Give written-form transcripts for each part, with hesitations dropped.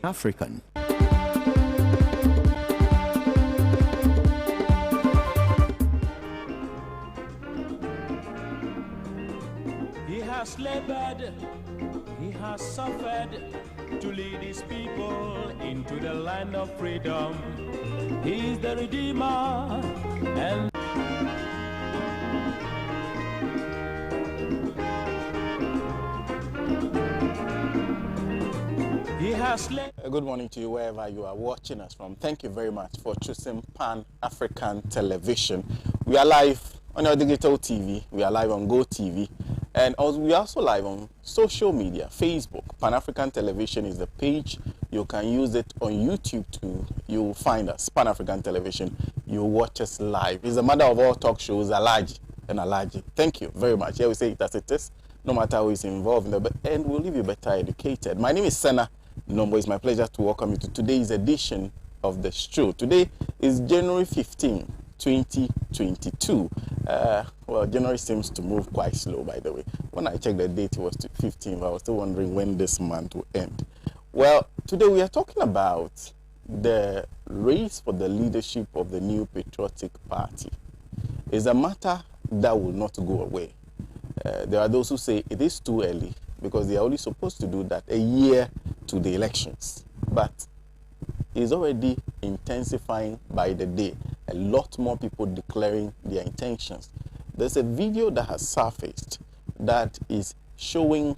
African. He has labored, he has suffered to lead his people into the land of freedom. He is the Redeemer and he has good morning to you wherever you are watching us from. Thank you very much for choosing Pan-African Television. We are live on our digital TV, we are live on Go TV, and also, we are also live on social media, Facebook. Pan-African Television is the page. You can use it on YouTube too. You'll find us, Pan-African Television. You watch us live. It's the mother of all talk shows, Alhaji And Alhaji. Thank you very much. Here we say it as it is, no matter who is involved in the and we'll leave you better educated. My name is Senna Nombo. It's my pleasure to welcome you to today's edition of the show. Today is January 15, 2022. Well, January seems to move quite slow, by the way. When I checked the date, it was 15th. I was still wondering when this month will end. Well, today we are talking about the race for the leadership of the new patriotic party. It's a matter that will not go away. There are those who say it is too early because they are only supposed to do that a year to the elections. But it's already intensifying by the day. A lot more people declaring their intentions. There's a video that has surfaced that is showing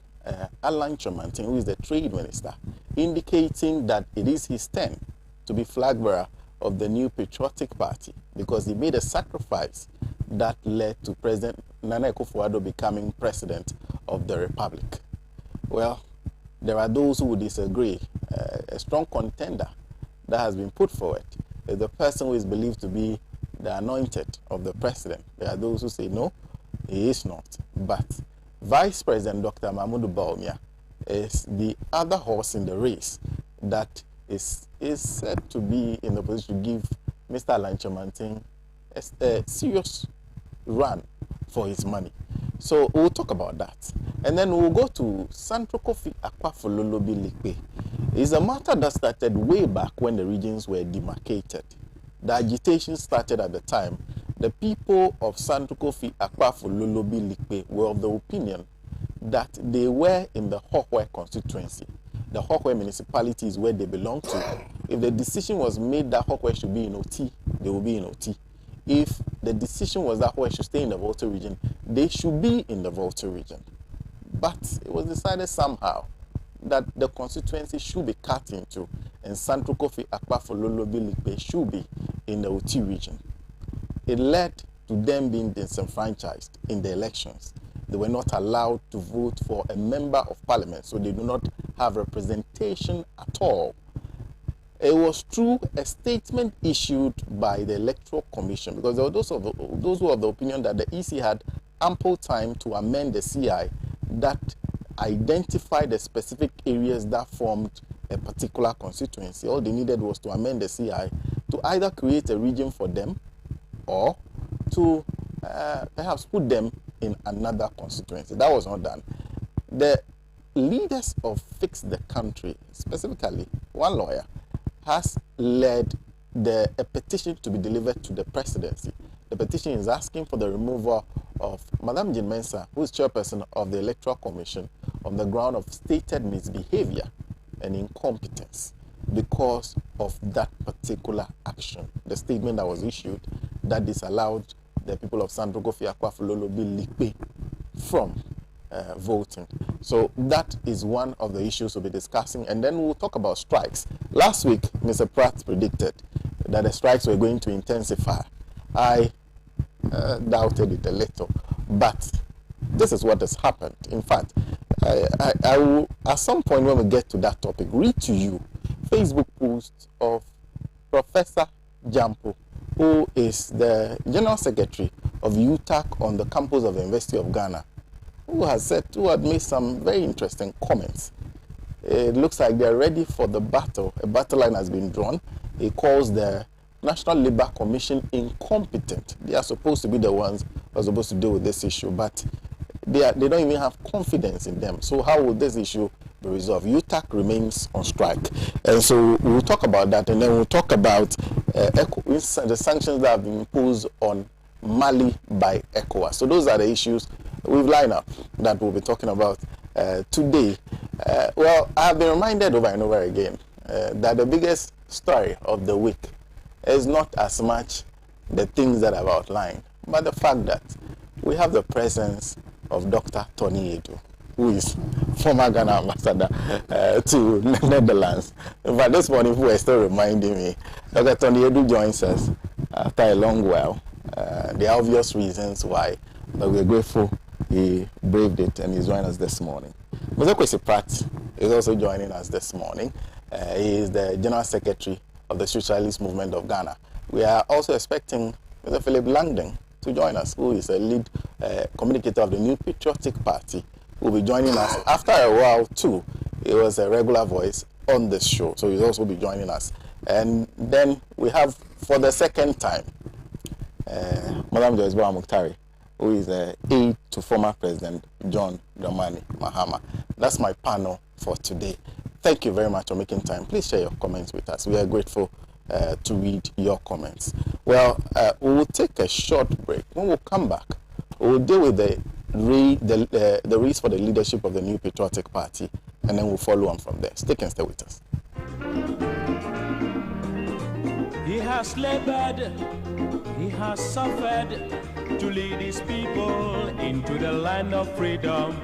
Alhaji, who is the trade minister, indicating that it is his turn to be flag bearer of the new patriotic party because he made a sacrifice that led to President Nana Akufo-Addo becoming president of the republic. Well, there are those who would disagree. A strong contender that has been put forward is the person who is believed to be the anointed of the president. There are those who say no, he is not. But Vice President Dr. Mahmoud Bawumia is the other horse in the race that is said to be in the position to give Mr. Alhaji a serious run for his money. So we'll talk about that. And then we'll go to Santrokofi Akwafololobi. It's a matter that started way back when the regions were demarcated. The agitation started at the time. The people of Santrokofi Akwafololobi were of the opinion that they were in the Hokwe constituency. The Hokwe municipality is where they belong to. If the decision was made that Hokwe should be in OT, they will be in OT. If the decision was that Hokwe should stay in the Volta region, they should be in the Volta region. But it was decided somehow that the constituency should be cut into and Santrokofi Akwafololobi should be in the OT region. It led to them being disenfranchised in the elections. They were not allowed to vote for a member of parliament, so they do not have representation at all. It was through a statement issued by the Electoral Commission, because there were those who were of the opinion that the EC had ample time to amend the CI that identified the specific areas that formed a particular constituency. All they needed was to amend the CI to either create a region for them or to perhaps put them in another constituency. That was not done. The leaders of Fix the Country, specifically one lawyer, has led a petition to be delivered to the presidency. The petition is asking for the removal of Madam Jean Mensah, who is chairperson of the Electoral Commission, on the ground of stated misbehavior and incompetence because of that particular action. The statement that was issued that disallowed the people of Santrokofi Akwafololobi from voting. So that is one of the issues we'll be discussing, and then we'll talk about strikes. Last week, Mr. Pratt predicted that the strikes were going to intensify. I doubted it a little, but this is what has happened. In fact, I will, at some point when we get to that topic, read to you Facebook post of Professor Jampo, who is the General Secretary of UTAC on the campus of the University of Ghana, who had made some very interesting comments. It looks like they're ready for the battle. A battle line has been drawn. He calls the National Labour Commission incompetent. They are supposed to be the ones who are supposed to deal with this issue, but they don't even have confidence in them. So how will this issue be resolved. UTAC remains on strike. And so we'll talk about that, and then we'll talk about the sanctions that have been imposed on Mali by ECOWAS. So those are the issues we've lined up that we'll be talking about today. Well, I have been reminded over and over again that the biggest story of the week is not as much the things that I've outlined, but the fact that we have the presence of Dr. Tony Edu, who is former Ghana ambassador to Netherlands. But this morning, who are still reminding me, Dr. Tony Edu joins us after a long while. The obvious reasons why, but we're grateful he braved it and he's joining us this morning. Mr. Kwesi Pratt is also joining us this morning. He is the General Secretary of the Socialist Movement of Ghana. We are also expecting Mr. Philip Langdon to join us, who is a lead communicator of the New Patriotic Party, who will be joining us after a while too. He was a regular voice on this show, so he'll also be joining us. And then we have, for the second time, Madam Joyce Bawumia, who is an aide to former President John Dramani Mahama. That's my panel for today. Thank you very much for making time. Please share your comments with us. We are grateful to read your comments. Well, we will take a short break. When we come back, we will deal with the race for the leadership of the New Patriotic Party, and then we'll follow on from there. Stay with us. He has labored, he has suffered to lead his people into the land of freedom.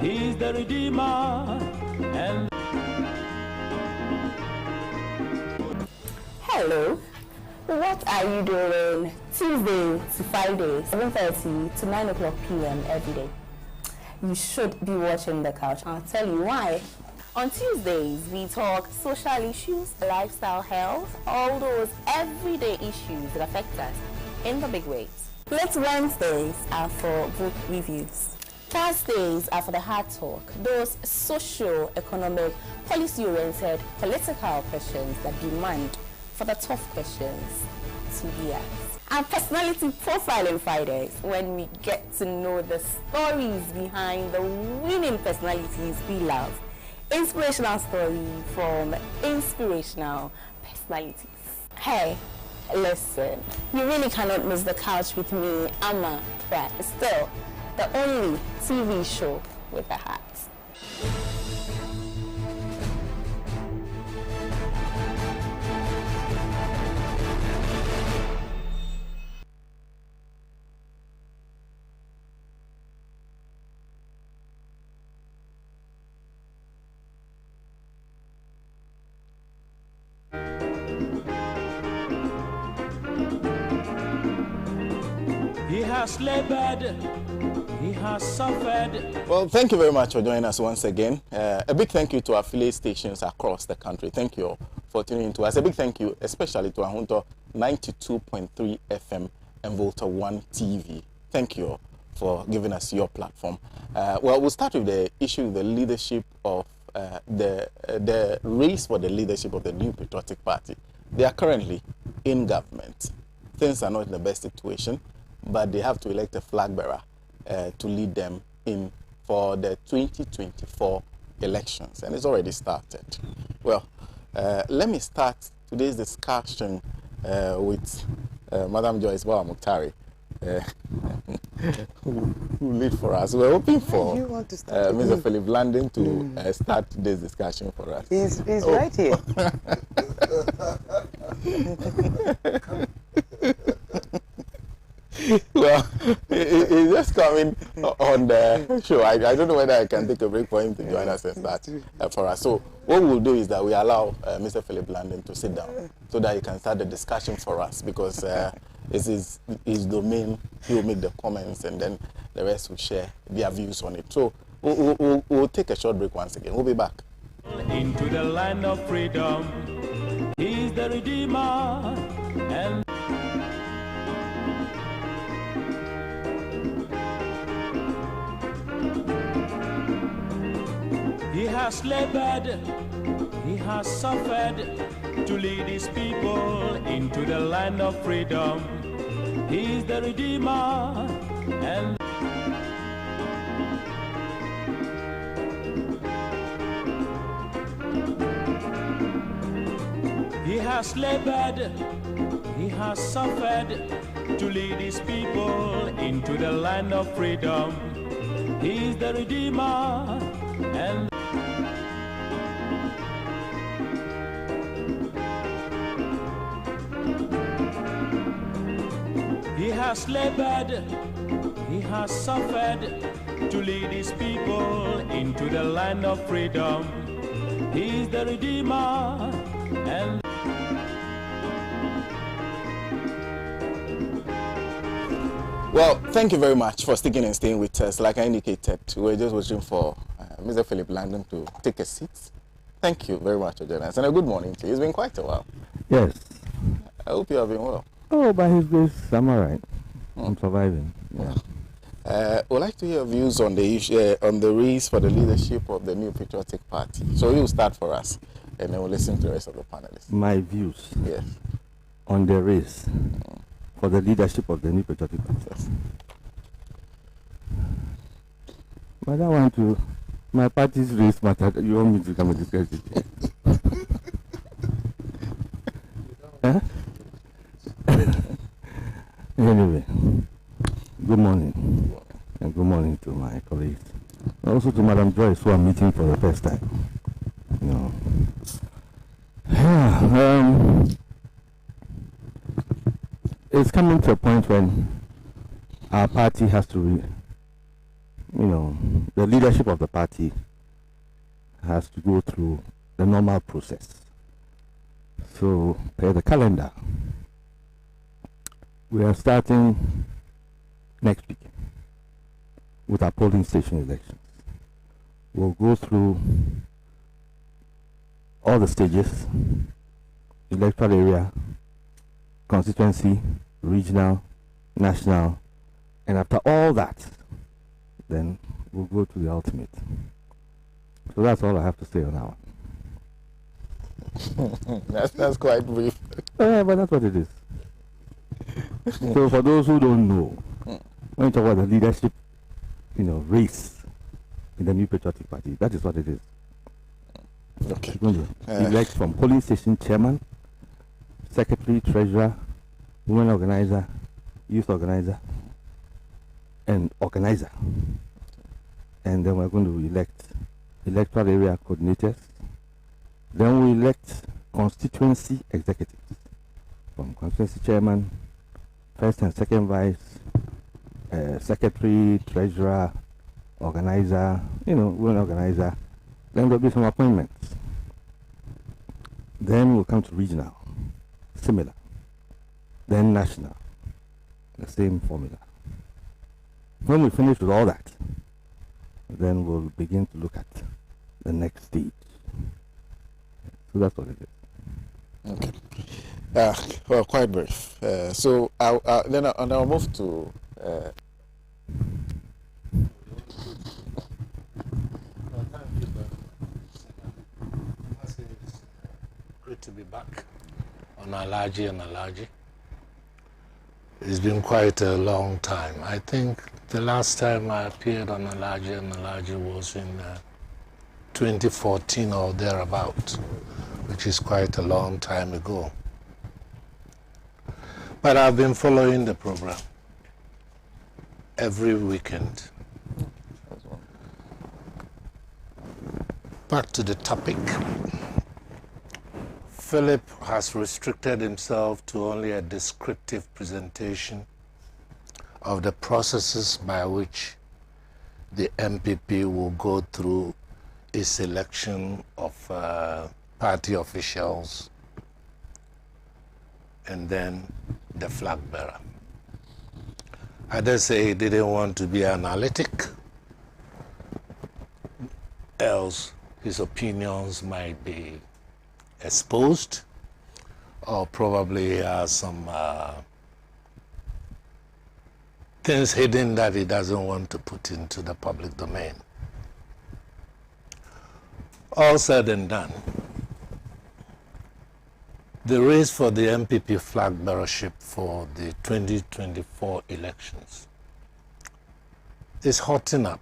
He is the Redeemer and... Hello, what are you doing Tuesday to Friday, 7:30 to 9 o'clock p.m. every day? You should be watching The Couch. I'll tell you why. On Tuesdays, we talk social issues, lifestyle health, all those everyday issues that affect us in the big ways. Wednesdays are for book reviews. Thursdays are for the hard talk, those socio-economic, policy-oriented, political questions that demand for the tough questions to be asked. And personality profiling Fridays, when we get to know the stories behind the winning personalities we love. Inspirational story from inspirational personalities. Hey, listen, you really cannot miss The Couch with me, Amma Pratt. Still, the only TV show with a hat. He has labored, he has suffered. Well, thank you very much for joining us once again. A big thank you to our affiliate stations across the country. Thank you all for tuning in to us. A big thank you especially to Ahunto 92.3 FM and Volta 1 TV. Thank you all for giving us your platform. Well, we'll start with the issue of the leadership of the race for the leadership of the New Patriotic Party. They are currently in government. Things are not in the best situation, but they have to elect a flag bearer to lead them in for the 2024 elections, and it's already started. Well, let me start today's discussion with Madam Joyce Bawumia, who lead for us. We're hoping for Mr. Philip Langdon to start this discussion for us. He's right here. Well, he's just coming on the show. I don't know whether I can take a break for him to join us and start for us. So what we'll do is that we allow Mr. Philip Langdon to sit down so that he can start the discussion for us, because this is his domain. He will make the comments and then the rest will share their views on it. So we'll take a short break once again. We'll be back. Into the land of freedom. He's the Redeemer and he has labored, he has suffered to lead his people into the land of freedom. He's the Redeemer and has labored, he has suffered to lead his people into the land of freedom. He is the Redeemer and he has labored, he has suffered to lead his people into the land of freedom. He is the Redeemer and Well, thank you very much for sticking and staying with us. Like I indicated, we're just waiting for Mr. Philip Langdon to take a seat. Thank you very much for joining us, and a good morning to you. It's been quite a while. Yes. I hope you have been well. Oh, by His grace, I'm all right. I'm surviving. Yeah. We'd like to hear your views on the issue, on the race for the leadership of the New Patriotic Party. So you start for us, and then we'll listen to the rest of the panelists. My views Yes. on the race for the leadership of the New Patriotic Party. Yes. But I want to, my party's race matter. You want me to come and discuss it? Huh? Anyway, good morning. And good morning to my colleagues. And also to Madam Joyce, who I'm meeting for the first time. You know. Yeah, it's coming to a point when our party has to, the leadership of the party has to go through the normal process. So, per the calendar, we are starting next week with our polling station elections. We'll go through all the stages: electoral area, constituency, regional, national, and after all that, then we'll go to the ultimate. So that's all I have to say on that one. that's quite brief. Yeah, but that's what it is. So for those who don't know, when you talk about the leadership, race in the New Patriotic Party, that is what it is. Okay. You're going to elect from polling station chairman, secretary, treasurer, women organizer, youth organizer, and organizer. And then we're going to elect electoral area coordinators. Then we elect constituency executives from constituency chairman, first and second vice, secretary, treasurer, organizer, women organizer. Then there'll be some appointments. Then we'll come to regional, similar. Then national, the same formula. When we finish with all that, then we'll begin to look at the next stage. So that's what it is. Okay. Well, quite brief. So I'll move to. Great to be back on Alhaji And Alhaji. It's been quite a long time. I think the last time I appeared on Alhaji And Alhaji was in 2014 or thereabout, which is quite a long time ago. But I've been following the program every weekend. Back to the topic. Philip has restricted himself to only a descriptive presentation of the processes by which the MPP will go through its selection of party officials and then the flag bearer. I dare say he didn't want to be analytic, else his opinions might be exposed, or probably he has some things hidden that he doesn't want to put into the public domain. All said and done, the race for the MPP flag bearership for the 2024 elections is hotting up.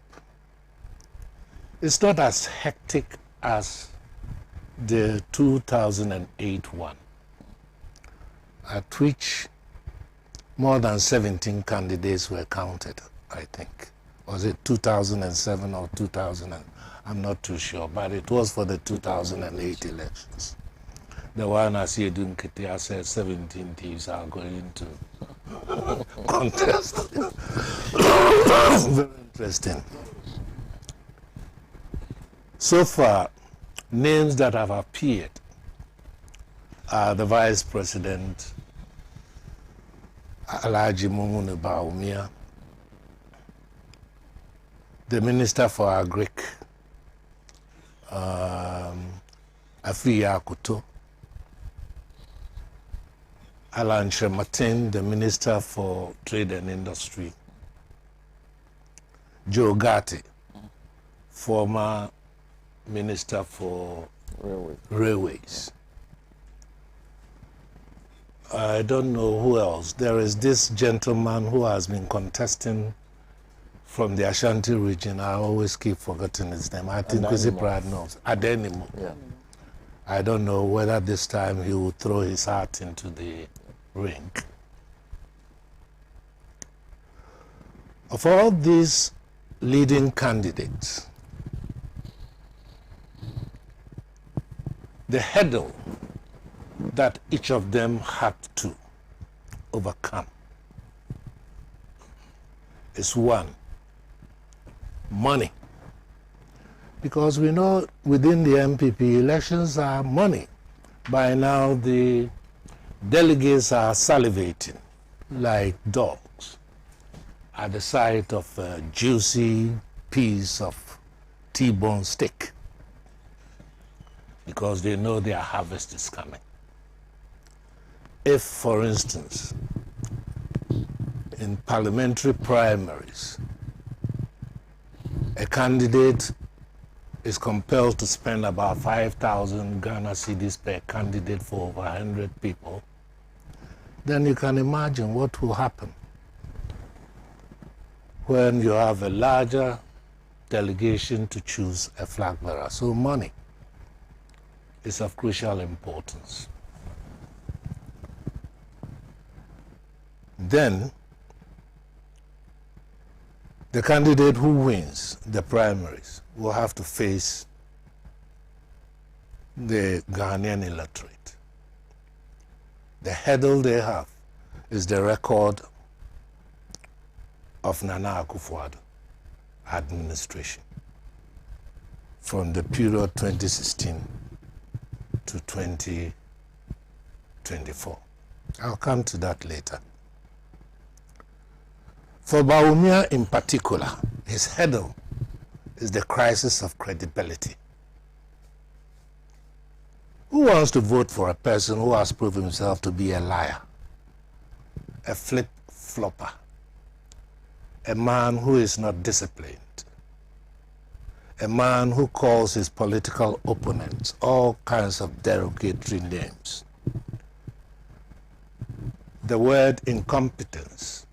It's not as hectic as the 2008 one, at which more than 17 candidates were counted, I think. Was it 2007 or 2000? I'm not too sure, but it was for the 2008 elections. The one as Yedun Ketia said 17 thieves are going to contest. Very interesting. So far, names that have appeared are the Vice President, Alhaji Bawumia, the Minister for Agric, Afiya Kuto, Alan Shematin, the Minister for Trade and Industry, Joe Gatti, former Minister for Railways. I don't know who else. There is this gentleman who has been contesting from the Ashanti region. I always keep forgetting his name. I think Kusi Pride knows. Adenimo. Yeah. I don't know whether this time he will throw his heart into the ring. Of all these leading candidates, the hurdle that each of them had to overcome is one, money. Because we know within the MPP, elections are money. By now, the delegates are salivating like dogs at the sight of a juicy piece of T-bone steak, because they know their harvest is coming. If, for instance, in parliamentary primaries, a candidate is compelled to spend about 5,000 Ghana cedis per candidate for over 100 people, then you can imagine what will happen when you have a larger delegation to choose a flag bearer. So money is of crucial importance. Then, the candidate who wins the primaries will have to face the Ghanaian electorate. The hurdle they have is the record of Nana Akufo-Addo administration from the period 2016 to 2024. I'll come to that later. For Bawumia in particular, his hurdle is the crisis of credibility. Who wants to vote for a person who has proved himself to be a liar, a flip-flopper, a man who is not disciplined, a man who calls his political opponents all kinds of derogatory names? The word incompetence,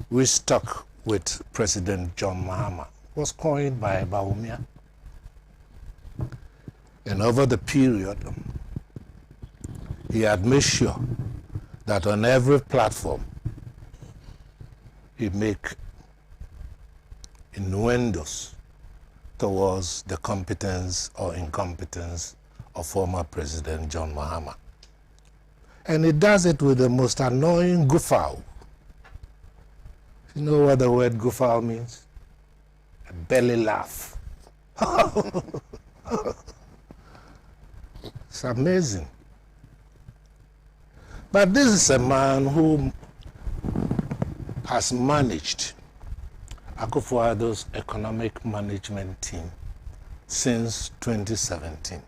which stuck with President John Mahama, was coined by Bawumia. And over the period, he had made sure that on every platform, he make innuendos towards the competence or incompetence of former President John Mahama. And he does it with the most annoying guffaw. You know what the word guffaw means? A belly laugh. It's amazing. But this is a man who has managed Akufo-Addo's economic management team since 2017.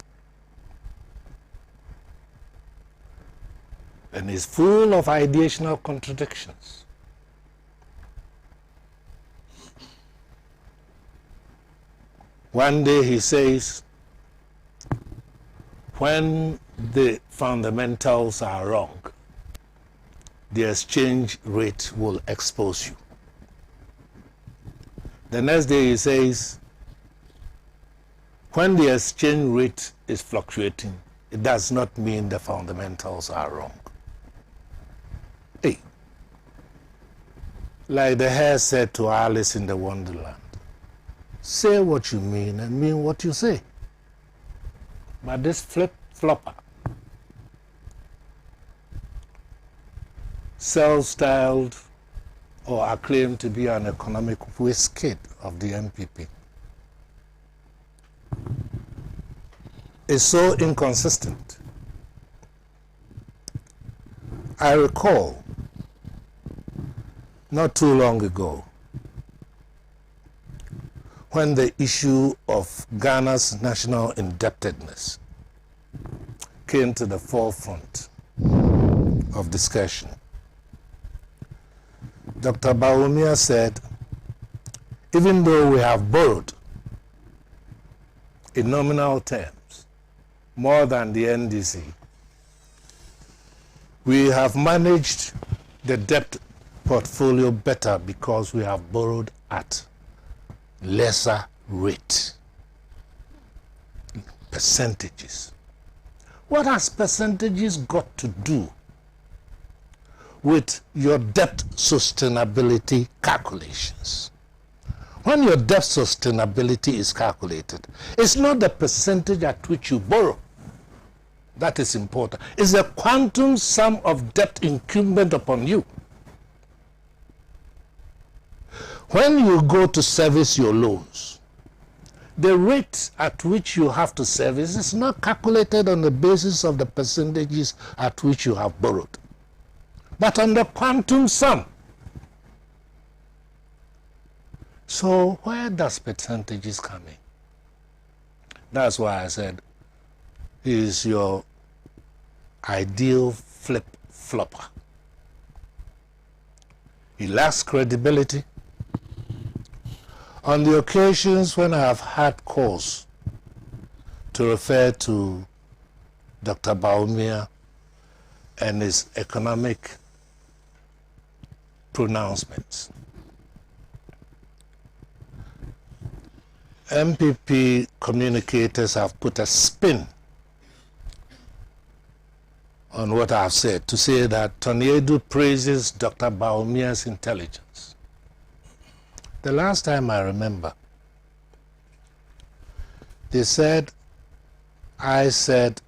And is full of ideational contradictions. One day he says, when the fundamentals are wrong, the exchange rate will expose you. The next day he says, when the exchange rate is fluctuating, it does not mean the fundamentals are wrong. Like the hare said to Alice in the Wonderland, say what you mean and mean what you say. But this flip-flopper, self-styled or acclaimed to be an economic whiz kid of the MPP, is so inconsistent. I recall not too long ago when the issue of Ghana's national indebtedness came to the forefront of discussion. Dr. Bawumia said, even though we have borrowed in nominal terms more than the NDC, we have managed the debt portfolio better because we have borrowed at lesser rate. Percentages. What has percentages got to do with your debt sustainability calculations? When your debt sustainability is calculated, it's not the percentage at which you borrow that is important. It's the quantum sum of debt incumbent upon you. When you go to service your loans, the rate at which you have to service is not calculated on the basis of the percentages at which you have borrowed, but on the quantum sum. So where does percentages come in? That's why I said he is your ideal flip-flopper. He lacks credibility. On the occasions when I have had cause to refer to Dr. Bawumia and his economic pronouncements, MPP communicators have put a spin on what I have said to say that Toniedu praises Dr. Bawumia's intelligence. The last time I remember, they said, I said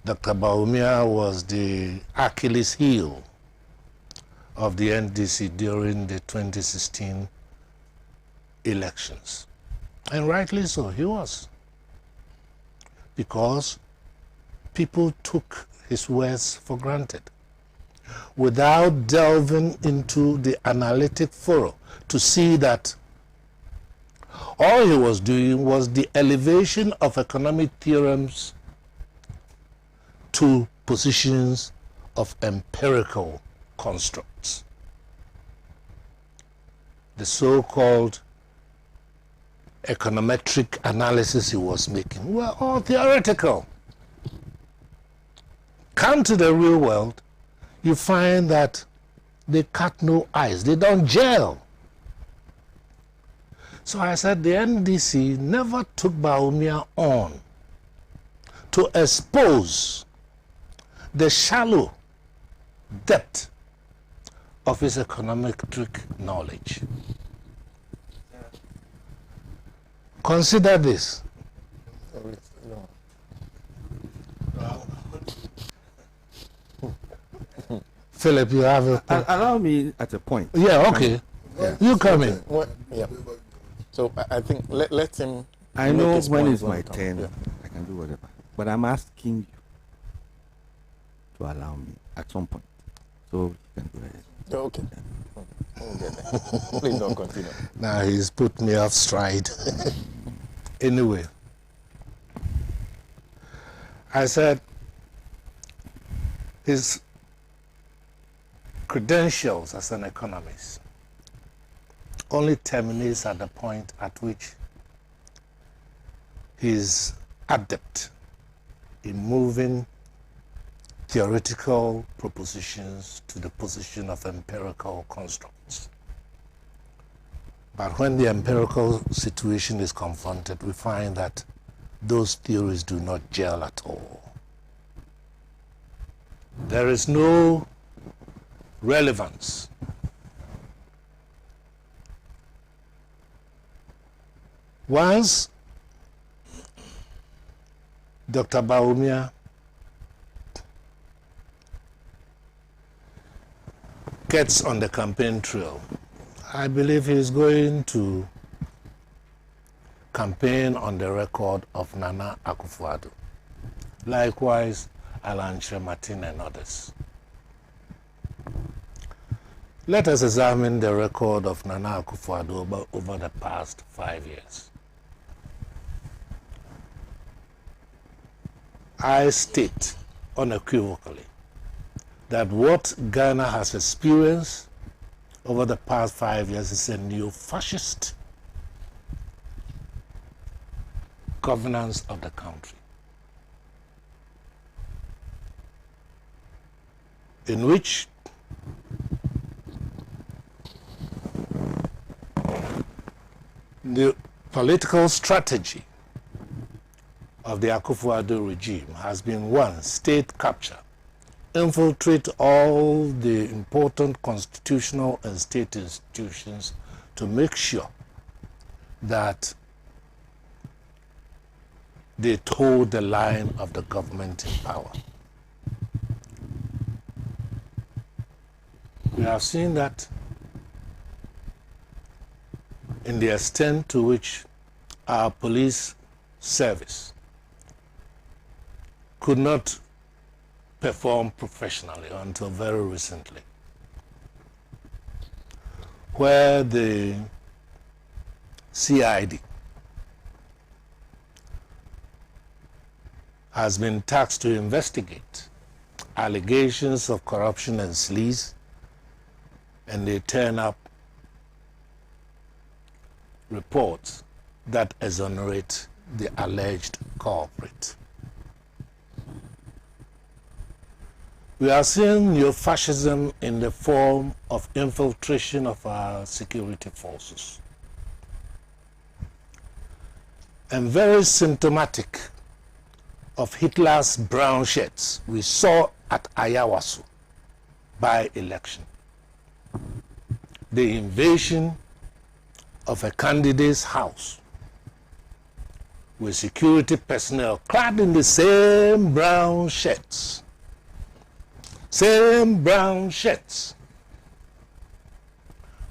Dr. Bawumia was the Achilles heel of the NDC during the 2016 elections. And rightly so, he was. Because people took his words for granted without delving into the analytic furrow to see that all he was doing was the elevation of economic theorems to positions of empirical constructs. The so-called econometric analysis he was making were all theoretical. Come to the real world, you find that they cut no ice, they don't gel. So I said the NDC never took Bawumia on to expose the shallow depth of his econometric knowledge. Consider this. Philip, you have a... Allow me at a point. Yeah, okay. Yeah. You come in. What? Yeah. So I think let him... I know when it's my turn, yeah. I can do whatever. But I'm asking you to allow me at some point. So you can go ahead. Oh, okay. Please don't continue. Now he's put me off stride. Anyway, I said his credentials as an economist only terminates at the point at which he's adept in moving theoretical propositions to the position of empirical constructs. But when the empirical situation is confronted, we find that those theories do not gel at all. There is no relevance Once Dr. Bawumia gets on the campaign trail, I believe he's going to campaign on the record of Nana Akufo-Addo. Likewise, Alan Martin and others. Let us examine the record of Nana Akufo-Addo over the past 5 years. I state unequivocally that what Ghana has experienced over the past 5 years is a neo-fascist governance of the country, in which the political strategy of the Akufo-Addo regime has been, one, state capture, infiltrate all the important constitutional and state institutions to make sure that they toe the line of the government in power. We have seen that in the extent to which our police service could not perform professionally until very recently, where the CID has been tasked to investigate allegations of corruption and sleaze, and they turn up reports that exonerate the alleged culprit. We are seeing neo-fascism in the form of infiltration of our security forces. And very symptomatic of Hitler's brown shirts we saw at Ayawaso by-election. The invasion of a candidate's house with security personnel clad in the same brown shirts. Same brown shirts.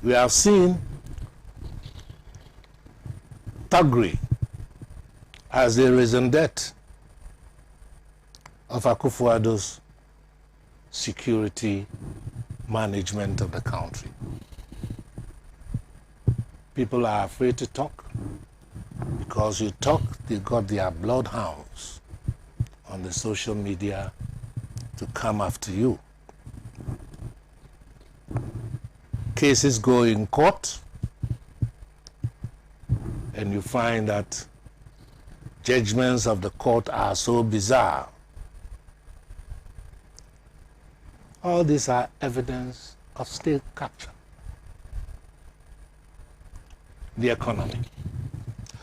We have seen thuggery as the reason death of Akufo-Addo's security management of the country. People are afraid to talk because you talk, they got their bloodhounds on the social media to come after you. Cases go in court and you find that judgments of the court are so bizarre. All these are evidence of state capture. The economy.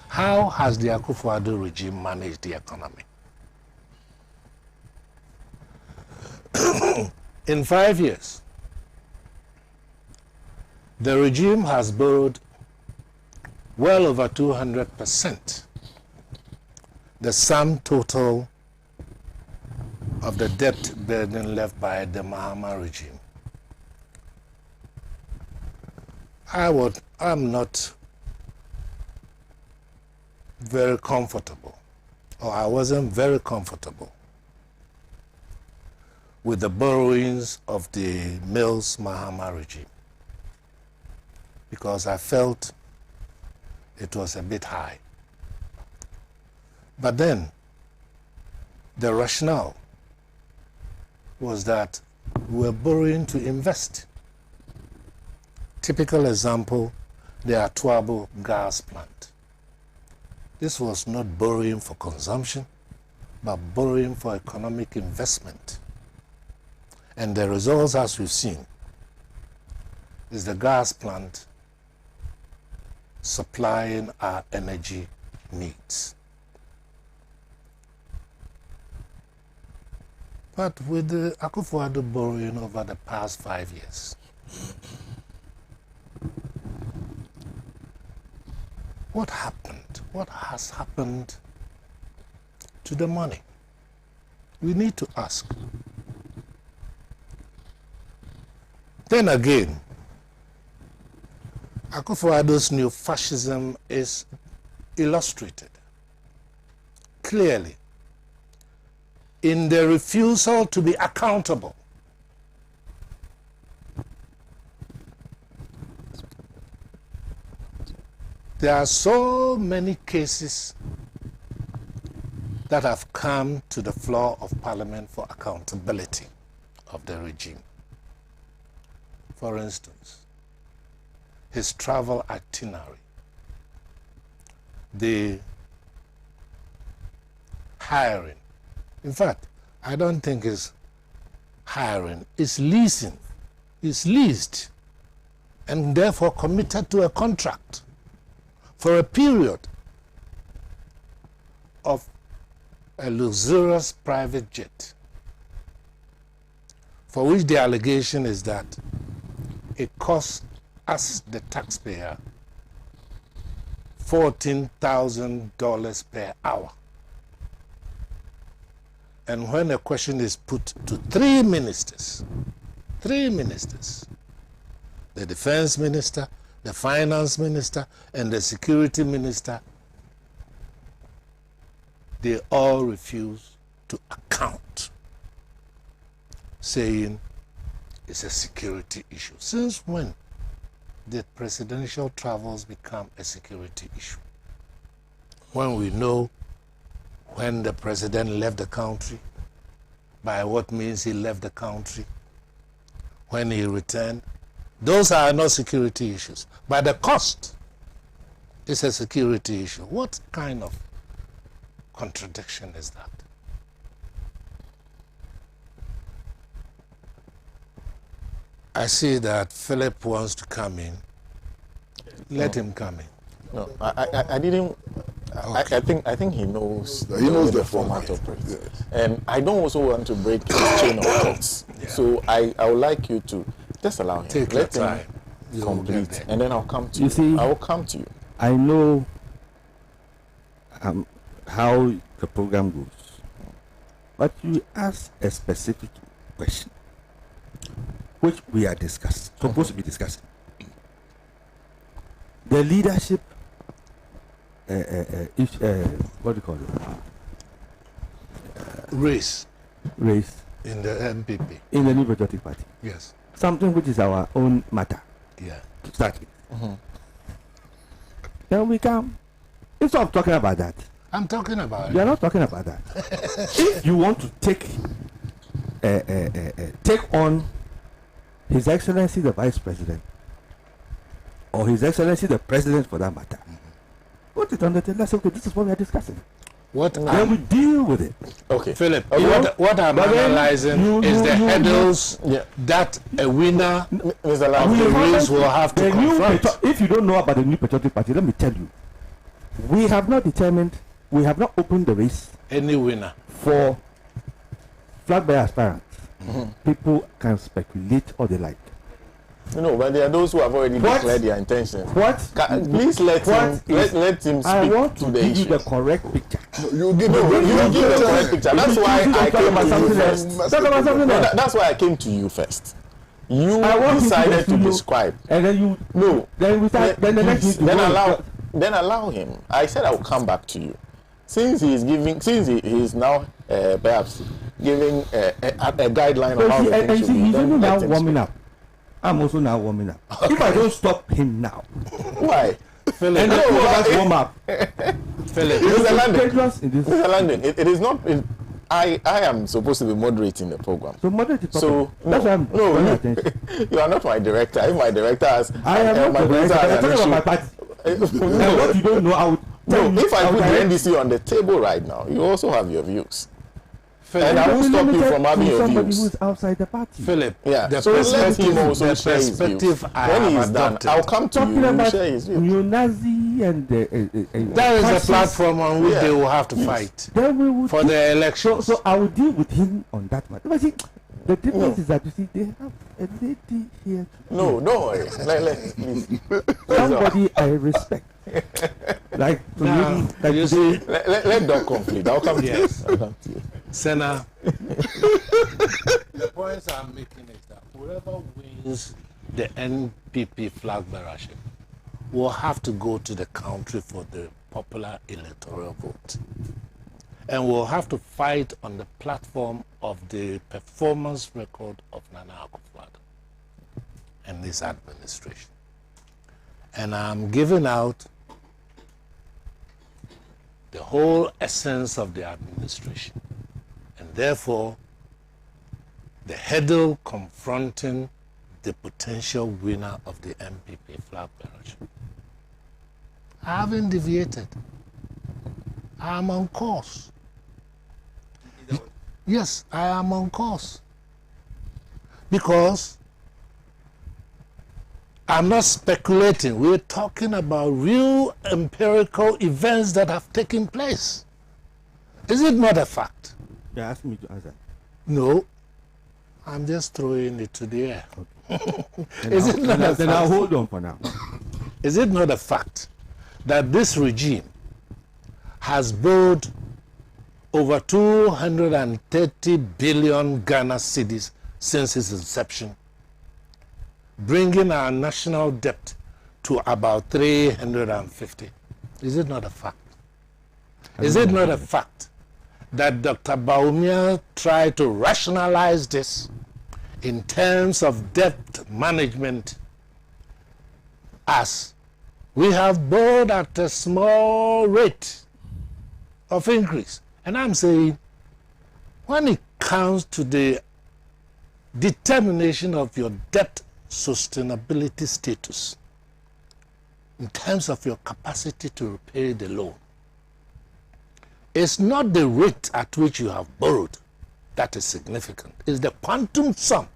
How has the Akufo-Addo regime managed the economy? In 5 years, the regime has borrowed well over 200%, the sum total of the debt burden left by the Mahama regime. I'm not very comfortable, or I wasn't very comfortable with the borrowings of the Mills Mahama regime, because I felt it was a bit high. But then the rationale was that we were borrowing to invest. Typical example, the Atuabo gas plant. This was not borrowing for consumption, but borrowing for economic investment. And the results, as we've seen, is the gas plant supplying our energy needs. But with the Akufo-Addo borrowing over the past 5 years, what happened? what has happened to the money? We need to ask. Then again, Akufo-Addo's new fascism is illustrated clearly in the refusal to be accountable. There are so many cases that have come to the floor of Parliament for accountability of the regime. For instance, his travel itinerary, the hiring. In fact, I don't think it's hiring, it's leasing. It's leased and therefore committed to a contract for a period of a luxurious private jet, for which the allegation is that it costs us, the taxpayer, $14,000 per hour. And when a question is put to three ministers, the defense minister, the finance minister, and the security minister, they all refuse to account, saying it's a security issue. Since when did presidential travels become a security issue? When we know when the president left the country, by what means he left the country, when he returned, those are not security issues. But the cost is a security issue. What kind of contradiction is that? I see that Philip wants to come in. Let him come in. No, I didn't. Okay. I think he knows. He knows the format format. of it. Yes. And I don't also want to break his chain of thoughts. Yeah. So I would like you to just allow him. Take Let your him time. You'll complete, get there. and then I'll come to You you. see- I will come to you. I know how the program goes, but you ask a specific question, which we are supposed to be discussing. The leadership, what do you call it? Race Race in the MPP. in the New Patriotic Party. Yes. Something which is our own matter Yeah. to start with. Then we come. Instead of talking about that, I'm talking about you it. are not talking about that. If you want to take on His Excellency the Vice President, or His Excellency the President for that matter, put it on the table. Let's say, okay, this is what we are discussing. What Then we deal with it. Okay. Philip, Okay. what I'm But then analyzing you- is the you- hurdles Yeah. that a winner Mr. of Lam, the race will have to The new confront. if you don't know about the New Patriotic Party, let me tell you, we have not opened the race Any winner. for flag bearer aspirants. People can speculate all they like. no, but there are those who have already What? declared their intentions. Please let him let him I speak want to to the give you the issue. correct picture. You give No, it. you give the correct picture. That's why I Talk came about to you something first. else. Talk about something else. That's why I came to you first. You I want you to decided to continue. describe. And then you No. then we start then the next Please, meeting then allow him. I said I will come back to you. Since he is now perhaps giving a guideline on how the thing should be, he's then even now let him warming speak. up. I'm also now warming up. If I don't stop him now, Why? Philip, and the two of us warm up, Philip, Mr. London, dangerous in this. Mr. London, it is not. I am supposed to be moderating the program. So moderate the So problem. That's why I'm paying attention. you are not my director. If my director has, I am not my the director. producer has I'm an talking about my issue- party. And what you don't know, I would tell No, you. if I put the direct- NDC on the table right now, you also have your views. Philip, And I will Be stop you limited from having to your somebody views. who is outside the party. Philip, Yeah. the So let him perspective, also the share his views. perspective I When have he's done, adopted. I'll come to you. Talking You about share his views. neo-Nazi and That is fascist, the platform on which Yeah. they will have to fight Then we would for the elections. So I will deal with him on that matter. But see, the difference is that you see they have a lady here. No, don't worry. Please. Somebody I respect. Like, Now, like you see, Let Doc complete. I'll come to you. Yes. I'll come to you. Senna, the points I'm making is that whoever wins the NPP flag bearership will have to go to the country for the popular electoral vote. And will have to fight on the platform of the performance record of Nana Akufo-Addo and this administration. And I'm giving out the whole essence of the administration. And therefore, the hurdle confronting the potential winner of the MPP flag bearership. I haven't deviated. I'm on course. Yes, I am on course. Because I'm not speculating. We're talking about real empirical events that have taken place. Is it not a fact? You asked me to answer. No. I'm just throwing it to the air. Is it not a fact? Then I'll hold on for now. Is it not a fact that this regime has borrowed over 230 billion Ghana cedis since its inception, bringing our national debt to about 350? Is it not a fact? Is it not a fact that Dr. Bawumia tried to rationalize this in terms of debt management as we have borrowed at a small rate of increase? And I'm saying, when it comes to the determination of your debt sustainability status, in terms of your capacity to repay the loan, it's not the rate at which you have borrowed that is significant. It's the quantum sum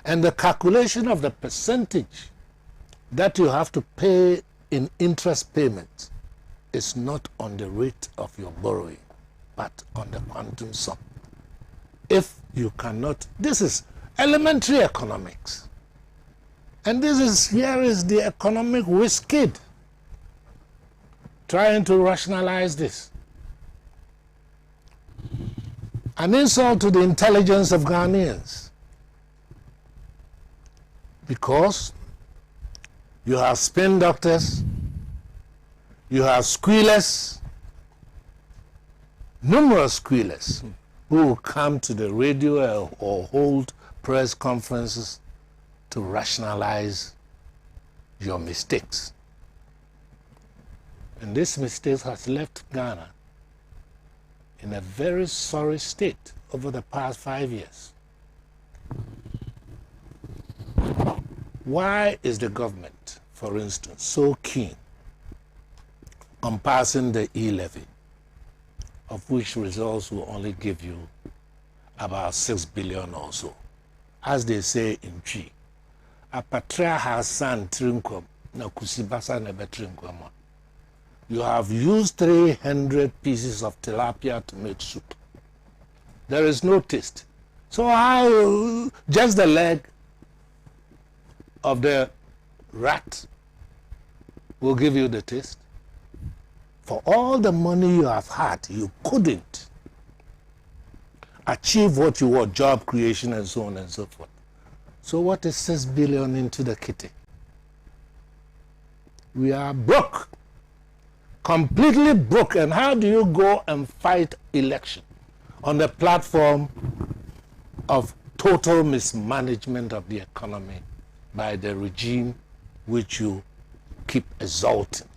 and the calculation of the percentage that you have to pay in interest payments is not on the rate of your borrowing, but on the quantum sum. If you cannot, this is elementary economics. And here is the economic whiz kid trying to rationalize this. An insult to the intelligence of Ghanaians. Because you have spin doctors, you have squealers, numerous squealers, who will come to the radio or hold press conferences to rationalize your mistakes. And this mistake has left Ghana in a very sorry state over the past 5 years. Why is the government, for instance, so keen on passing the E-Levy, of which results will only give you about 6 billion or so? As they say in Chi, apatria has san trinkom na kusibasa nebe trinkom. You have used 300 pieces of tilapia to make soup. There is no taste. So how just the leg of the rat will give you the taste? For all the money you have had, you couldn't achieve what you want, job creation and so on and so forth. So what is 6 billion into the kitty? We are broke, completely broke. And how do you go and fight election on the platform of total mismanagement of the economy by the regime which you keep exalting?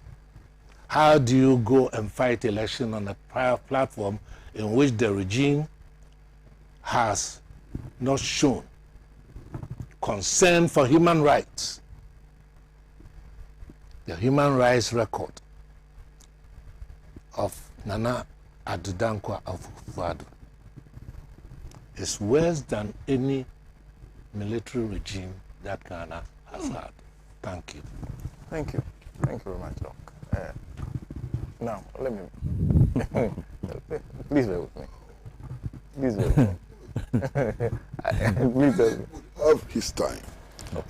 How do you go and fight election on a platform in which the regime has not shown concern for human rights? The human rights record of Nana Addo Akufo-Addo is worse than any military regime that Ghana has had. Thank you. Thank you. Thank you very much, Doc. Now, let me... Please bear with me. Please bear with me. Please bear with me. Of his time.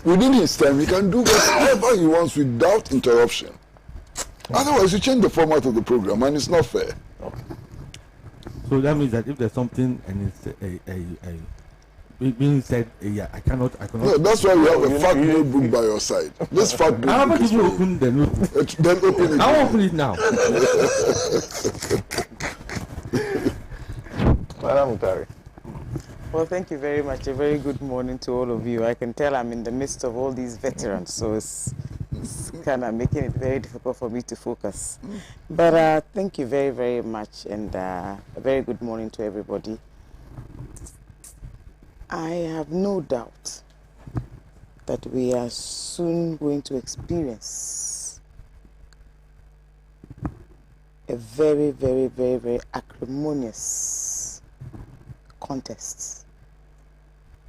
Within his time, he can do whatever he wants without interruption. Otherwise, you change the format of the program, and it's not fair. Okay. So that means that if there's something and it's being said, yeah, I cannot. No, that's why we have a fact notebook by your side. This fact How notebook about is if you for you. open the note? Then open it. I'll open it now. Madam Mutari. Well, thank you very much. A very good morning to all of you. I can tell I'm in the midst of all these veterans, so it's kind of making it very difficult for me to focus. But thank you very, very much, and a very good morning to everybody. I have no doubt that we are soon going to experience a very, very, very, very acrimonious contest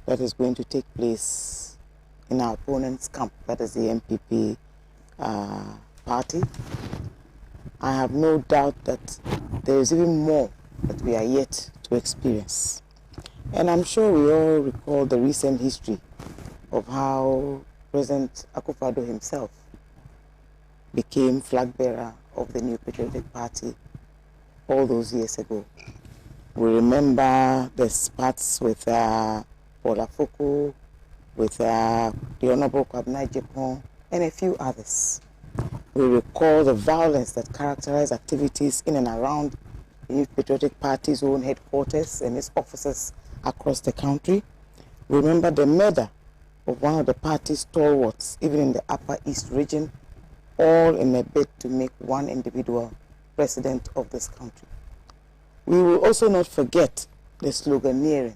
that is going to take place in our opponent's camp, that is the MPP party. I have no doubt that there is even more that we are yet to experience. And I'm sure we all recall the recent history of how President Akufo-Addo himself became flag bearer of the New Patriotic Party all those years ago. We remember the spats with Paul Afoko, with the Honorable Kwabena Ejekon, and a few others. We recall the violence that characterized activities in and around the New Patriotic Party's own headquarters and its offices across the country. We remember the murder of one of the party's stalwarts, even in the Upper East region, all in a bid to make one individual president of this country. We will also not forget the sloganeering.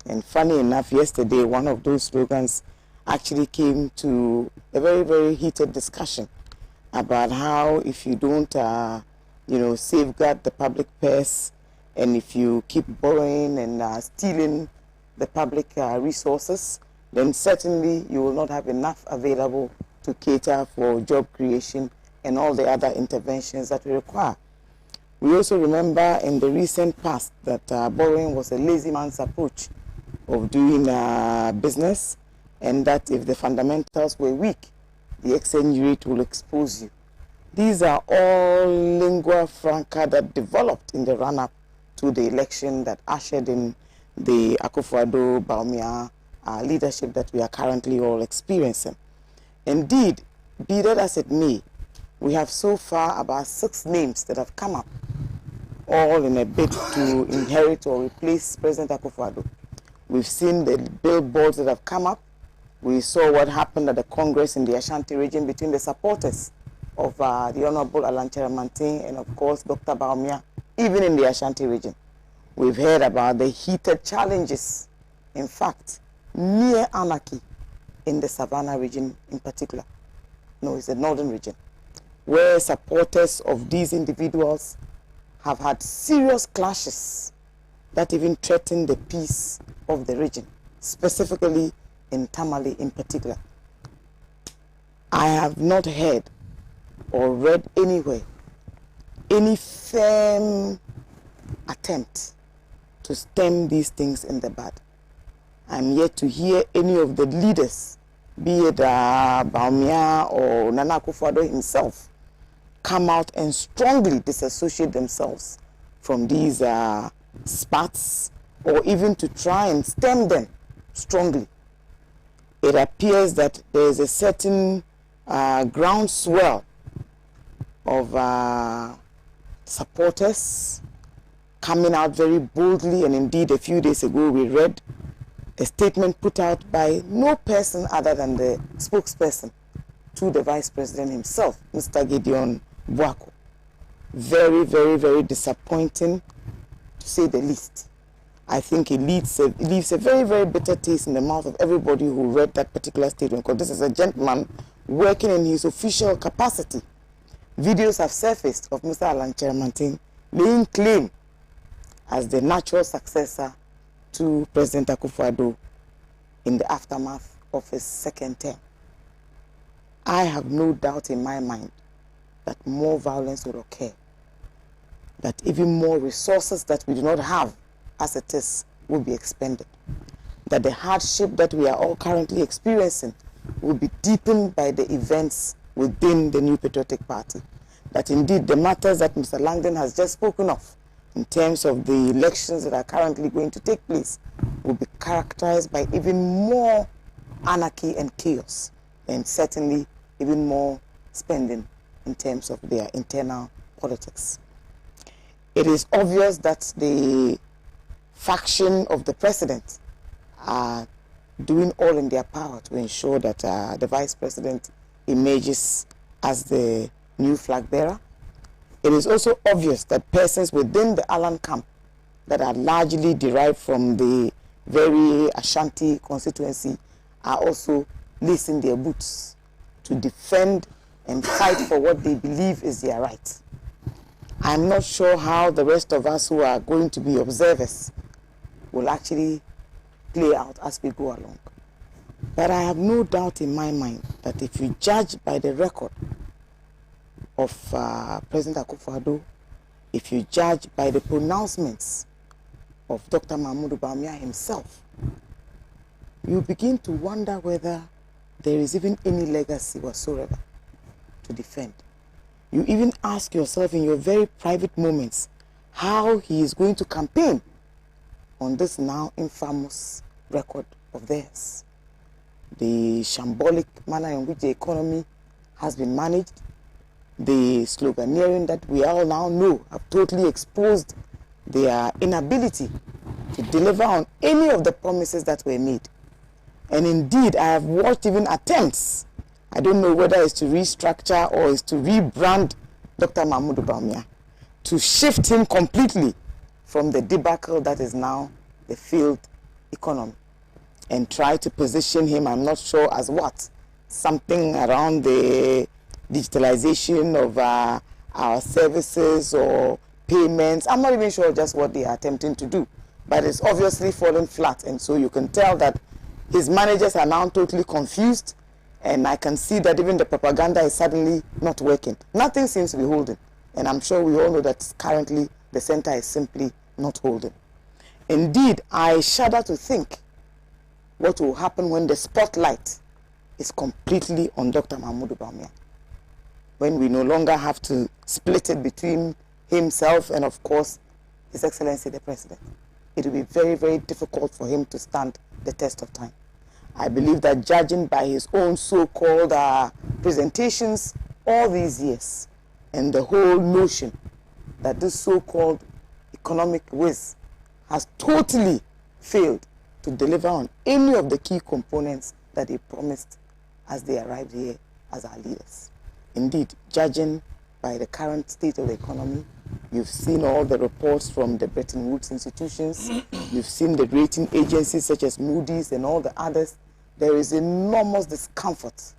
And funny enough, yesterday, one of those slogans actually came to a very, very heated discussion about how if you don't, safeguard the public purse, and if you keep borrowing and stealing the public resources, then certainly you will not have enough available to cater for job creation and all the other interventions that we require. We also remember in the recent past that borrowing was a lazy man's approach of doing business, and that if the fundamentals were weak, the exchange rate will expose you. These are all lingua franca that developed in the run-up to the election that ushered in the Akufo-Addo Bawumia leadership that we are currently all experiencing. Indeed, be that as it may, we have so far about 6 names that have come up, all in a bid to inherit or replace President Akufo-Addo. We've seen the billboards that have come up. We saw what happened at the Congress in the Ashanti region between the supporters of the Honorable Alhaji and, of course, Dr. Bawumia, even in the Ashanti region. We've heard about the heated challenges, in fact, near anarchy in the Savannah region in particular. No, it's the northern region, where supporters of these individuals have had serious clashes that even threaten the peace of the region, specifically in Tamale in particular. I have not heard or read anywhere any firm attempt to stem these things in the bud. I'm yet to hear any of the leaders, be it Bawumia or Nana Akufo-Addo himself, come out and strongly disassociate themselves from these spats, or even to try and stem them strongly. It appears that there is a certain groundswell of supporters coming out very boldly, and indeed a few days ago we read a statement put out by no person other than the spokesperson to the Vice President himself, Mr. Gideon Buako. Very, very, very disappointing, to say the least. I think it leaves a very, very bitter taste in the mouth of everybody who read that particular statement, because this is a gentleman working in his official capacity. Videos have surfaced of Mr. Alhaji laying claim as the natural successor to President Akufo-Addo in the aftermath of his second term. I have no doubt in my mind that more violence will occur, that even more resources that we do not have as it is will be expended, that the hardship that we are all currently experiencing will be deepened by the events within the New Patriotic Party. That indeed the matters that Mr. Langdon has just spoken of in terms of the elections that are currently going to take place will be characterized by even more anarchy and chaos, and certainly even more spending in terms of their internal politics. It is obvious that the faction of the president are doing all in their power to ensure that the vice president emerges as the new flag bearer. It is also obvious that persons within the Alan camp that are largely derived from the very Ashanti constituency are also lacing their boots to defend and fight for what they believe is their right. I'm not sure how the rest of us who are going to be observers will actually play out as we go along. But I have no doubt in my mind that if you judge by the record of President Akufo-Addo, if you judge by the pronouncements of Dr. Mahmoud Bawumia himself, you begin to wonder whether there is even any legacy whatsoever to defend. You even ask yourself in your very private moments how he is going to campaign on this now infamous record of theirs. The shambolic manner in which the economy has been managed, the sloganeering that we all now know have totally exposed their inability to deliver on any of the promises that were made. And indeed, I have watched even attempts, I don't know whether it's to restructure or it's to rebrand Dr. Mahmoud Bawumia, to shift him completely from the debacle that is now the field economy, and try to position him, I'm not sure as what, something around the digitalization of our services or payments. I'm not even sure just what they are attempting to do, but it's obviously fallen flat, and so you can tell that his managers are now totally confused, and I can see that even the propaganda is suddenly not working. Nothing seems to be holding, and I'm sure we all know that currently the center is simply not holding. Indeed, I shudder to think what will happen when the spotlight is completely on Dr. Mahmoud Bawumia, when we no longer have to split it between himself and, of course, His Excellency the President. It will be very, very difficult for him to stand the test of time. I believe that judging by his own so-called presentations all these years, and the whole notion that this so-called economic whiz has totally failed to deliver on any of the key components that they promised as they arrived here as our leaders. Indeed, judging by the current state of the economy, you've seen all the reports from the Bretton Woods institutions, you've seen the rating agencies such as Moody's and all the others. There is enormous discomfort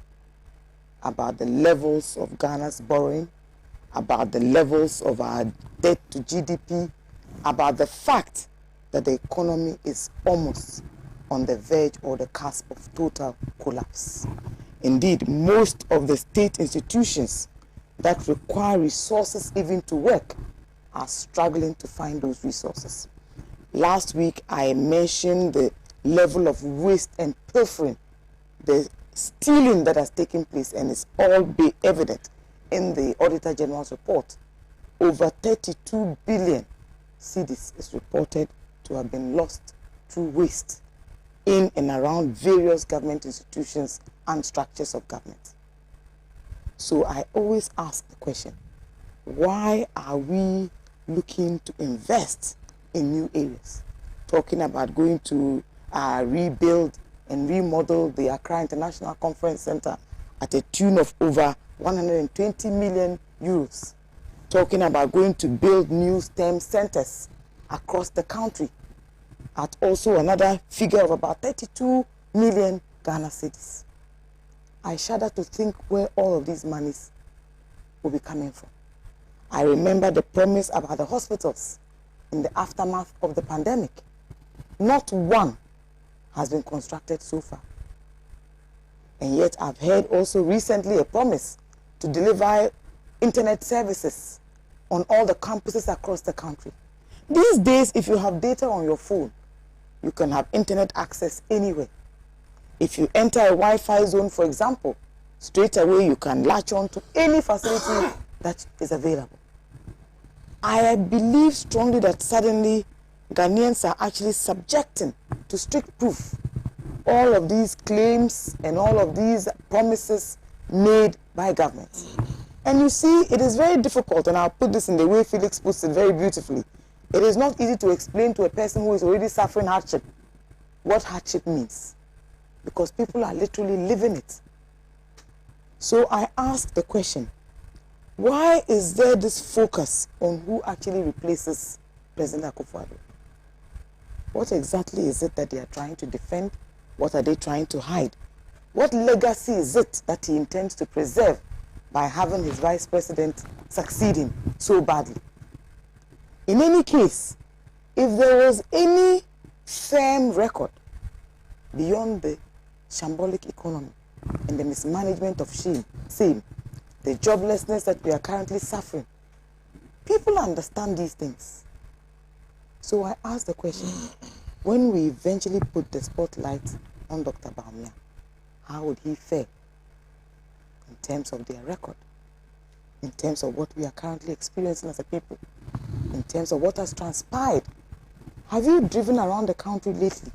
about the levels of Ghana's borrowing, about the levels of our debt to GDP, about the fact that the economy is almost on the verge or the cusp of total collapse. Indeed, most of the state institutions that require resources even to work are struggling to find those resources. Last week, I mentioned the level of waste and pilfering, the stealing that has taken place, and it's all be evident in the Auditor General's report. Over 32 billion cedis is reported to have been lost through waste in and around various government institutions and structures of government. So I always ask the question, why are we looking to invest in new areas? Talking about going to rebuild and remodel the Accra International Conference Center at a tune of over 120 million euros. Talking about going to build new STEM centers across the country at also another figure of about 32 million Ghana cedis. I shudder to think where all of these monies will be coming from. I remember the promise about the hospitals in the aftermath of the pandemic. Not one has been constructed so far. And yet I've heard also recently a promise to deliver internet services on all the campuses across the country. These days, if you have data on your phone, you can have internet access anywhere. If you enter a Wi-Fi zone, for example, straight away you can latch on to any facility that is available. I believe strongly that suddenly Ghanaians are actually subjecting to strict proof all of these claims and all of these promises made by governments. And you see, it is very difficult, and I'll put this in the way Felix puts it very beautifully. It is not easy to explain to a person who is already suffering hardship what hardship means, because people are literally living it. So I ask the question, why is there this focus on who actually replaces President Akufo-Addo? What exactly is it that they are trying to defend? What are they trying to hide? What legacy is it that he intends to preserve by having his vice president succeeding so badly? In any case, if there was any firm record beyond the shambolic economy and the mismanagement of same, the joblessness that we are currently suffering, people understand these things. So I ask the question, when we eventually put the spotlight on Dr. Bawumia, how would he fare in terms of their record, in terms of what we are currently experiencing as a people, in terms of what has transpired? Have you driven around the country lately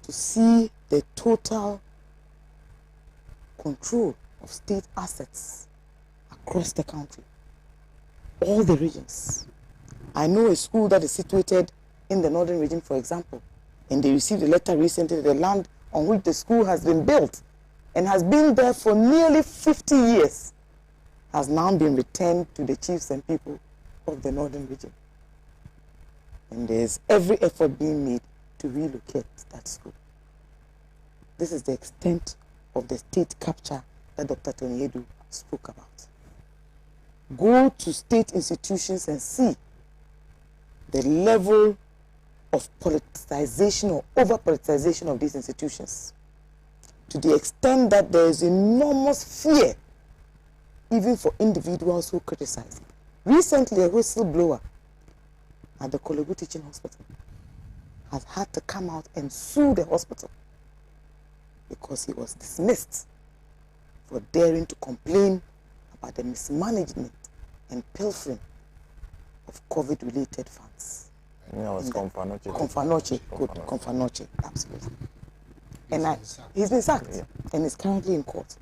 to see the total control of state assets across the country, all the regions? I know a school that is situated in the northern region, for example, and they received a letter recently that the land on which the school has been built and has been there for nearly 50 years has now been returned to the chiefs and people of the northern region. And there's every effort being made to relocate that school. This is the extent of the state capture that Dr. Tony Edu spoke about. Go to state institutions and see the level of politicization or over-politicization of these institutions, to the extent that there is enormous fear even for individuals who criticize. Recently, a whistleblower at the Kolegu Teaching Hospital has had to come out and sue the hospital because he was dismissed for daring to complain about the mismanagement and pilfering of COVID-related funds. No, it's Confanoche. Confanoche, good, Confanoche, absolutely. And he's been sacked, yeah, and is currently in court.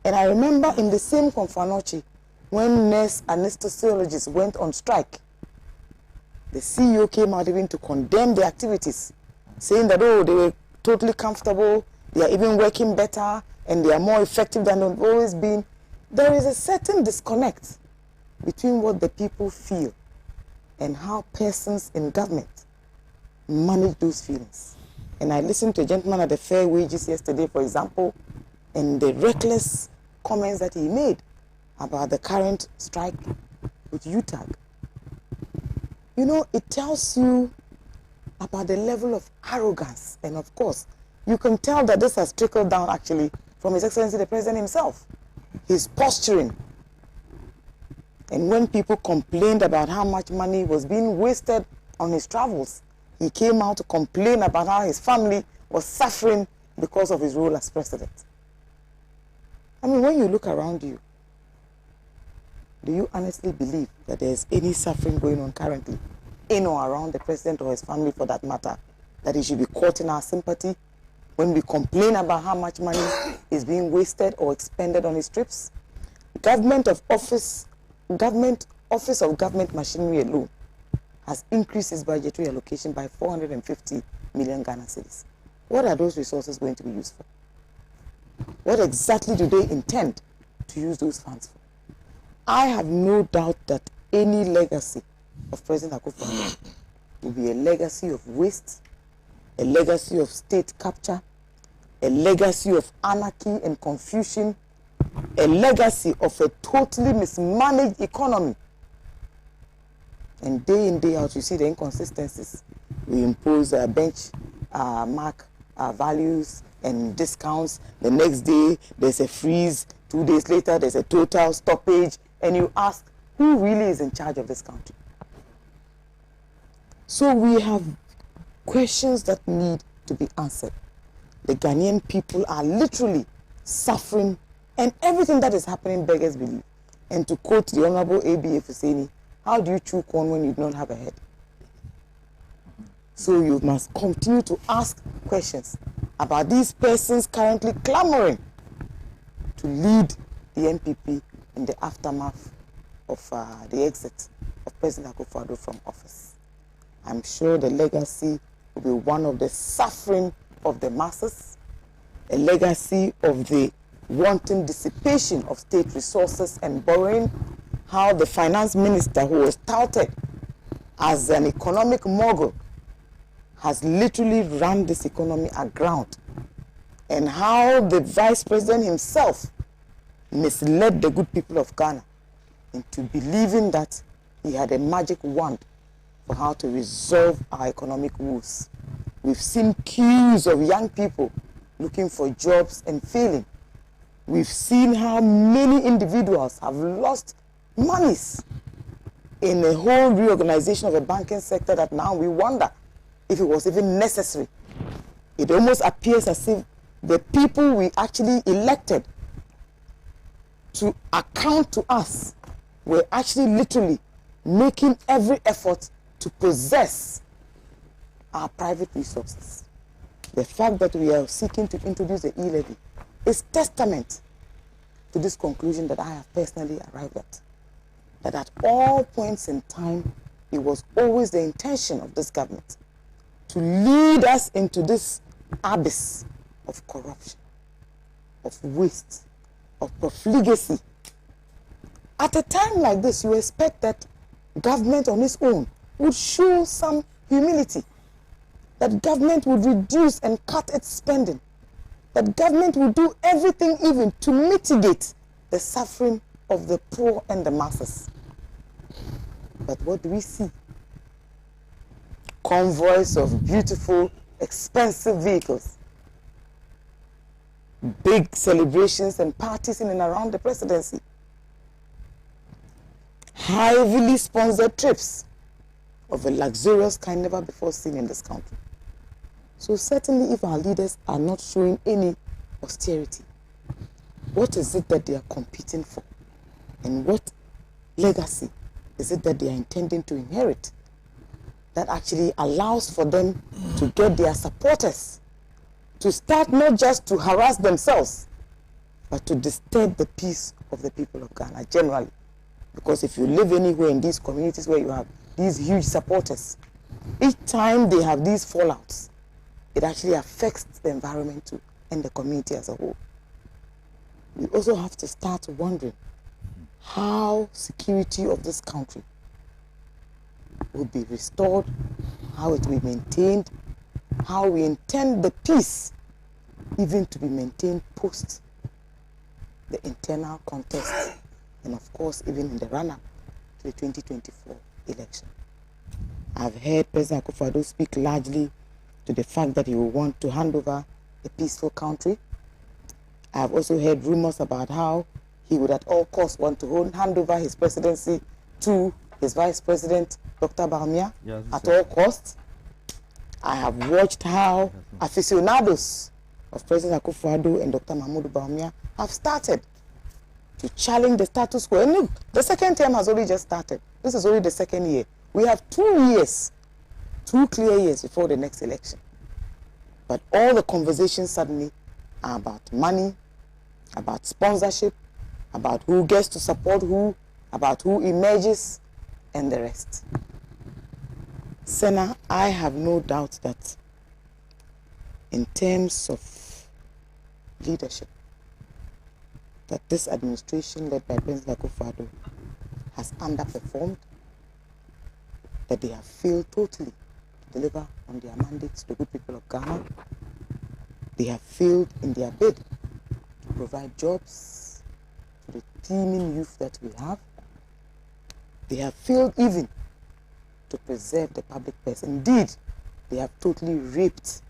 And I remember in the same Confanoche, when nurse anesthesiologists went on strike, the CEO came out even to condemn the activities, saying that, oh, they were totally comfortable, they are even working better, and they are more effective than they've always been. There is a certain disconnect between what the people feel and how persons in government manage those feelings. And I listened to a gentleman at the Fair Wages yesterday, for example, and the reckless comments that he made about the current strike with UTAG. You know, it tells you about the level of arrogance. And of course, you can tell that this has trickled down actually from His Excellency the President himself. His posturing. And when people complained about how much money was being wasted on his travels, he came out to complain about how his family was suffering because of his role as president. I mean, when you look around you, do you honestly believe that there is any suffering going on currently in or around the president or his family, for that matter, that he should be caught in our sympathy when we complain about how much money is being wasted or expended on his trips? Government Office of Government Machinery alone has increased its budgetary allocation by 450 million Ghana cedis. What are those resources going to be used for? What exactly do they intend to use those funds for? I have no doubt that any legacy of President Akufo-Addo will be a legacy of waste, a legacy of state capture, a legacy of anarchy and confusion, a legacy of a totally mismanaged economy. And day in, day out, you see the inconsistencies. We impose benchmark values and discounts. The next day, there's a freeze. 2 days later, there's a total stoppage. And you ask, who really is in charge of this country? So we have questions that need to be answered. The Ghanaian people are literally suffering And everything that is happening beggars belief. And to quote the Honorable A.B.A. Fuseni, how do you chew corn when you do not have a head? So you must continue to ask questions about these persons currently clamoring to lead the MPP in the aftermath of the exit of President Akufo-Addo from office. I'm sure the legacy will be one of the suffering of the masses, a legacy of the wanton dissipation of state resources and borrowing, how the finance minister, who was touted as an economic mogul, has literally run this economy aground, and how the vice president himself misled the good people of Ghana into believing that he had a magic wand for how to resolve our economic woes. We've seen queues of young people looking for jobs and failing. We've seen how many individuals have lost monies in a whole reorganization of the banking sector that now we wonder if it was even necessary. It almost appears as if the people we actually elected to account to us were actually literally making every effort to possess our private resources. The fact that we are seeking to introduce the E-Levy is testament to this conclusion that I have personally arrived at. That at all points in time, it was always the intention of this government to lead us into this abyss of corruption, of waste, of profligacy. At a time like this, you expect that government on its own would show some humility, that government would reduce and cut its spending, that government would do everything even to mitigate the suffering of the poor and the masses. But what do we see? Convoys of beautiful, expensive vehicles, big celebrations and parties in and around the presidency, heavily sponsored trips of a luxurious kind never before seen in this country. So certainly if our leaders are not showing any austerity, what is it that they are competing for? And what legacy is it that they are intending to inherit that actually allows for them to get their supporters to start not just to harass themselves, but to disturb the peace of the people of Ghana generally? Because if you live anywhere in these communities where you have these huge supporters, each time they have these fallouts, it actually affects the environment too and the community as a whole. We also have to start wondering how security of this country will be restored, how it will be maintained, how we intend the peace even to be maintained post the internal contest, and of course even in the run-up to the 2024 election. I've heard President Akufo-Addo speak largely to the fact that he will want to hand over a peaceful country. I've also heard rumors about how he would at all costs want to hand over his presidency to his vice president, Dr. Bawumia, at all costs. I have watched how aficionados of President Akufo-Addo and Dr. Mahmoud Bawumia have started to challenge the status quo. And look, the second term has already just started. This is only the second year. We have 2 years, 2 clear years before the next election. But all the conversations suddenly are about money, about sponsorship, about who gets to support who, about who emerges, and the rest. Senna, I have no doubt that in terms of leadership, that this administration led by President Akufo-Addo has underperformed, that they have failed totally to deliver on their mandates to the good people of Ghana. They have failed in their bid to provide jobs to the teeming youth that we have. They have failed even to preserve the public purse. Indeed, they have totally raped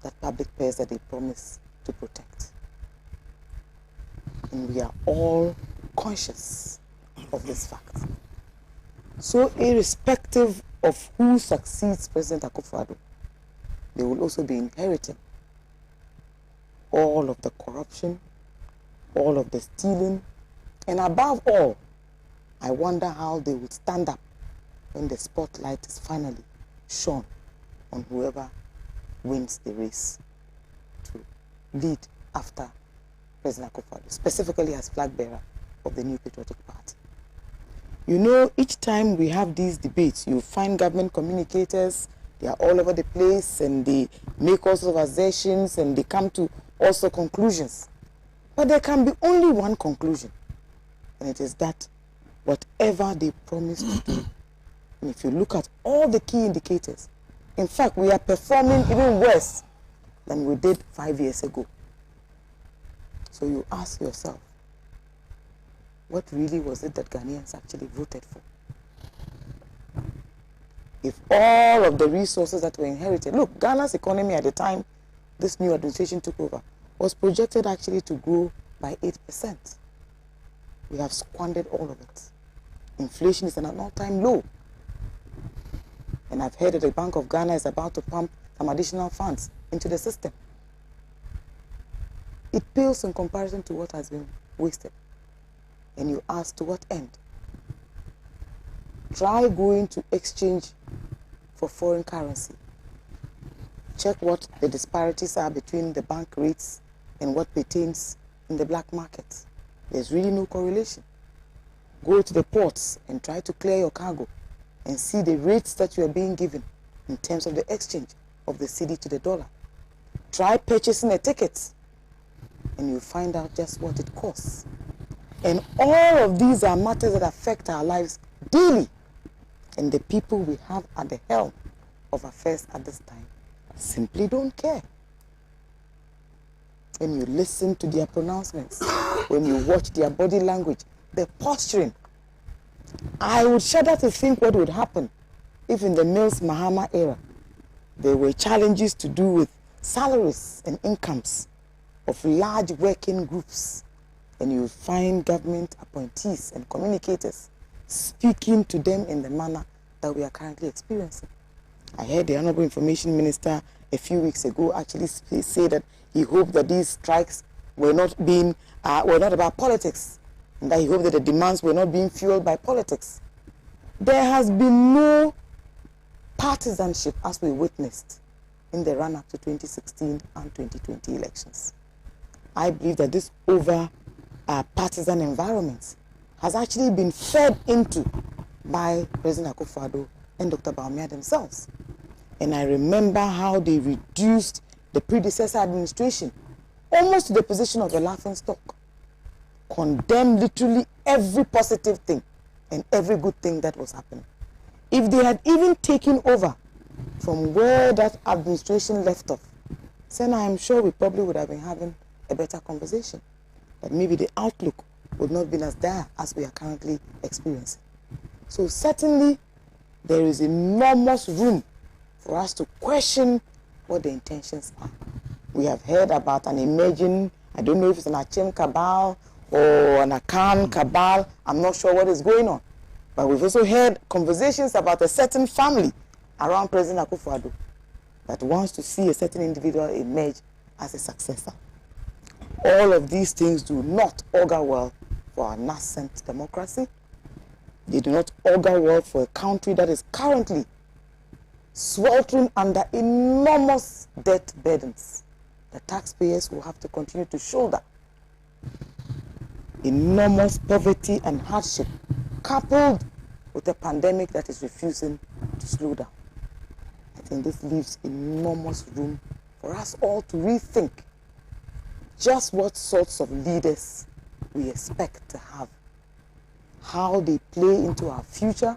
that public purse that they promised to protect. And we are all conscious of this fact. So irrespective of who succeeds President Akufo-Addo, they will also be inheriting all of the corruption, all of the stealing, and above all, I wonder how they would stand up when the spotlight is finally shone on whoever wins the race to lead after President Akufo-Addo, specifically as flag bearer of the New Patriotic Party. You know, each time we have these debates, you find government communicators, they are all over the place, and they make all sorts of assertions, and they come to also conclusions. But there can be only one conclusion, and it is that whatever they promise to do, and if you look at all the key indicators, in fact, we are performing even worse than we did 5 years ago. So you ask yourself, what really was it that Ghanaians actually voted for? If all of the resources that were inherited, look, Ghana's economy at the time this new administration took over was projected actually to grow by 8%. We have squandered all of it. Inflation is at an all-time low. And I've heard that the Bank of Ghana is about to pump some additional funds into the system. It pales in comparison to what has been wasted. And you ask, to what end? Try going to exchange for foreign currency. Check what the disparities are between the bank rates and what pertains in the black market. There's really no correlation. Go to the ports and try to clear your cargo and see the rates that you are being given in terms of the exchange of the cedi to the dollar. Try purchasing a ticket and you find out just what it costs. And all of these are matters that affect our lives daily. And the people we have at the helm of affairs at this time simply don't care. When you listen to their pronouncements, when you watch their body language, their posturing, I would shudder to think what would happen if in the Mills Mahama era there were challenges to do with salaries and incomes of large working groups, and you find government appointees and communicators speaking to them in the manner that we are currently experiencing. I heard the Honorable Information Minister a few weeks ago actually say that he hoped that these strikes were not about politics, and that he hoped that the demands were not being fueled by politics. There has been no partisanship as we witnessed in the run-up to 2016 and 2020 elections. I believe that this partisan environment has actually been fed into by President Akufo-Addo and Dr. Bawumia themselves. And I remember how they reduced the predecessor administration almost to the position of a laughingstock, condemned literally every positive thing and every good thing that was happening. If they had even taken over from where that administration left off, then I'm sure we probably would have been having a better conversation. That maybe the outlook would not be as dire as we are currently experiencing. So certainly there is enormous room for us to question what the intentions are. We have heard about an emerging, I don't know if it's an Achim cabal or an Akan cabal, I'm not sure what is going on. But we've also heard conversations about a certain family around President Akufo-Addo that wants to see a certain individual emerge as a successor. All of these things do not augur well for our nascent democracy. They do not augur well for a country that is currently sweltering under enormous debt burdens. The taxpayers will have to continue to shoulder enormous poverty and hardship, coupled with a pandemic that is refusing to slow down. I think this leaves enormous room for us all to rethink just what sorts of leaders we expect to have, how they play into our future,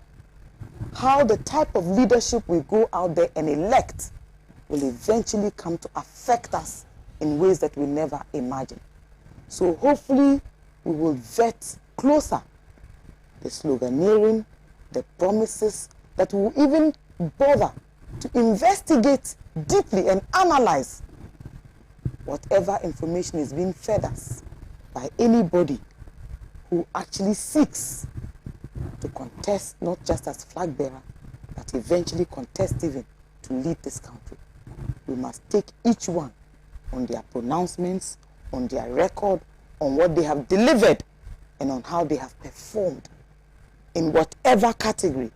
how the type of leadership we go out there and elect will eventually come to affect us in ways that we never imagined. So hopefully we will vet closer the sloganeering, the promises, that will even bother to investigate deeply and analyze whatever information is being fed us by anybody who actually seeks to contest, not just as flag bearer, but eventually contest even to lead this country. We must take each one on their pronouncements, on their record, on what they have delivered and on how they have performed in whatever category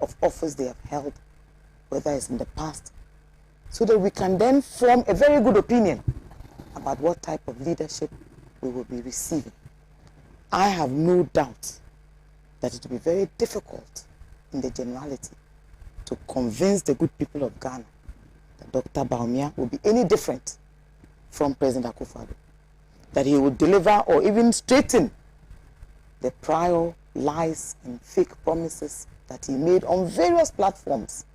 of office they have held, whether it's in the past, so that we can then form a very good opinion about what type of leadership we will be receiving. I have no doubt that it will be very difficult in the generality to convince the good people of Ghana that Dr. Bawumia will be any different from President Akufo-Addo, that he will deliver or even straighten the prior lies and fake promises that he made on various platforms.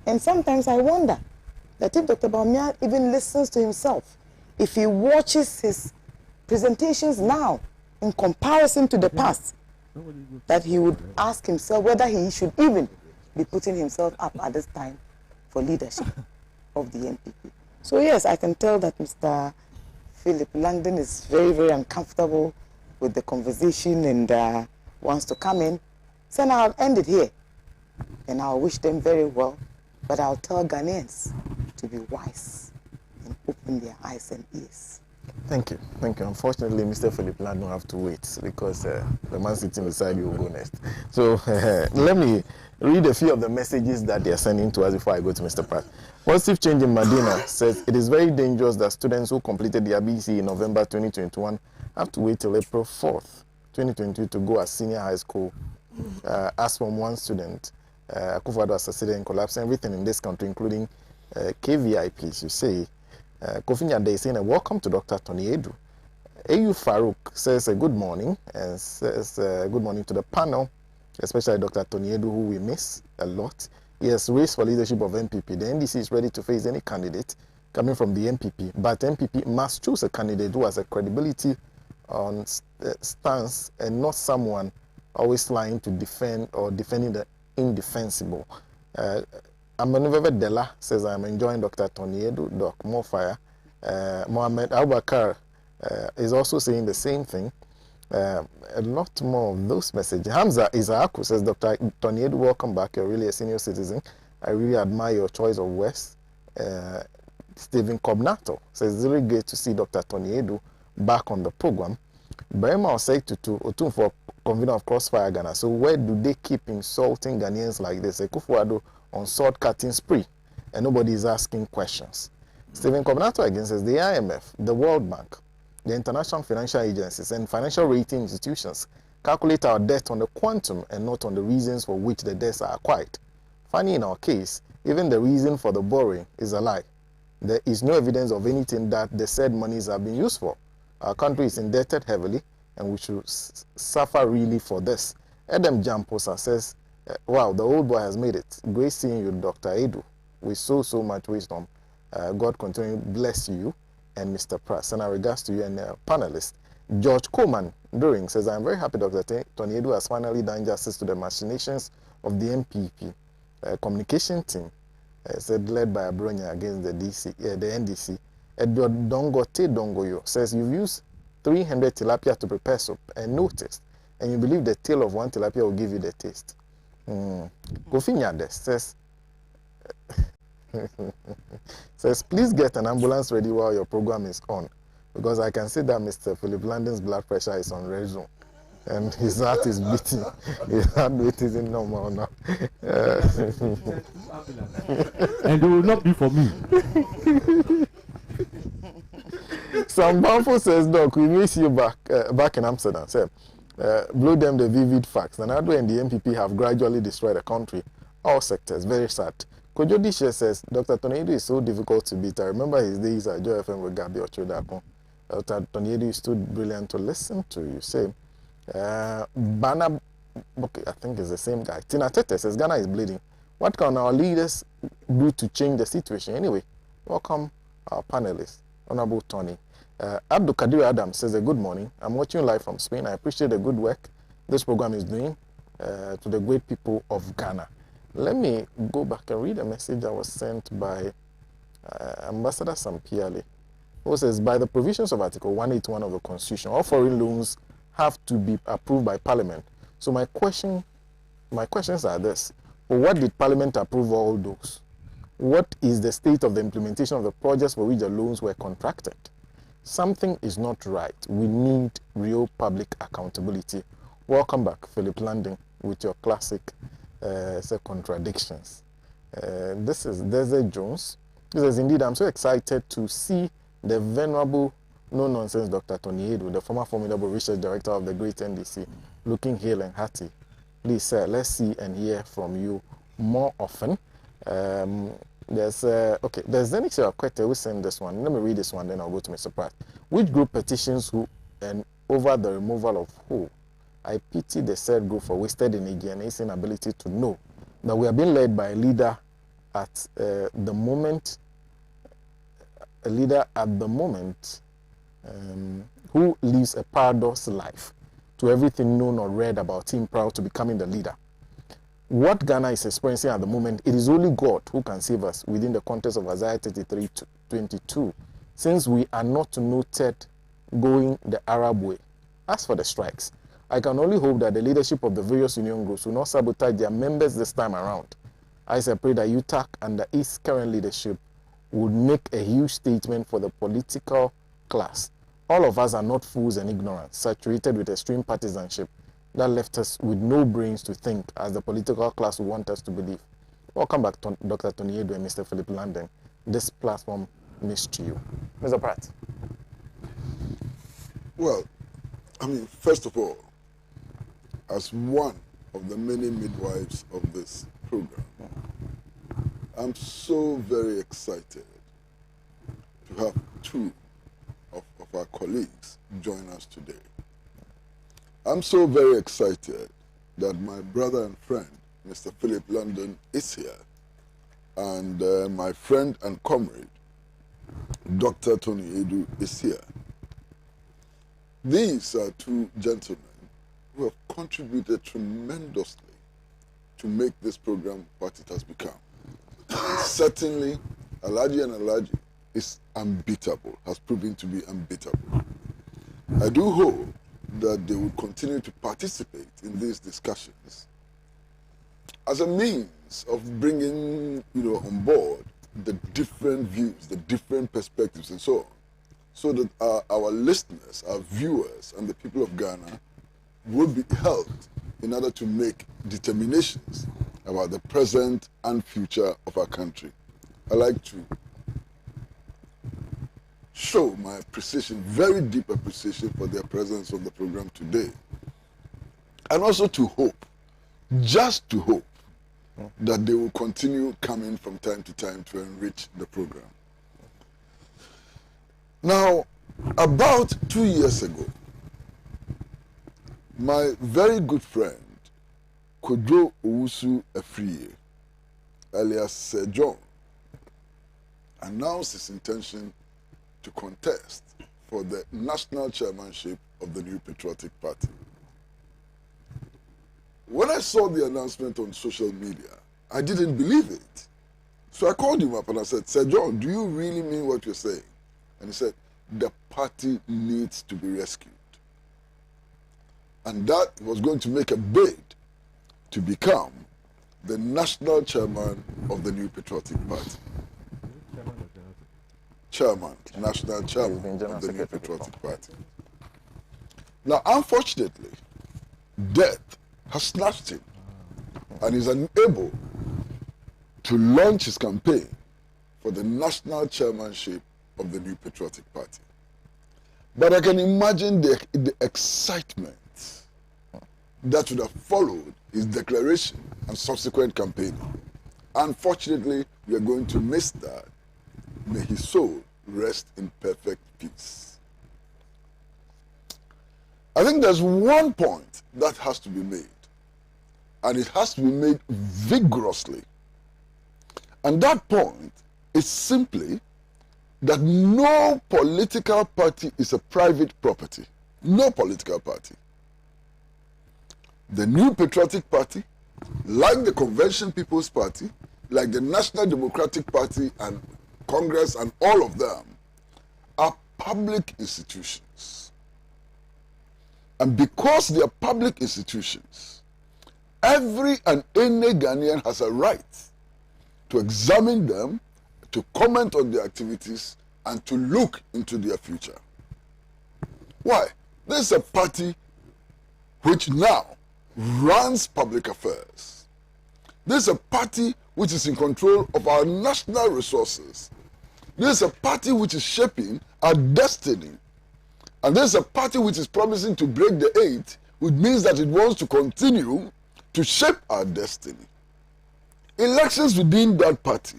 And sometimes I wonder that if Dr. Bawumia even listens to himself, if he watches his presentations now in comparison to the past, that he would ask himself whether he should even be putting himself up at this time for leadership of the NPP. So yes, I can tell that Mr. Philip Langdon is very, very uncomfortable with the conversation and wants to come in. So now I'll end it here, and I'll wish them very well, but I'll tell Ghanaians to be wise and open their eyes and ears. Thank you. Thank you. Unfortunately, Mr. Philip Land don't have to wait because the man sitting beside you will go next. So let me read a few of the messages that they are sending to us before I go to Mr. Pratt. Positive Change in Medina says, it is very dangerous that students who completed their BC in November 2021 have to wait till April 4th, 2022 to go at senior high school. As from one student, Akufo-Addo has succeeded in collapsing everything in this country, including KVIPs, you say. Kofi Nyade is saying, welcome to Dr. Tony Edu. AU Farouk says good morning, and says good morning to the panel, especially Dr. Tony Edu, who we miss a lot. He has raised for leadership of NPP. The NDC is ready to face any candidate coming from the NPP, but NPP must choose a candidate who has a credibility on stance and not someone always lying to defend or defending the indefensible. Amanuvewe Dela says, I'm enjoying Dr. Tony Edu, Doc Mofire. Mohammed Abubakar is also saying the same thing. A lot more of those messages. Hamza Isaaku says, Dr. Tony Edu, welcome back. You're really a senior citizen. I really admire your choice of West. Stephen Cobnato says, it's really great to see Dr. Tony Edu back on the program. Brema Osei-Tutu, Otun for convener of Crossfire Ghana. So where do they keep insulting Ghanaians like this? Akufo-Addo on sword cutting spree, and nobody is asking questions. Stephen Cobnato again says, the IMF, the World Bank, the international financial agencies and financial rating institutions calculate our debt on the quantum and not on the reasons for which the debts are acquired. Funny in our case, even the reason for the borrowing is a lie. There is no evidence of anything that the said monies have been used for. Our country is indebted heavily, and we should suffer really for this. Adam Jamposa says, wow, the old boy has made it. Great seeing you, Dr. Edu, with so much wisdom. God continue to bless you and Mr. Pratt. And our regards to you and panelist. George Coleman During says, I'm very happy Dr. Tony Edu has finally done justice to the machinations of the MPP communication team, said led by Abronya against the NDC. Edward Dongote Dongoyo says, you've used 300 tilapia to prepare soup and no taste, and you believe the tail of one tilapia will give you the taste. Kofi Nyade says, please get an ambulance ready while your program is on, because I can see that Mr. Philip Landon's blood pressure is on red zone, and his heart is beating. His heart rate isn't normal now. And it will not be for me. Sam Bamfo says, Doc, we miss you back in Amsterdam. Say, blow them the vivid facts. Nanado and the MPP have gradually destroyed the country, all sectors. Very sad. Kojo Dishe says, Dr. Tony Edu is so difficult to beat. I remember his days at Joy FM with Gabi Ochodapon. Dr. Tony Edu is too brilliant to listen to. You say, Bana, okay, I think it's the same guy. Tina Tete says, Ghana is bleeding. What can our leaders do to change the situation? Anyway, welcome our panelists. Honorable Tony. Abdul Kadir Adam says, good morning. I'm watching live from Spain. I appreciate the good work this program is doing to the great people of Ghana. Let me go back and read a message that was sent by Ambassador Sampiale, who says, by the provisions of Article 181 of the Constitution, all foreign loans have to be approved by Parliament. So my questions are this. Well, what did Parliament approve all those? What is the state of the implementation of the projects for which the loans were contracted? something is not right. We need real public accountability. Welcome back, Philip Landing, with your classic contradictions. This is Desert Jones. This is indeed, I'm so excited to see the venerable, no-nonsense Dr. Tony Edu, the former formidable research director of the great NDC, looking hale and hearty. Please, sir, let's see and hear from you more often. There's Zenix Akwete who sent this one. Let me read this one, then I'll go to Mr. Pratt. Which group petitions who and over the removal of who? I pity the said group for wasted energy and its inability to know that we are being led by a leader at the moment, who lives a paradox life to everything known or read about him prior to becoming the leader. What Ghana is experiencing at the moment, it is only God who can save us within the context of Isaiah 33:22, since we are not noted going the Arab way. As for the strikes, I can only hope that the leadership of the various union groups will not sabotage their members this time around. I pray that UTAC under its current leadership would make a huge statement for the political class. All of us are not fools and ignorant, saturated with extreme partisanship that left us with no brains to think as the political class would want us to believe. Welcome back, Dr. Tony Edu and Mr. Philip Landon. This platform means to you. Mr. Pratt. Well, I mean, first of all, as one of the many midwives of this program, I'm so very excited to have two of our colleagues join us today. I'm so very excited that my brother and friend, Mr. Philip Landon, is here, and my friend and comrade, Dr. Tony Edu, is here. These are two gentlemen who have contributed tremendously to make this program what it has become. And certainly, Alhaji and Alhaji is unbeatable, has proven to be unbeatable. I do hope that they will continue to participate in these discussions as a means of bringing, on board the different views, the different perspectives, and so on, so that our listeners, our viewers, and the people of Ghana will be helped in order to make determinations about the present and future of our country. I like to show my appreciation, very deep appreciation for their presence on the program today. And also to hope, just to hope, that they will continue coming from time to time to enrich the program. Now, about 2 years ago, my very good friend, Kodwo Owusu Afriye, alias Sir John, announced his intention to contest for the national chairmanship of the New Patriotic Party. When I saw the announcement on social media, I didn't believe it. So I called him up and I said, Sir John, do you really mean what you're saying? And he said, the party needs to be rescued. And that was going to make a bid to become the national chairman of the New Patriotic Party. National chairman of the New Patriotic Party. Now, unfortunately, death has snatched him and he's unable to launch his campaign for the national chairmanship of the New Patriotic Party. But I can imagine the excitement that would have followed his declaration and subsequent campaigning. Unfortunately, we are going to miss that. May his soul rest in perfect peace. I think there's one point that has to be made, and it has to be made vigorously. And that point is simply that no political party is a private property. No political party. The New Patriotic Party, like the Convention People's Party, like the National Democratic Party and Congress and all of them, are public institutions. And because they are public institutions, every and any Ghanaian has a right to examine them, to comment on their activities, and to look into their future. Why? This is a party which now runs public affairs. This is a party which is in control of our national resources. This is a party which is shaping our destiny. And this is a party which is promising to break the 8, which means that it wants to continue to shape our destiny. Elections within that party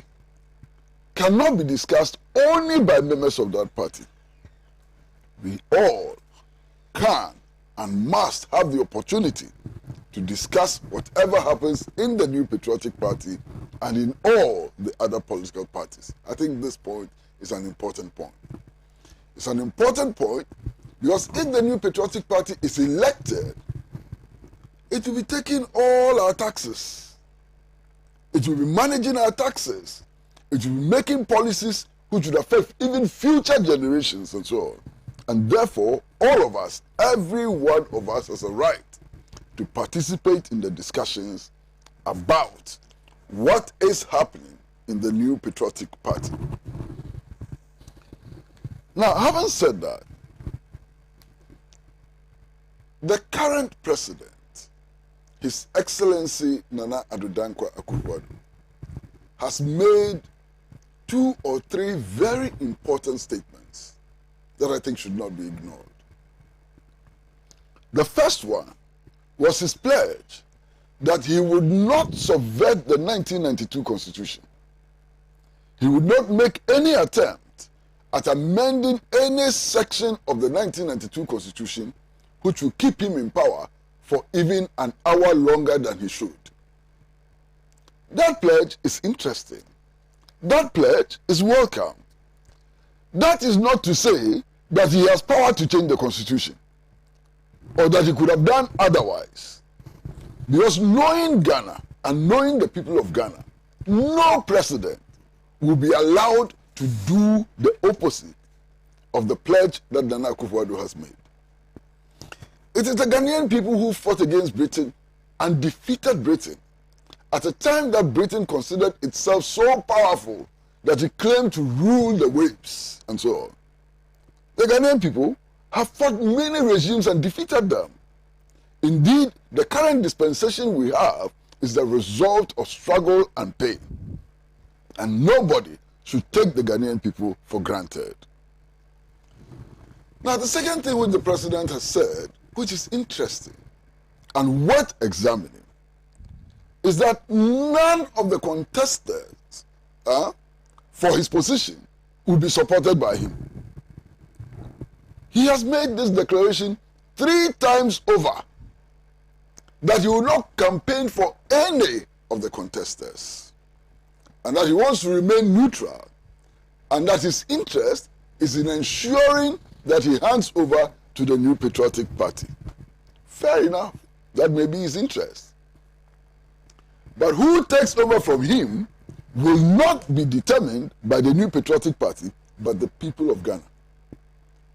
cannot be discussed only by members of that party. We all can and must have the opportunity to discuss whatever happens in the New Patriotic Party and in all the other political parties. I think this point is an important point. It's an important point because if the New Patriotic Party is elected, it will be taking all our taxes. It will be managing our taxes. It will be making policies which would affect even future generations and so on. And therefore, all of us, every one of us has a right to participate in the discussions about what is happening in the New Patriotic Party. Now, having said that, the current president, His Excellency Nana Addo Dankwa Akufo-Addo, has made 2 or 3 very important statements that I think should not be ignored. The first one was his pledge that he would not subvert the 1992 Constitution. He would not make any attempt at amending any section of the 1992 Constitution which will keep him in power for even an hour longer than he should. That pledge is interesting. That pledge is welcome. That is not to say that he has power to change the Constitution or that he could have done otherwise. Because knowing Ghana and knowing the people of Ghana, no president will be allowed to do the opposite of the pledge that Nana Akufo-Addo has made. It is the Ghanaian people who fought against Britain and defeated Britain at a time that Britain considered itself so powerful that it claimed to rule the waves and so on. The Ghanaian people have fought many regimes and defeated them. Indeed, the current dispensation we have is the result of struggle and pain. And nobody should take the Ghanaian people for granted. Now, the second thing which the president has said, which is interesting and worth examining, is that none of the contestants for his position will be supported by him. He has made this declaration 3 times over that he will not campaign for any of the contestants and that he wants to remain neutral and that his interest is in ensuring that he hands over to the New Patriotic Party. Fair enough, that may be his interest. But who takes over from him will not be determined by the New Patriotic Party, but the people of Ghana,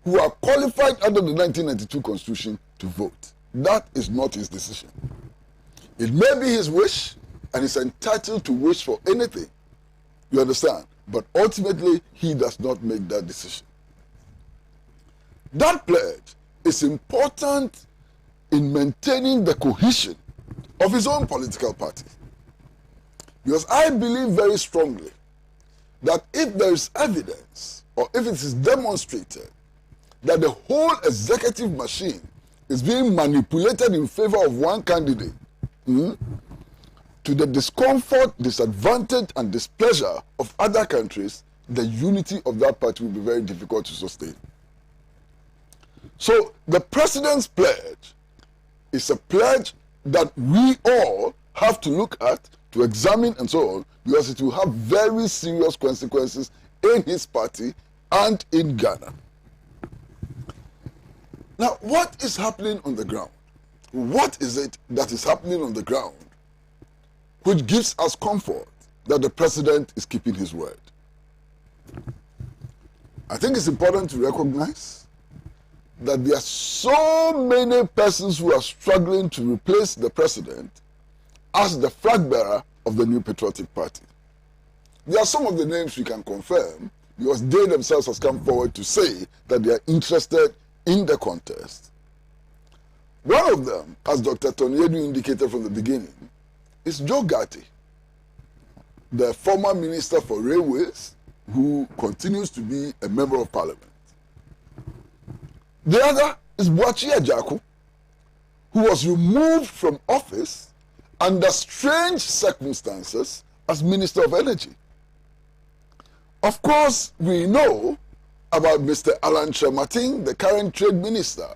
who are qualified under the 1992 Constitution to vote. That is not his decision. It may be his wish, and he's entitled to wish for anything. You understand? But ultimately, he does not make that decision. That pledge is important in maintaining the cohesion of his own political party. Because I believe very strongly that if there is evidence or if it is demonstrated that the whole executive machine is being manipulated in favor of one candidate to the discomfort, disadvantage, and displeasure of other countries, the unity of that party will be very difficult to sustain. So the president's pledge is a pledge that we all have to look at, to examine and so on, because it will have very serious consequences in his party and in Ghana. Now, what is happening on the ground? What is it that is happening on the ground which gives us comfort that the president is keeping his word? I think it's important to recognize that there are so many persons who are struggling to replace the president as the flag bearer of the New Patriotic Party. There are some of the names we can confirm because they themselves have come forward to say that they are interested in the contest. One of them, as Dr. Toniedu indicated from the beginning, is Joe Gatti, the former Minister for Railways, who continues to be a member of Parliament. The other is Boakye Ajaku, who was removed from office under strange circumstances as Minister of Energy. Of course, we know about Mr. Alan Trematin, the current Trade Minister.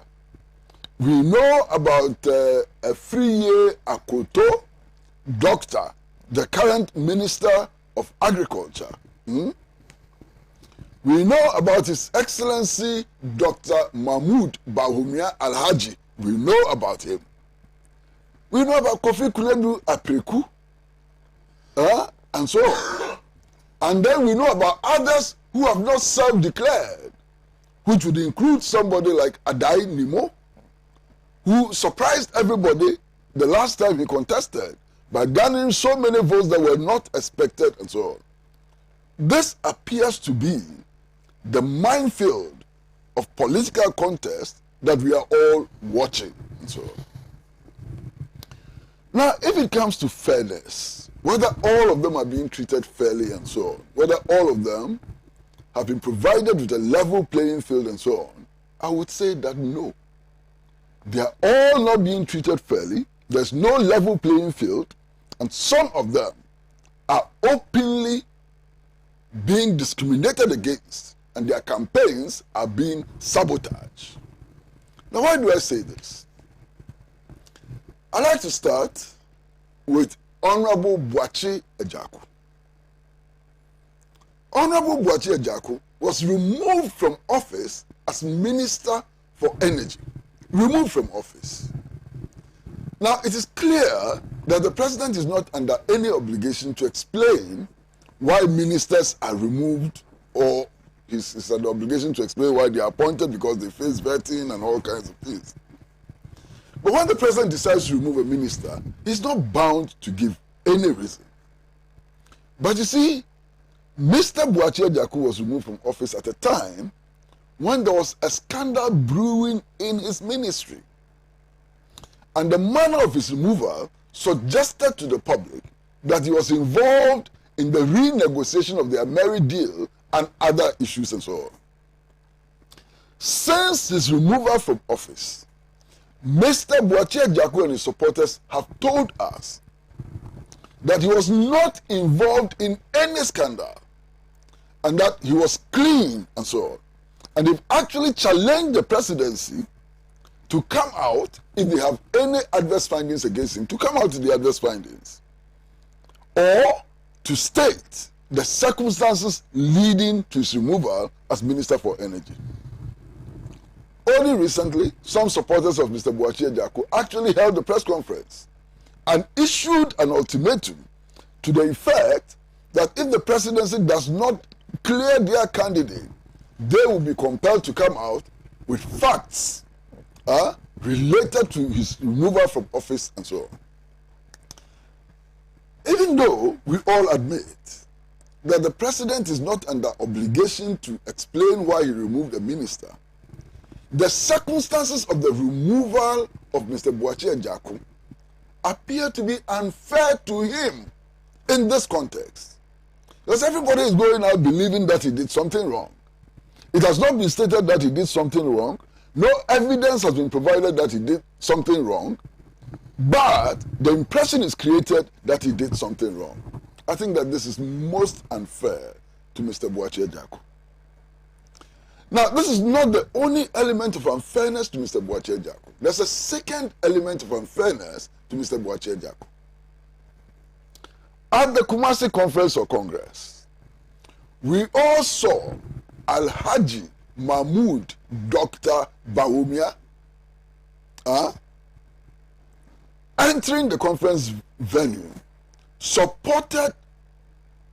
We know about Afriye Akoto, Doctor, the current Minister of Agriculture. We know about His Excellency Dr. Mahmoud Bawumia Alhaji. We know about him. We know about Kofi Kuledu Apreku, and so on. And then we know about others who have not self-declared, which would include somebody like Adai Nimo, who surprised everybody the last time he contested by garnering so many votes that were not expected and so on. This appears to be the minefield of political contest that we are all watching and so on. Now, if it comes to fairness, whether all of them are being treated fairly and so on, whether all of them have been provided with a level playing field and so on, I would say that no. They are all not being treated fairly. There's no level playing field, and some of them are openly being discriminated against, and their campaigns are being sabotaged. Now, why do I say this? I'd like to start with Honorable Boakye Ajaku. Honorable Boakye Ajaku was removed from office as Minister for Energy. Removed from office. Now, it is clear that the president is not under any obligation to explain why ministers are removed, or is under obligation to explain why they are appointed because they face vetting and all kinds of things. But when the president decides to remove a minister, he's not bound to give any reason. But you see, Mr. Boakye Ajaku was removed from office at a time when there was a scandal brewing in his ministry. And the manner of his removal suggested to the public that he was involved in the renegotiation of the Ameri deal and other issues and so on. Since his removal from office, Mr. Boakye Ajaku and his supporters have told us that he was not involved in any scandal and that he was clean and so on. And they've actually challenged the presidency to come out, if they have any adverse findings against him, to come out with the adverse findings, or to state the circumstances leading to his removal as Minister for Energy. Only recently, some supporters of Mr. Boakye Ajaku actually held a press conference and issued an ultimatum to the effect that if the presidency does not clear their candidate, they will be compelled to come out with facts related to his removal from office and so on. Even though we all admit that the president is not under obligation to explain why he removed a minister, the circumstances of the removal of Mr. Boakye Ajaku appear to be unfair to him in this context. Because everybody is going out believing that he did something wrong. It has not been stated that he did something wrong. No evidence has been provided that he did something wrong. But the impression is created that he did something wrong. I think that this is most unfair to Mr. Boakye Ajaku. Now, this is not the only element of unfairness to Mr. Boakye Ajaku. There's a second element of unfairness to Mr. Boakye Ajaku. At the Kumasi Conference or Congress, we all saw Alhaji Mahmoud Dr. Bawumia entering the conference venue, supported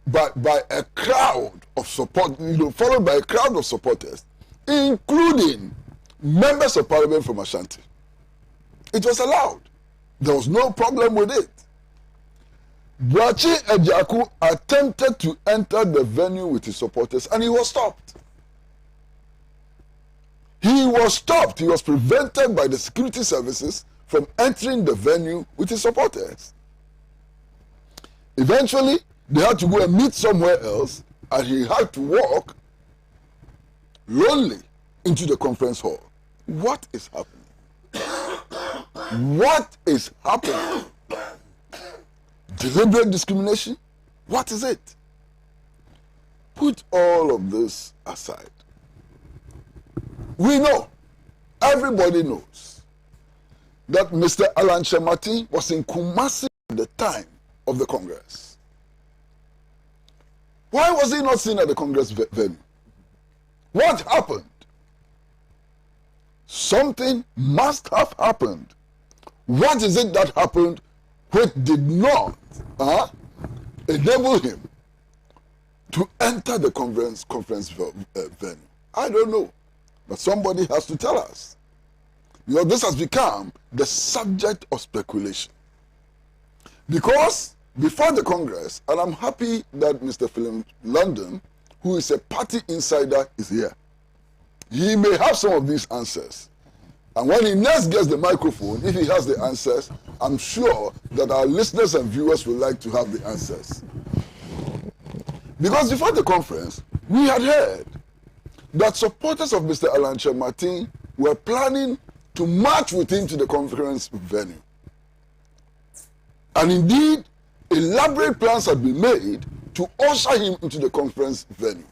by a crowd of support, followed by a crowd of supporters, including members of parliament from Ashanti. It was allowed. There was no problem with it. Boakye Ajaku attempted to enter the venue with his supporters and he was stopped. He was stopped, he was prevented by the security services from entering the venue with his supporters. Eventually, they had to go and meet somewhere else, and he had to walk lonely into the conference hall. What is happening? What is happening? Deliberate discrimination? What is it? Put all of this aside. We know, everybody knows, that Mr. Alhaji Martin was in Kumasi at the time of the Congress. Why was he not seen at the Congress venue? What happened? Something must have happened. What is it that happened which did not enable him to enter the conference venue? I don't know. But somebody has to tell us. Because this has become the subject of speculation. Because before the Congress, and I'm happy that Mr. Philip London, who is a party insider, is here. He may have some of these answers. And when he next gets the microphone, if he has the answers, I'm sure that our listeners and viewers would like to have the answers. Because before the conference, we had heard that supporters of Mr. Alhaji Martin were planning to march with him to the conference venue. And indeed, elaborate plans had been made to usher him into the conference venue.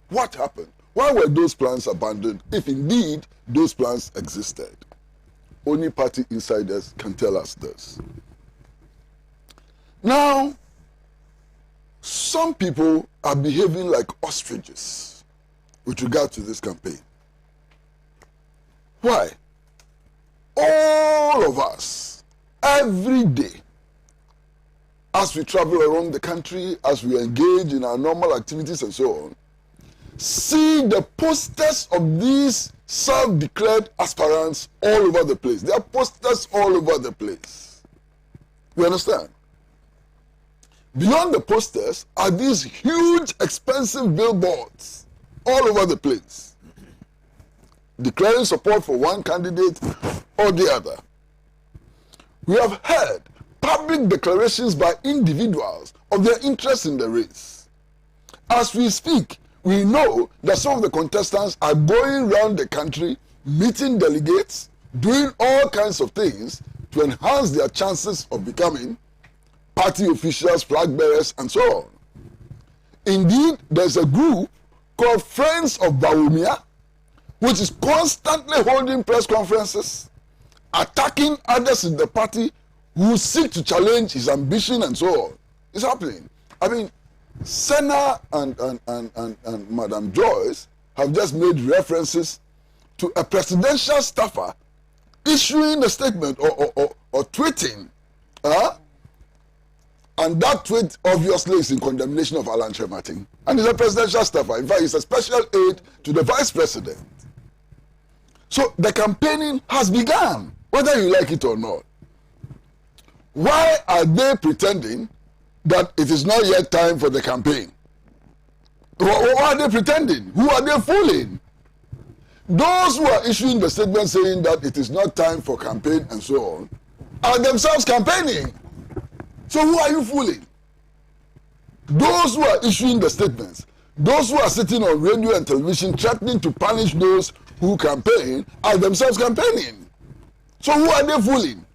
What happened? Why were those plans abandoned, if indeed those plans existed? Only party insiders can tell us this. Now, some people are behaving like ostriches with regard to this campaign. Why? All of us, every day, as we travel around the country, as we engage in our normal activities and so on, see the posters of these self-declared aspirants all over the place. There are posters all over the place. You understand? Beyond the posters are these huge, expensive billboards all over the place, declaring support for one candidate or the other. We have heard public declarations by individuals of their interest in the race. As we speak, we know that some of the contestants are going around the country, meeting delegates, doing all kinds of things to enhance their chances of becoming party officials, flag bearers, and so on. Indeed, there's a group called Friends of Bawumia, which is constantly holding press conferences, attacking others in the party who seek to challenge his ambition and so on. It's happening. I mean, Senna and Madam Joyce have just made references to a presidential staffer issuing a statement or tweeting, and that tweet obviously is in condemnation of Alhaji Martin. And he's a presidential staffer. In fact, he's a special aide to the vice president. So the campaigning has begun, whether you like it or not. Why are they pretending that it is not yet time for the campaign? Why are they pretending? Who are they fooling? Those who are issuing the statement saying that it is not time for campaign and so on are themselves campaigning. So who are you fooling? Those who are issuing the statements, those who are sitting on radio and television threatening to punish those who campaign are themselves campaigning. So who are they fooling?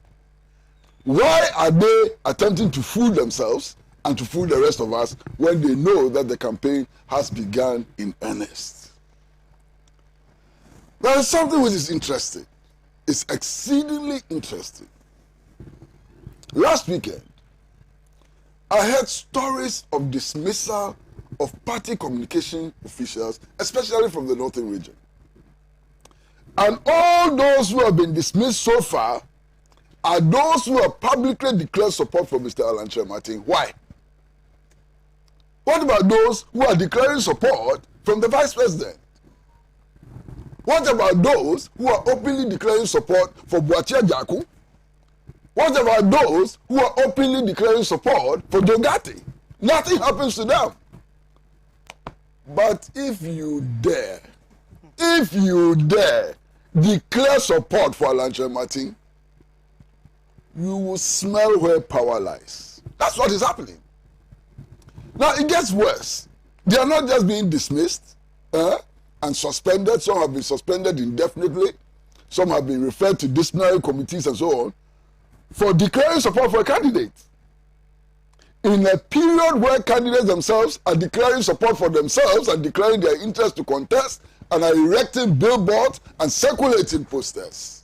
Why are they attempting to fool themselves and to fool the rest of us when they know that the campaign has begun in earnest? There is something which is interesting. It's exceedingly interesting. Last weekend, I heard stories of dismissal of party communication officials, especially from the northern region. And all those who have been dismissed so far are those who have publicly declared support for Mr. Alhaji Martin. Why? What about those who are declaring support from the vice president? What about those who are openly declaring support for Boatia Jaku? What about those who are openly declaring support for Dogati? Nothing happens to them. But if you dare if you dare declare support for Alhaji Martin, you will smell where power lies. That's what is happening. Now it gets worse. They are not just being dismissed and suspended. Some have been suspended indefinitely. Some have been referred to disciplinary committees and so on for declaring support for a candidate. In a period where candidates themselves are declaring support for themselves and declaring their interest to contest and are erecting billboards and circulating posters.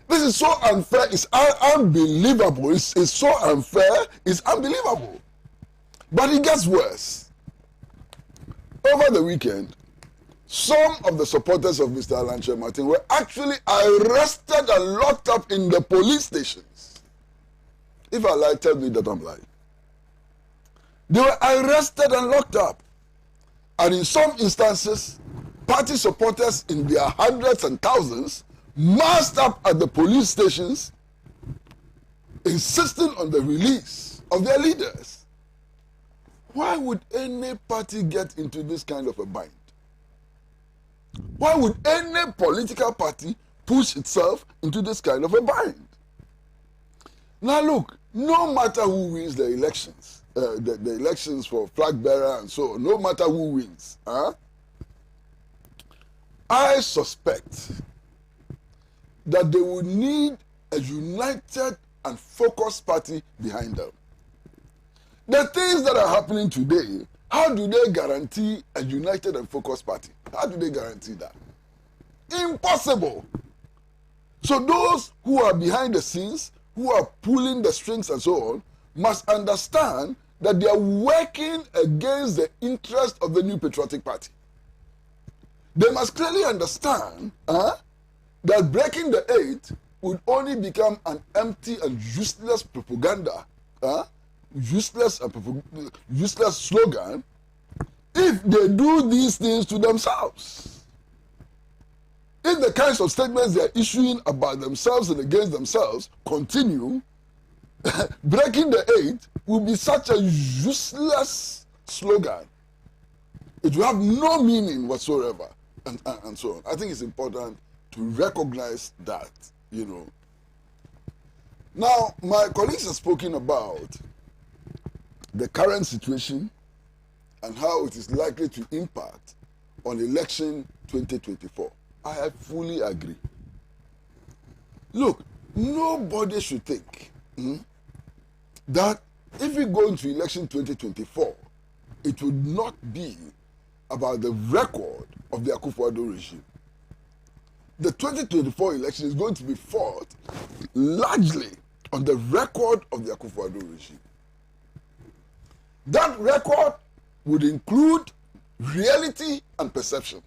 This is so unfair, it's unbelievable. It's so unfair, it's unbelievable. But it gets worse. Over the weekend, some of the supporters of Mr. Alhaji Martin were actually arrested and locked up in the police stations. If I lie, tell me that I'm lying. They were arrested and locked up. And in some instances, party supporters in their hundreds and thousands massed up at the police stations, insisting on the release of their leaders. Why would any party get into this kind of a bind? Why would any political party push itself into this kind of a bind? Now look, no matter who wins the elections, the elections for flag bearer and so on, no matter who wins, I suspect that they will need a united and focused party behind them. The things that are happening today, how do they guarantee a united and focused party? How do they guarantee that? Impossible. So those who are behind the scenes, who are pulling the strings and so on, must understand that they are working against the interest of the new patriotic party. They must clearly understand that breaking the eight would only become an empty and useless propaganda, useless slogan, if they do these things to themselves. If the kinds of statements they are issuing about themselves and against themselves continue, breaking the eight will be such a useless slogan. It will have no meaning whatsoever, and so on. I think it's important to recognize that, you know. Now, my colleagues have spoken about the current situation and how it is likely to impact on election 2024. I fully agree. Look, nobody should think that if we go into election 2024, it would not be about the record of the Akufo-Addo regime. The 2024 election is going to be fought largely on the record of the Akufo-Addo regime. That record would include reality and perception.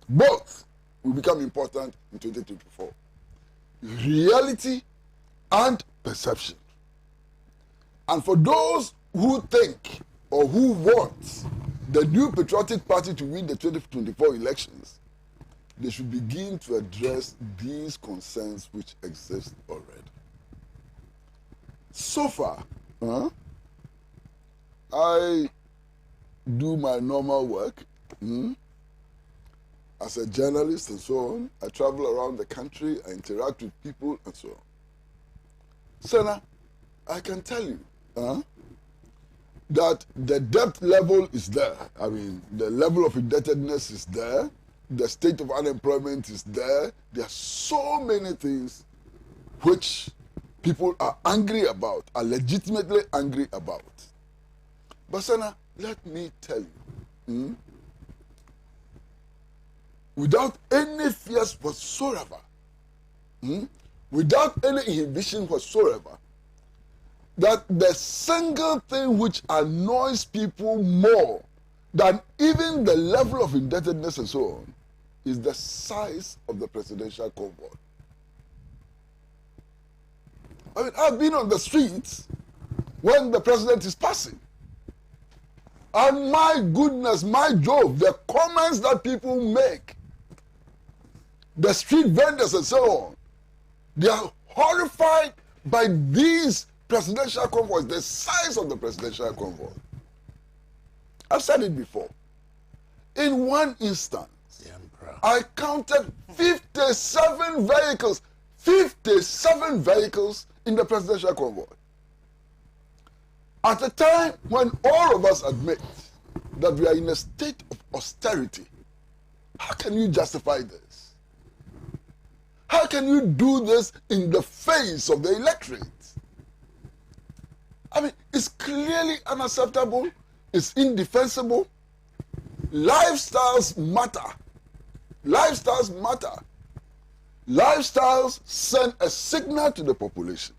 Both will become important in 2024. Reality and perception. And for those who think or who want the new patriotic party to win the 2024 elections, they should begin to address these concerns which exist already. So far, I do my normal work as a journalist and so on. I travel around the country, I interact with people and so on. Senna, I can tell you that the debt level is there. I mean, the level of indebtedness is there. The state of unemployment is there. There are so many things which people are angry about, are legitimately angry about. But Senna, let me tell you, without any fears whatsoever, without any inhibition whatsoever, that the single thing which annoys people more than even the level of indebtedness and so on is the size of the presidential convoy. I mean, I've been on the streets when the president is passing. And my goodness, my Jove, the comments that people make, the street vendors and so on, they are horrified by these presidential convoys, the size of the presidential convoy. I've said it before. In one instance, I counted 57 vehicles. 57 vehicles in the presidential convoy. At a time when all of us admit that we are in a state of austerity, how can you justify this? How can you do this in the face of the electorate? I mean, it's clearly unacceptable. It's indefensible. Lifestyles matter. Lifestyles matter. Lifestyles send a signal to the population.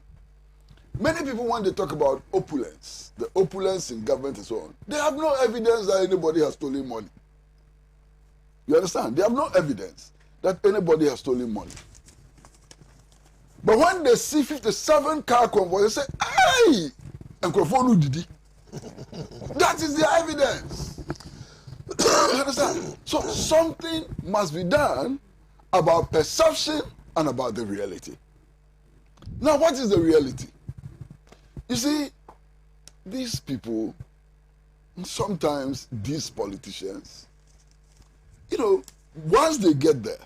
Many people, when they talk about opulence, the opulence in government and so on, they have no evidence that anybody has stolen money. You understand? They have no evidence that anybody has stolen money. But when they see 57 car convoy, they say, "Hey, Santrokofi did it." That is the evidence. You understand? So something must be done about perception and about the reality. Now, what is the reality? You see, these people, sometimes these politicians, you know, once they get there,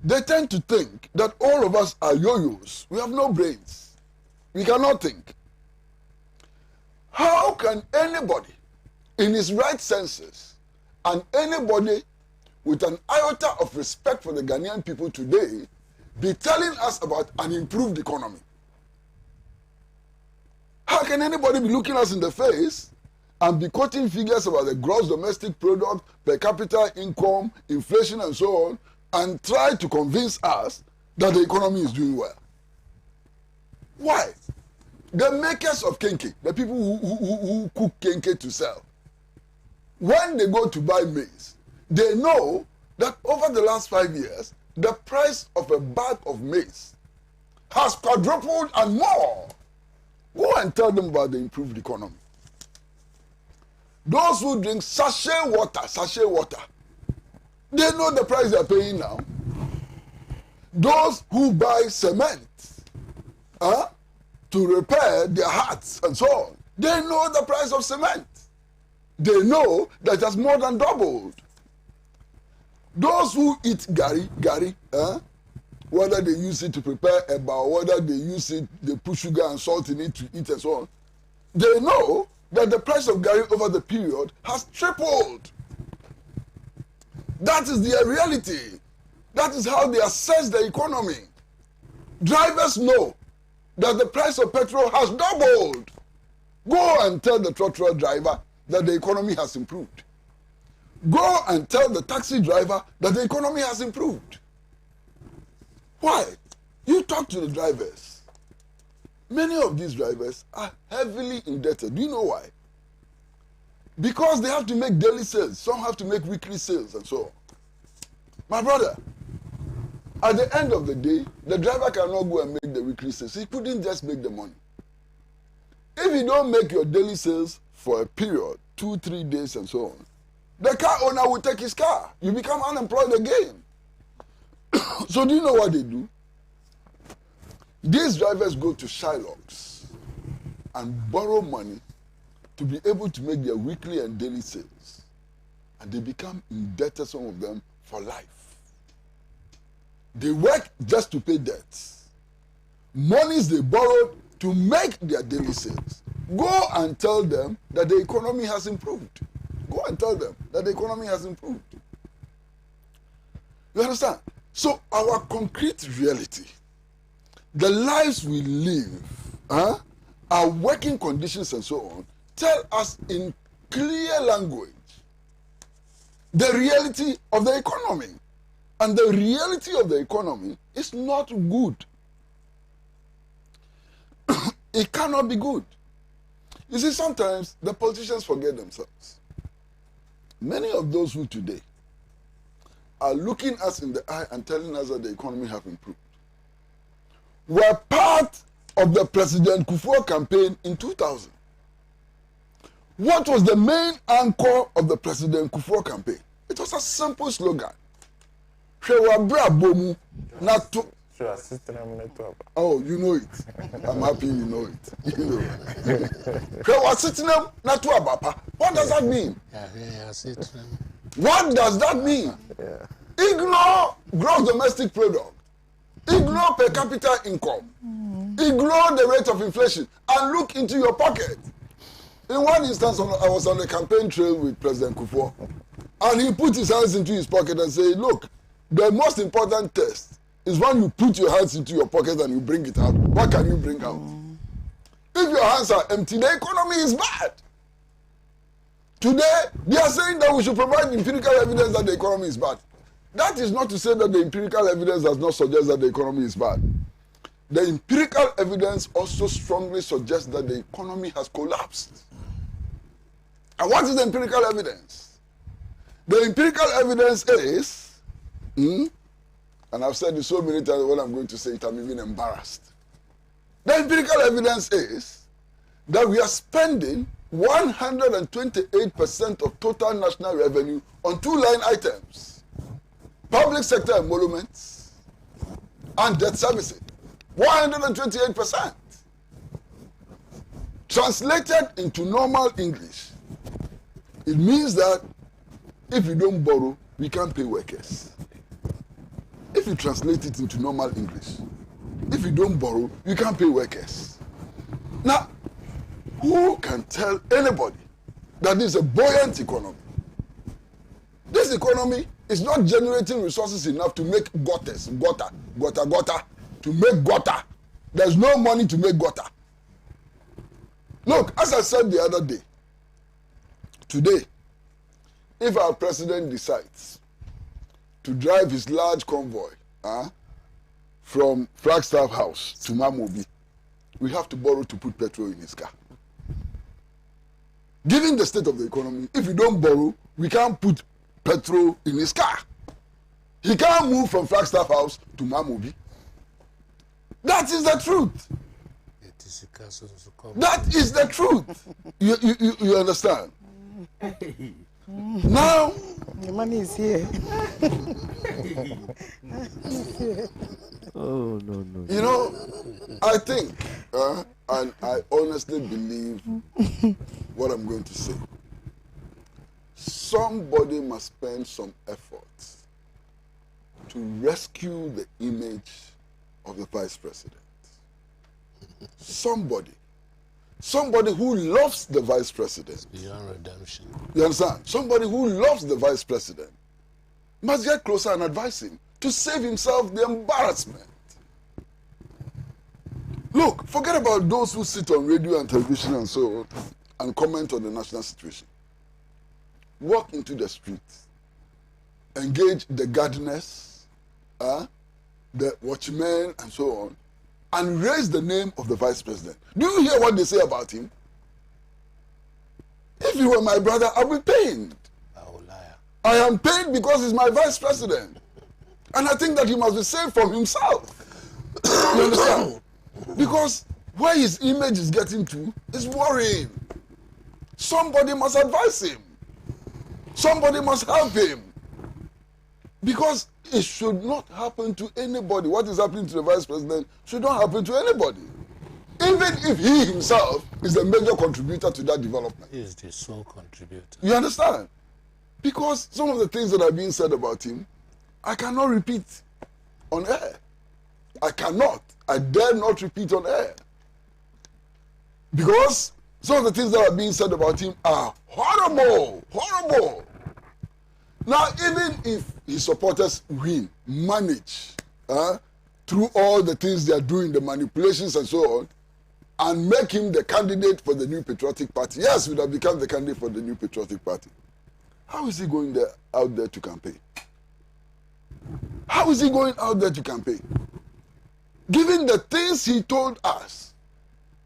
they tend to think that all of us are yo-yos. We have no brains. We cannot think. How can anybody in his right senses and anybody with an iota of respect for the Ghanaian people today be telling us about an improved economy? How can anybody be looking us in the face and be quoting figures about the gross domestic product, per capita income, inflation and so on, and try to convince us that the economy is doing well? Why? The makers of kenke, the people who cook kenke to sell, when they go to buy maize, they know that over the last 5 years, the price of a bag of maize has quadrupled and more. Go and tell them about the improved economy. Those who drink sachet water, they know the price they are paying now. Those who buy cement to repair their huts and so on, they know the price of cement. They know that it has more than doubled. Those who eat gari, whether they use it to prepare eba or whether they use it, they put sugar and salt in it to eat and so on, they know that the price of gari over the period has tripled. That is their reality. That is how they assess the economy. Drivers know that the price of petrol has doubled. Go and tell the trotro driver that the economy has improved. Go and tell the taxi driver that the economy has improved. Why? You talk to the drivers. Many of these drivers are heavily indebted. Do you know why? Because they have to make daily sales. Some have to make weekly sales and so on. My brother, at the end of the day, the driver cannot go and make the weekly sales. He couldn't just make the money. If you don't make your daily sales for a period, 2-3 days and so on, the car owner will take his car. You become unemployed again. So do you know what they do? These drivers go to Shylocks and borrow money to be able to make their weekly and daily sales. And they become indebted, some of them, for life. They work just to pay debts. Monies they borrowed to make their daily sales. Go and tell them that the economy has improved. Go and tell them that the economy has improved. You understand? So our concrete reality, the lives we live, our working conditions and so on, tell us in clear language the reality of the economy. And the reality of the economy is not good. It cannot be good. You see, sometimes the politicians forget themselves. Many of those who today are looking us in the eye and telling us that the economy have improved were part of the President Kufuor campaign in 2000. What was the main anchor of the President Kufuor campaign? It was a simple slogan. Oh, you know it. I'm happy you know it. You know. What does that mean? What does that mean? Ignore gross domestic product. Ignore per capita income. Ignore the rate of inflation and look into your pocket. In one instance, I was on a campaign trail with President Kufuor, and he put his hands into his pocket and said, look, the most important test is when you put your hands into your pocket and you bring it out. What can you bring out? If your hands are empty, the economy is bad. Today, they are saying that we should provide empirical evidence that the economy is bad. That is not to say that the empirical evidence does not suggest that the economy is bad. The empirical evidence also strongly suggests that the economy has collapsed. And what is the empirical evidence? The empirical evidence is, and I've said it so many times when I'm going to say it, I'm even embarrassed. The empirical evidence is that we are spending 128% of total national revenue on two line items: public sector emoluments and debt servicing. 128%. Translated into normal English, it means that if you don't borrow, we can't pay workers. If you translate it into normal English, if you don't borrow, you can't pay workers. Now, who can tell anybody that this is a buoyant economy? This economy is not generating resources enough to make gutters, to make gutter. There's no money to make gutter. Look, as I said the other day, today, if our president decides to drive his large convoy from Flagstaff House to Mamobi, we have to borrow to put petrol in his car. Given the state of the economy, if you don't borrow, we can't put petrol in his car. He can't move from Flagstaff House to Mamobi. That is the truth. That is the truth. You understand? Now, the money is here. Oh, no. You know, I think, and I honestly believe what I'm going to say. Somebody must spend some effort to rescue the image of the vice president. Somebody who loves the vice president. It's beyond redemption. You understand? Somebody who loves the vice president must get closer and advise him to save himself the embarrassment. Look, forget about those who sit on radio and television and so on and comment on the national situation. Walk into the streets, engage the gardeners, the watchmen and so on, and raise the name of the vice president. Do you hear what they say about him? If he were my brother, I would be pained. I am pained because he's my vice president. And I think that he must be saved from himself. You understand? Because where his image is getting to is worrying. Somebody must advise him. Somebody must help him. Because it should not happen to anybody. What is happening to the vice president should not happen to anybody. Even if he himself is a major contributor to that development. He is the sole contributor. You understand? Because some of the things that are being said about him, I cannot repeat on air. I cannot. I dare not repeat on air. Because some of the things that are being said about him are horrible. Horrible. Now, even if his supporters manage through all the things they are doing, the manipulations and so on, and make him the candidate for the New Patriotic Party. Yes, he would have become the candidate for the New Patriotic Party. How is he going out there to campaign? How is he going out there to campaign? Given the things he told us.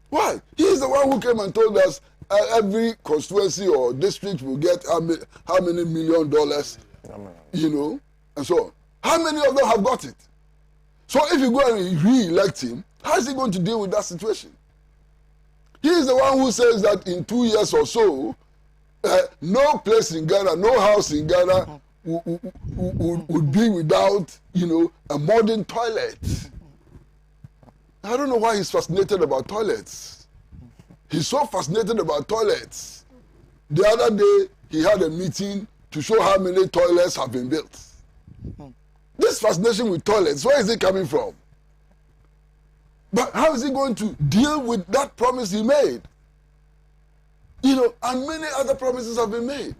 Why? He is the one who came and told us every constituency or district will get how many $1 million, and so on. How many of them have got it? So if you go and re-elect him, how is he going to deal with that situation? He is the one who says that in 2 years or so, no place in Ghana, no house in Ghana would be without, a modern toilet. I don't know why he's fascinated about toilets. He's so fascinated about toilets. The other day, he had a meeting to show how many toilets have been built. This fascination with toilets, where is it coming from? But how is he going to deal with that promise he made? You know, and many other promises have been made.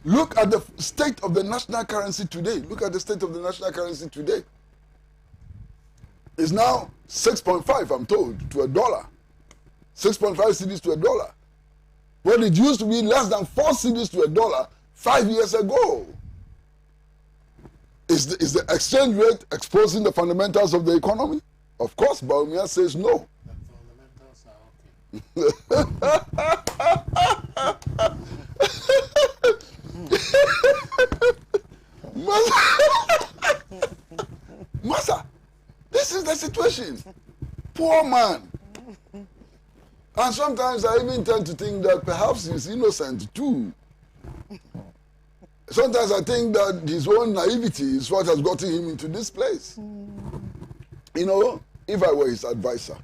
Look at the state of the national currency today. Look at the state of the national currency today. It's now 6.5, I'm told, to $1. 6.5 cedis to $1. When it used to be less than 4 cedis to $1 5 years ago. Is the exchange rate exposing the fundamentals of the economy? Of course, Bawumia says no. The fundamentals are okay. Massa, this is the situation. Poor man. And sometimes I even tend to think that perhaps he's innocent too. Sometimes I think that his own naivety is what has gotten him into this place. You know, if I were his advisor,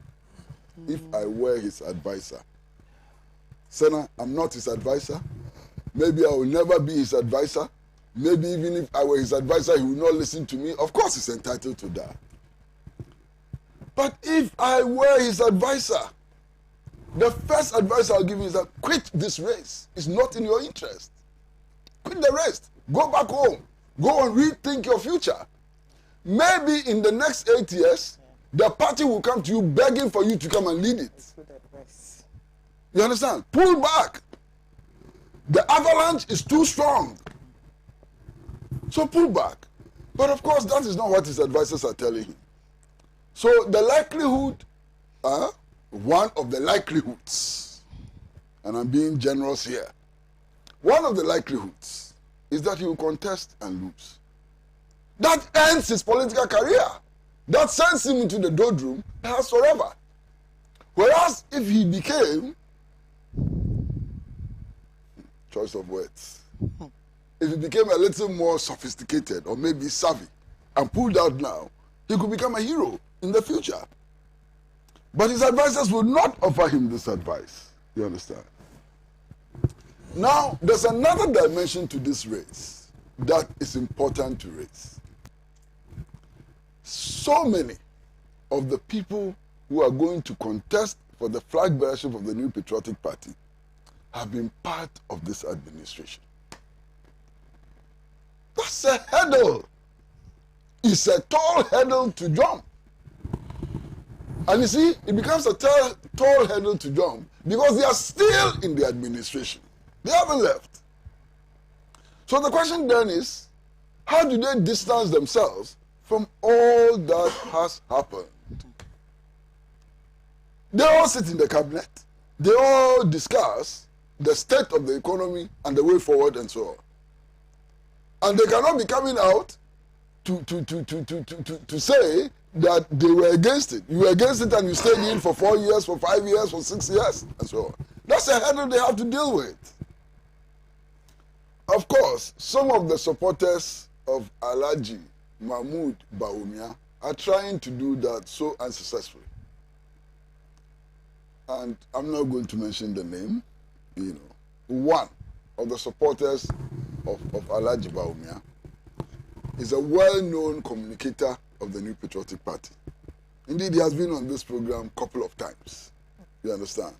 Senna, I'm not his advisor. Maybe I will never be his advisor. Maybe even if I were his advisor, he would not listen to me. Of course, he's entitled to that. But if I were his advisor, the first advice I'll give him is that quit this race. It's not in your interest. Quit the rest. Go back home. Go and rethink your future. Maybe in the next 8 years, the party will come to you begging for you to come and lead it. You understand? Pull back. The avalanche is too strong. So pull back. But of course, that is not what his advisors are telling him. So the likelihood, one of the likelihoods, and I'm being generous here, one of the likelihoods is that he will contest and lose. That ends his political career. That sends him into the doldrum, perhaps forever. Whereas if he became, choice of words, if he became a little more sophisticated or maybe savvy and pulled out now, he could become a hero in the future. But his advisors will not offer him this advice. You understand? Now, there's another dimension to this race that is important to raise. So many of the people who are going to contest for the flag bearership of the New Patriotic Party have been part of this administration. That's a hurdle. It's a tall hurdle to jump. And you see, it becomes a tall hurdle to jump because they are still in the administration. They haven't left. So the question then is, how do they distance themselves from all that has happened? They all sit in the cabinet. They all discuss the state of the economy and the way forward and so on. And they cannot be coming out to say that they were against it. You were against it and you stayed in for 4 years, for 5 years, for 6 years, and so on. That's a hurdle they have to deal with. Of course, some of the supporters of Alhaji Mahmoud Bawumia are trying to do that so unsuccessfully. And I'm not going to mention the name, you know. One of the supporters of Alhaji Bawumia is a well-known communicator of the New Patriotic Party. Indeed, he has been on this program a couple of times. You understand?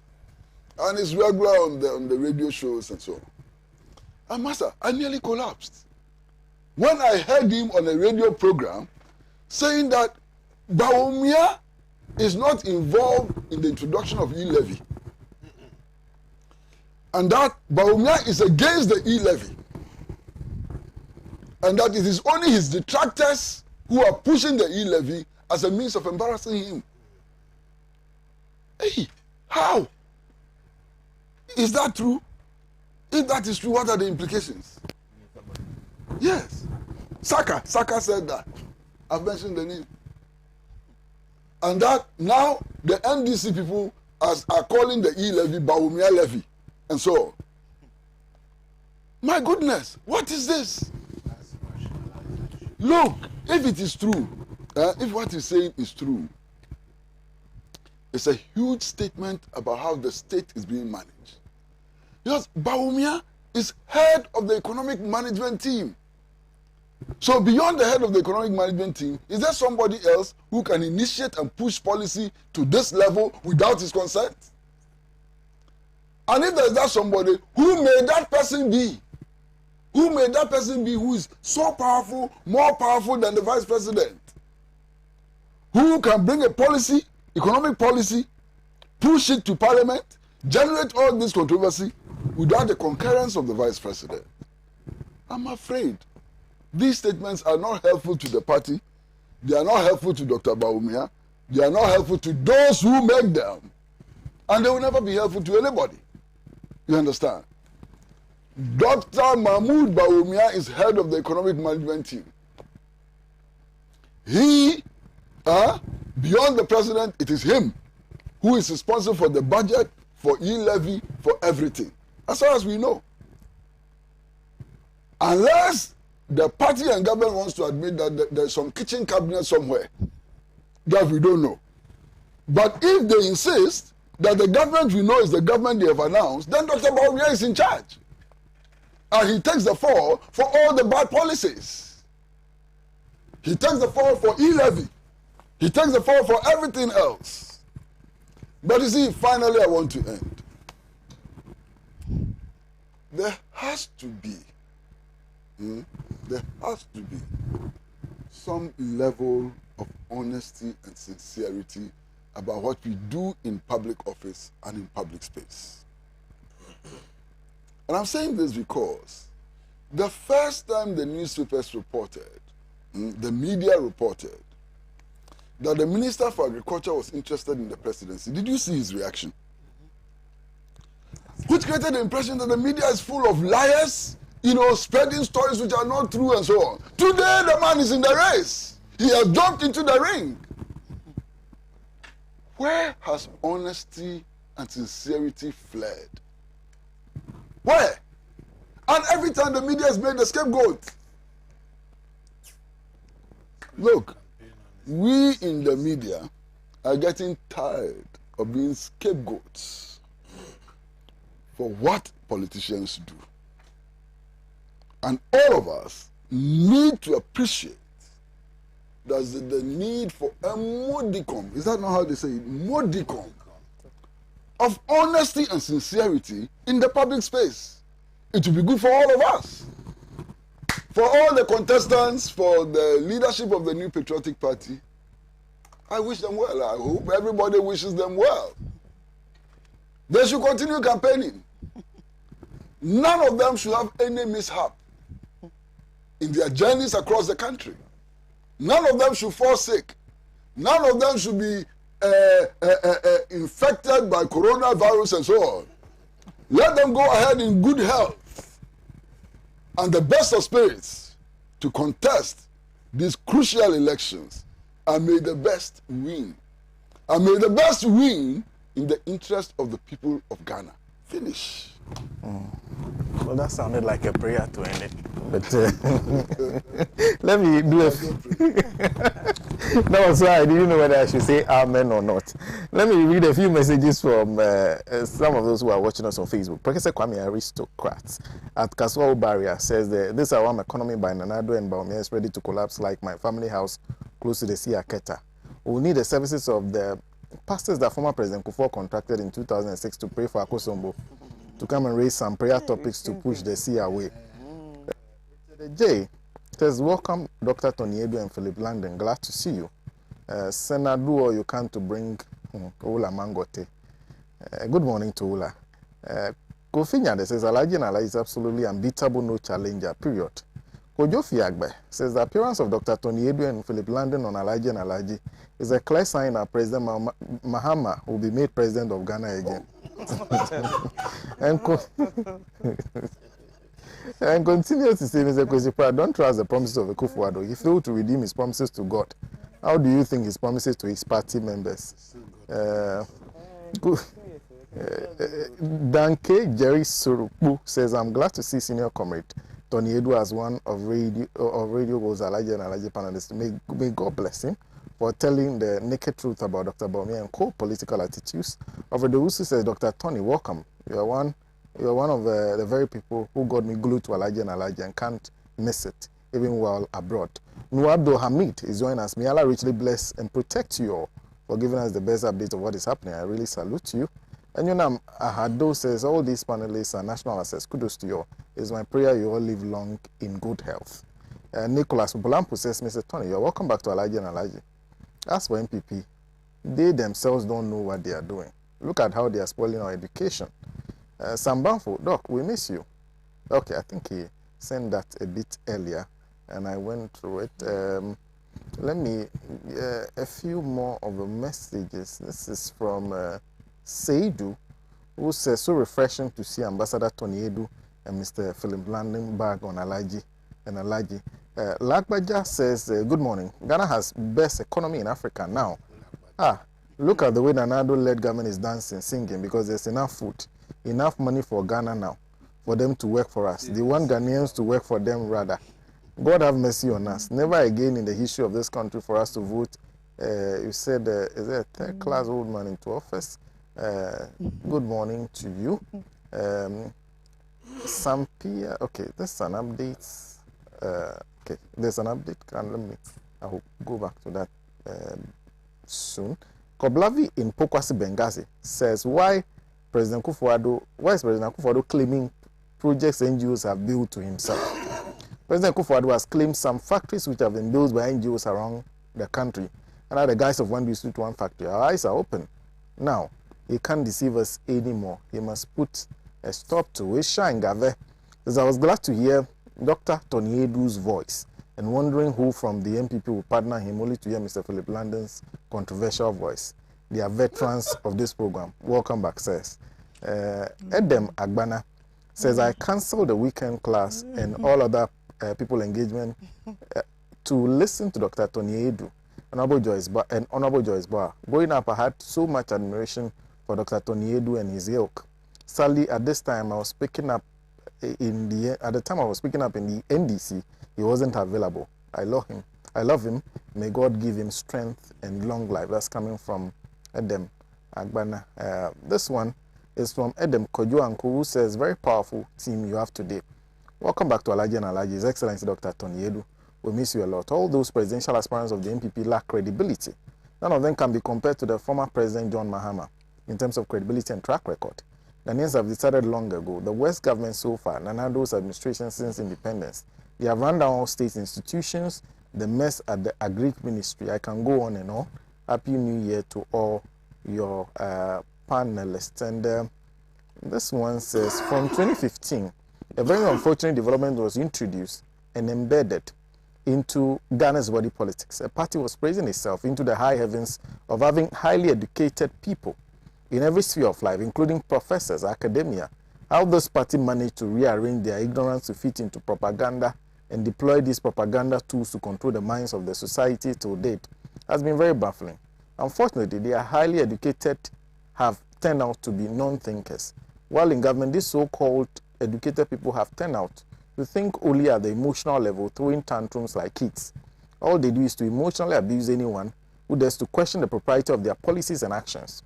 And he's regular on the radio shows and so on. And Master, I nearly collapsed when I heard him on a radio program saying that Bawumia is not involved in the introduction of E-Levy. And that Bawumia is against the E-Levy. And that it is only his detractors who are pushing the E-Levy as a means of embarrassing him. Hey, how? Is that true? If that is true, what are the implications? Yes. Saka said that. I've mentioned the name. And that now the NDC people are calling the E-Levy Bawumia levy and so on. My goodness, what is this? Look, if it is true, if what he's saying is true, it's a huge statement about how the state is being managed. Because Bawumia is head of the economic management team. So beyond the head of the economic management team, is there somebody else who can initiate and push policy to this level without his consent? And if there's that somebody, who may that person be? Who may that person be who is so powerful, more powerful than the vice president? Who can bring a policy, economic policy, push it to parliament, generate all this controversy without the concurrence of the vice president? I'm afraid these statements are not helpful to the party. They are not helpful to Dr. Bawumia. They are not helpful to those who make them. And they will never be helpful to anybody. You understand? Dr. Mahmoud Bawumia is head of the economic management team. He, beyond the president, it is him who is responsible for the budget, for E-Levy, for everything. As far as we know. Unless the party and government wants to admit that there's some kitchen cabinet somewhere that we don't know. But if they insist that the government we know is the government they have announced, then Dr. Bawumia is in charge. And he takes the fall for all the bad policies. He takes the fall for E-Levy. He takes the fall for everything else. But you see, finally I want to end. There has to be some level of honesty and sincerity about what we do in public office and in public space. And I'm saying this because the first time the newspapers reported, the media reported, that the Minister for Agriculture was interested in the presidency, did you see his reaction? Which created the impression that the media is full of liars, spreading stories which are not true and so on. Today, the man is in the race. He has jumped into the ring. Where has honesty and sincerity fled? Where? And every time the media is made the scapegoat. Look, we in the media are getting tired of being scapegoats for what politicians do. And all of us need to appreciate there's the need for a modicum, is that not how they say it? Modicum of honesty and sincerity in the public space. It will be good for all of us. For all the contestants, for the leadership of the New Patriotic Party, I wish them well. I hope everybody wishes them well. They should continue campaigning. None of them should have any mishap in their journeys across the country. None of them should fall sick. None of them should be infected by coronavirus and so on. Let them go ahead in good health and the best of spirits to contest these crucial elections, and may the best win. And may the best win in the interest of the people of Ghana. Finish. Well, that sounded like a prayer to end it. But let me do a that was why I didn't know whether I should say amen or not. Let me read a few messages from some of those who are watching us on Facebook. Professor Kwame Aristocrat at Kaswa Barrier says this Awam economy by Nanado and Bawumia is ready to collapse like my family house close to the Sea Aketa. We will need the services of the pastors that former President Kufuor contracted in 2006 to pray for Akosombo to come and raise some prayer topics to push the sea away. J says, welcome Dr. Tony Edu and Philip Landon. Glad to see you. Sena, do all you can to bring Ola Mangote. Good morning to Ola. Kofinya says, Alhaji And Alhaji is absolutely unbeatable, no challenger, period. Kojo Fiagbe says, the appearance of Dr. Tony Edu and Philip Landon on Alhaji And Alhaji is a clear sign that President Mahama will be made president of Ghana again. And continues to say, Mr. Kwesi, don't trust the promises of Akufo-Addo. He failed to redeem his promises to God. How do you think his promises to his party members? Danke Jerry Surupu says, I'm glad to see senior comrade Tony Edu as one of Radio Goes Alhaji And Alhaji panelists. May God bless him for telling the naked truth about Dr. Bawumia and co-political attitudes. Over the Usu says, Dr. Tony, welcome. You are one of the very people who got me glued to Alhaji And Alhaji and can't miss it. even while abroad. Nuabdo Hamid is joining us. May Allah richly bless and protect you all for giving us the best update of what is happening. I really salute you. And you know, Ahado says, all these panelists are national assets. Kudos to you all. It's my prayer you all live long in good health. Nicholas Bulampu says, Mr. Tony, you're welcome back to Alhaji and Alhaji. As for MPP, they themselves don't know what they are doing. Look at how they are spoiling our education. Sambanfo, Doc, we miss you. Okay, I think he sent that a bit earlier, and I went through it. Let me, a few more of the messages. This is from Seidu, who says, so refreshing to see Ambassador Tony Edu and Mr. Philip landing back on Alhaji and Alhaji. Lakbaja says, good morning. Ghana has best economy in Africa now. Look at the way the Nado-led government is dancing, singing, because there's enough food, enough money for Ghana now, for them to work for us. Yes. They want Ghanaians to work for them rather. God have mercy on us. Never again in the history of this country for us to vote. You said, is there a third-class old man into office? Good morning to you. Sampia, okay, this is an update. Okay, there's an update. I will go back to that soon. Koblavi in Pokwasi Benghazi says, why is President Kufuor claiming projects NGOs have built to himself? President Kufuor has claimed some factories which have been built by NGOs around the country, and at the guise of one district, one factory. Our eyes are open. Now, he can't deceive us anymore. He must put a stop to it. As I was glad to hear Dr. Tony Edu's voice, and wondering who from the MPP will partner him, only to hear Mr. Philip Landon's controversial voice. They are veterans of this program. Welcome back, says. Edem Agbana says, I cancelled the weekend class and all other people engagement to listen to Dr. Tony Edu and Honorable Joyce Bar. Growing up, I had so much admiration for Dr. Tony Edu and his ilk. Sadly, at this time, I was speaking up in the NDC. He wasn't available. I love him. May God give him strength and long life. That's coming from Edem Agbana. This one is from Edem Kojuanku, who says, very powerful team you have today. Welcome back to Alhaji and Alhaji. His Excellency Dr. Tony Edu. We miss you a lot. All those presidential aspirants of the MPP lack credibility. None of them can be compared to the former President John Mahama in terms of credibility and track record. Ghanaians have decided long ago. The West government so far, Nanado's administration since independence, they have run down all state institutions, the mess at the Agric Ministry. I can go on and on. Happy New Year to all your panelists. And this one says, from 2015, a very unfortunate development was introduced and embedded into Ghana's body politics. A party was praising itself into the high heavens of having highly educated people in every sphere of life, including professors, academia. How those parties managed to rearrange their ignorance to fit into propaganda and deploy these propaganda tools to control the minds of the society to date has been very baffling. Unfortunately, they are highly educated, have turned out to be non-thinkers. While in government, these so-called educated people have turned out to think only at the emotional level, throwing tantrums like kids. All they do is to emotionally abuse anyone who dares to question the propriety of their policies and actions.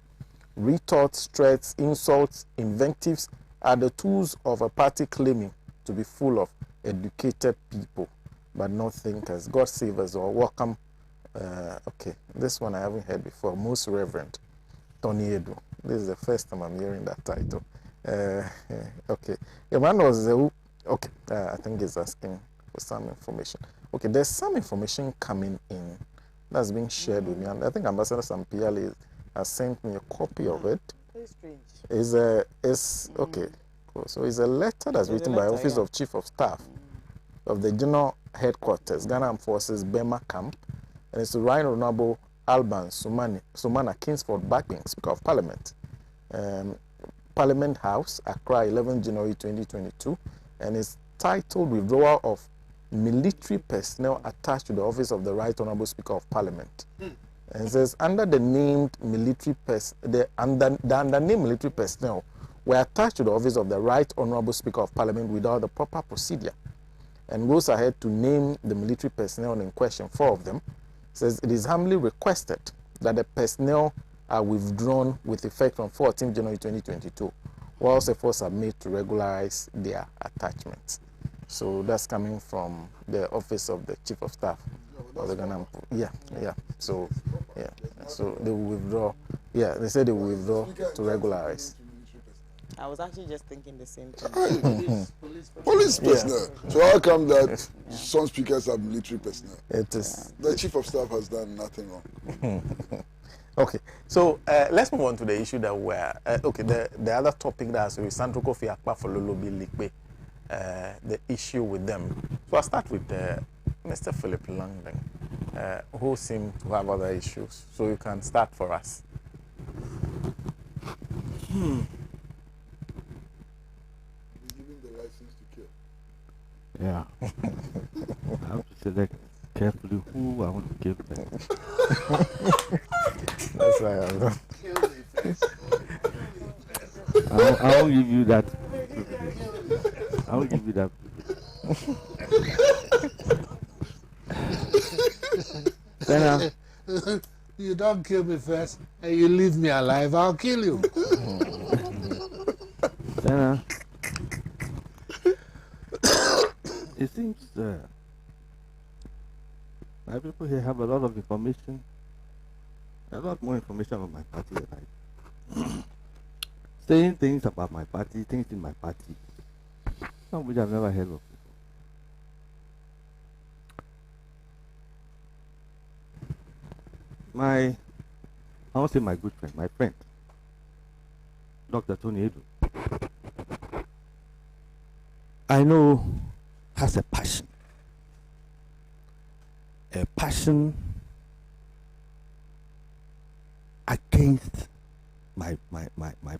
Retorts, threats, insults, invectives are the tools of a party claiming to be full of educated people, but not thinkers. God save us all. Welcome. Okay, this one I haven't heard before. Most Reverend Tony Edu. This is the first time I'm hearing that title. Okay, a man was okay. I think he's asking for some information. Okay, there's some information coming in that's being shared with me, and I think Ambassador Sampiali has sent me a copy of it. Very strange. It's okay. Cool. So it's a letter that's written by Office of Chief of Staff of the General Headquarters, Ghana Armed Forces, Bema Camp, and it's to Right Honorable Alban Sumana Kingsford Backing, Speaker of Parliament. Parliament House, Accra, 11 January 2022, and it's titled Withdrawal of Military Personnel Attached to the Office of the Right Honorable Speaker of Parliament. And it says, under the named military the undernamed military personnel were attached to the office of the Right Honorable Speaker of Parliament without the proper procedure, and goes ahead to name the military personnel in question, 4 of them. It says, it is humbly requested that the personnel are withdrawn with effect from 14 January 2022, whilst efforts are made to regularize their attachments. So that's coming from the office of the chief of staff. Yeah. So they will withdraw. Yeah, they said they will withdraw to regularize. I was actually just thinking the same thing. Police personnel. So how come that some speakers are military personnel? It is. The chief of staff has done nothing wrong. Okay, so let's move on to the issue that we're the other topic that's with Santrokofi Akpa for Lolobi Likpe, the issue with them. So I'll start with Mr. Philip Langdon, who seem to have other issues. So you can start for us. Yeah. I have to select carefully who I want to give them. That's why I'm done. I won't give you that. I won't give you that. Then, you don't kill me first and you leave me alive, I'll kill you. Then, it seems my people here have a lot of information, a lot more information about my party than I do. Saying things about my party, things in my party, some which I've never heard of before. I won't say my good friend, my friend, Dr. Tony Edu, I know has a passion against my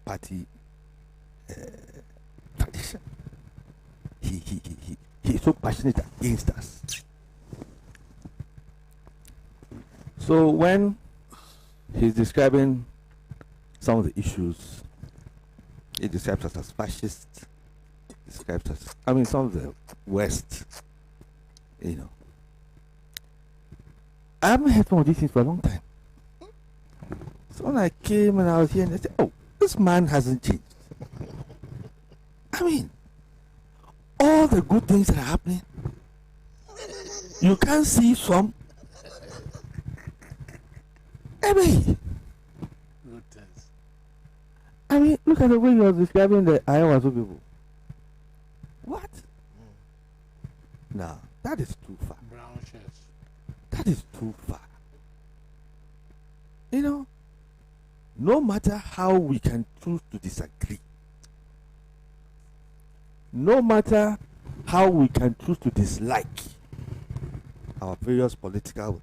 party tradition. He's so passionate against us. So when he's describing some of the issues, he describes us as fascist, describes us, I mean, some of the West, you know. I haven't heard some of these things for a long time. So when I came and I was here and I said, oh, this man hasn't changed. I mean, all the good things that are happening, you can't see some. I mean, look at the way you are describing the Iowa people. What? No, that is too far. Brown shirts. That is too far. You know, no matter how we can choose to disagree, no matter how we can choose to dislike our various political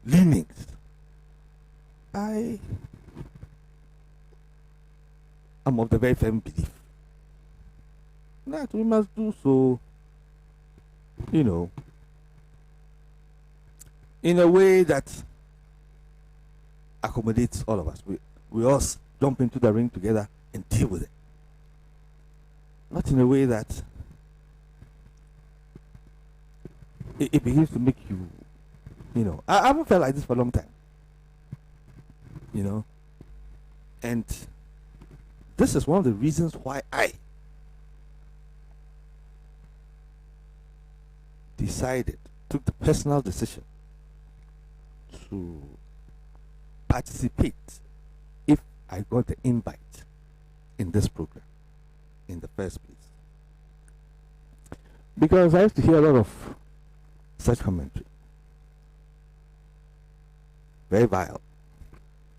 leanings, I am of the very firm belief that we must do so, you know, in a way that accommodates all of us. We all jump into the ring together and deal with it. Not in a way that it begins to make you, you know. I haven't felt like this for a long time, you know. And this is one of the reasons why I took the personal decision to participate if I got the invite in this program in the first place. Because I used to hear a lot of such commentary. Very vile,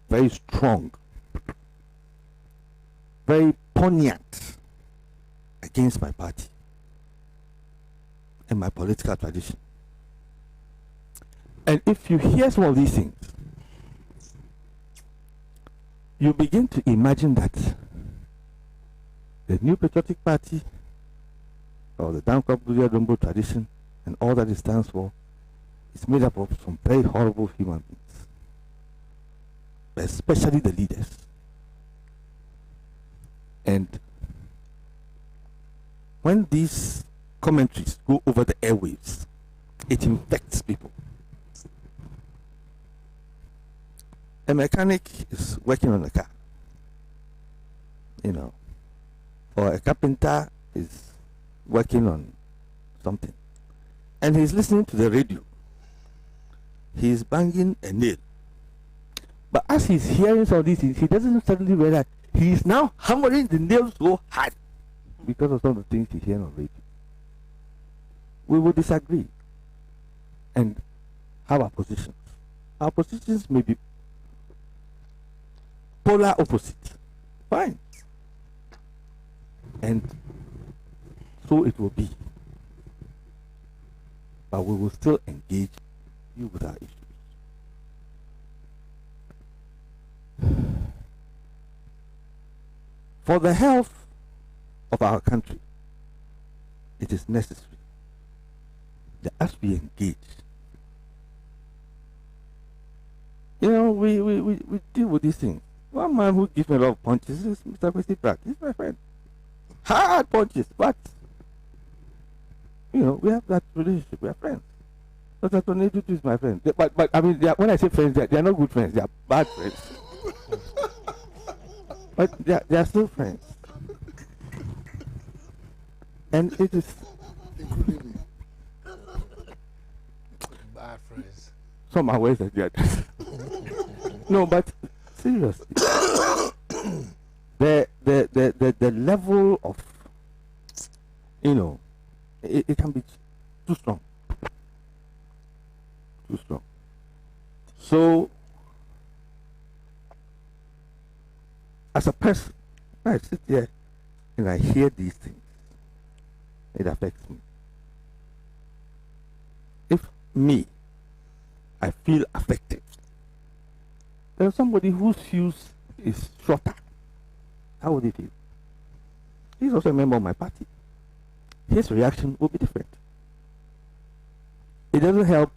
very strong, very poignant against my party and my political tradition. And if you hear some of these things, you begin to imagine that the New Patriotic Party or the Dankwa Dombo tradition and all that it stands for is made up of some very horrible human beings, especially the leaders. And when these commentaries go over the airwaves, it infects people. A mechanic is working on a car, you know, or a carpenter is working on something, and he's listening to the radio. He's banging a nail. But as he's hearing some of these things, he doesn't suddenly realize he's now hammering the nail so hard because of some of the things he's hearing on radio. We will disagree and have our positions. Our positions may be polar opposite. Fine. And so it will be. But we will still engage you with our issues. For the health of our country, it is necessary that as we engage, you know, we deal with these things. One man who gives me a lot of punches is Mr. Christy Pratt. He's my friend. Hard punches, but you know, we have that relationship. We are friends. Dr. Tony Dutu is my friend. But I mean, when I say friends, they are not good friends. They are bad friends. But they are still friends. And it is Bad friends. some are worse than the others. No, but seriously, the level of, you know, it can be too strong. Too strong. So, as a person, when I sit here and I hear these things, it affects me. If me, I feel affected, there's somebody whose fuse is shorter. How would he feel? He's also a member of my party. His reaction will be different. It doesn't help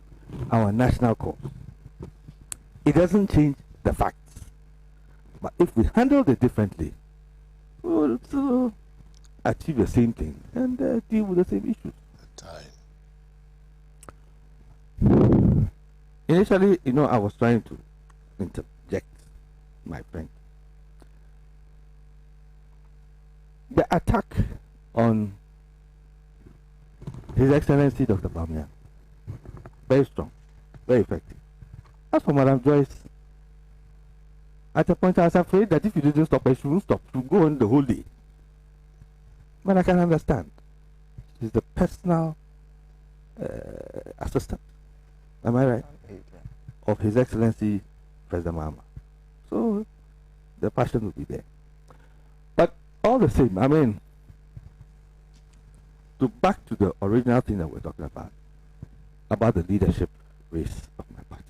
our national cause. It doesn't change the facts. But if we handle it differently, we will still achieve the same thing and deal with the same issues. Initially, you know, I was trying to interject my friend. The attack on His Excellency Dr. Bawumia, very strong, very effective. As for Madam Joyce, at a point I was afraid that if you didn't stop, she wouldn't stop. She would go on the whole day. But I can understand. She's the personal assistant, am I right, of His Excellency President Mahama. So the passion will be there. But all the same, I mean, to back to the original thing that we're talking about the leadership race of my party.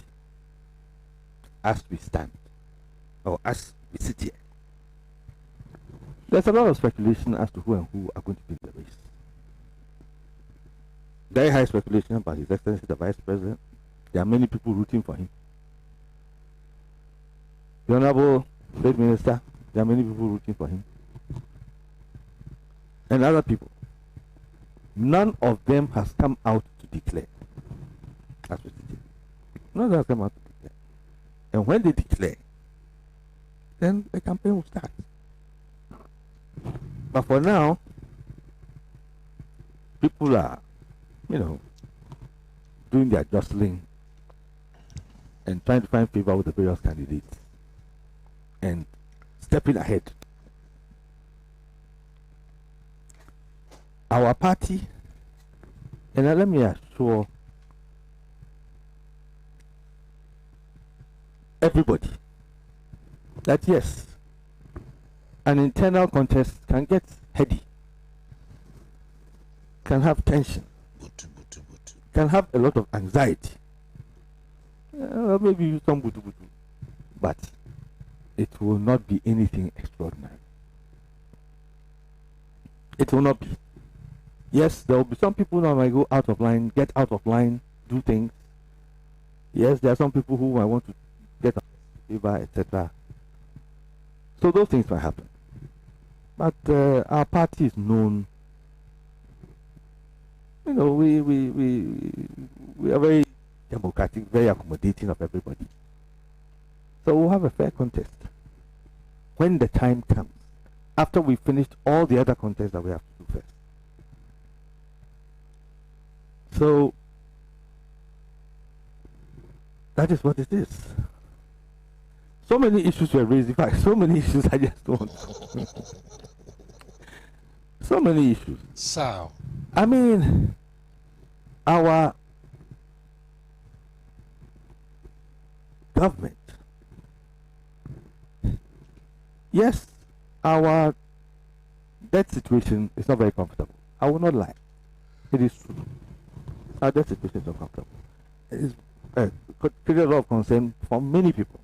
As we stand, or as we sit here, there's a lot of speculation as to who and who are going to be in the race. Very high speculation about His Excellency the Vice President. There are many people rooting for him. The Honorable State Minister, there are many people rooting for him. And other people. None of them has come out to declare. As we sit here. None of them has come out to declare. And when they declare, then the campaign will start. But for now, people are, you know, doing their jostling and trying to find favor with the various candidates and stepping ahead. Our party, and let me assure everybody that yes, an internal contest can get heady, can have tension, can have a lot of anxiety, maybe some butu, but it will not be anything extraordinary. It will not be. Yes, there will be some people who might go out of line, get out of line, do things. Yes, there are some people who might want to get out of favor, etc. So those things might happen. But our party is known. You know, we are very democratic, very accommodating of everybody. So we'll have a fair contest when the time comes, after we finished all the other contests that we have to do first. So that is what it is. So many issues were raised. In fact, so many issues I just don't. So many issues. So, I mean, our government. Yes, our debt situation is not very comfortable. I will not lie. It is true. Our debt situation is not comfortable. It is created a lot of concern for many people.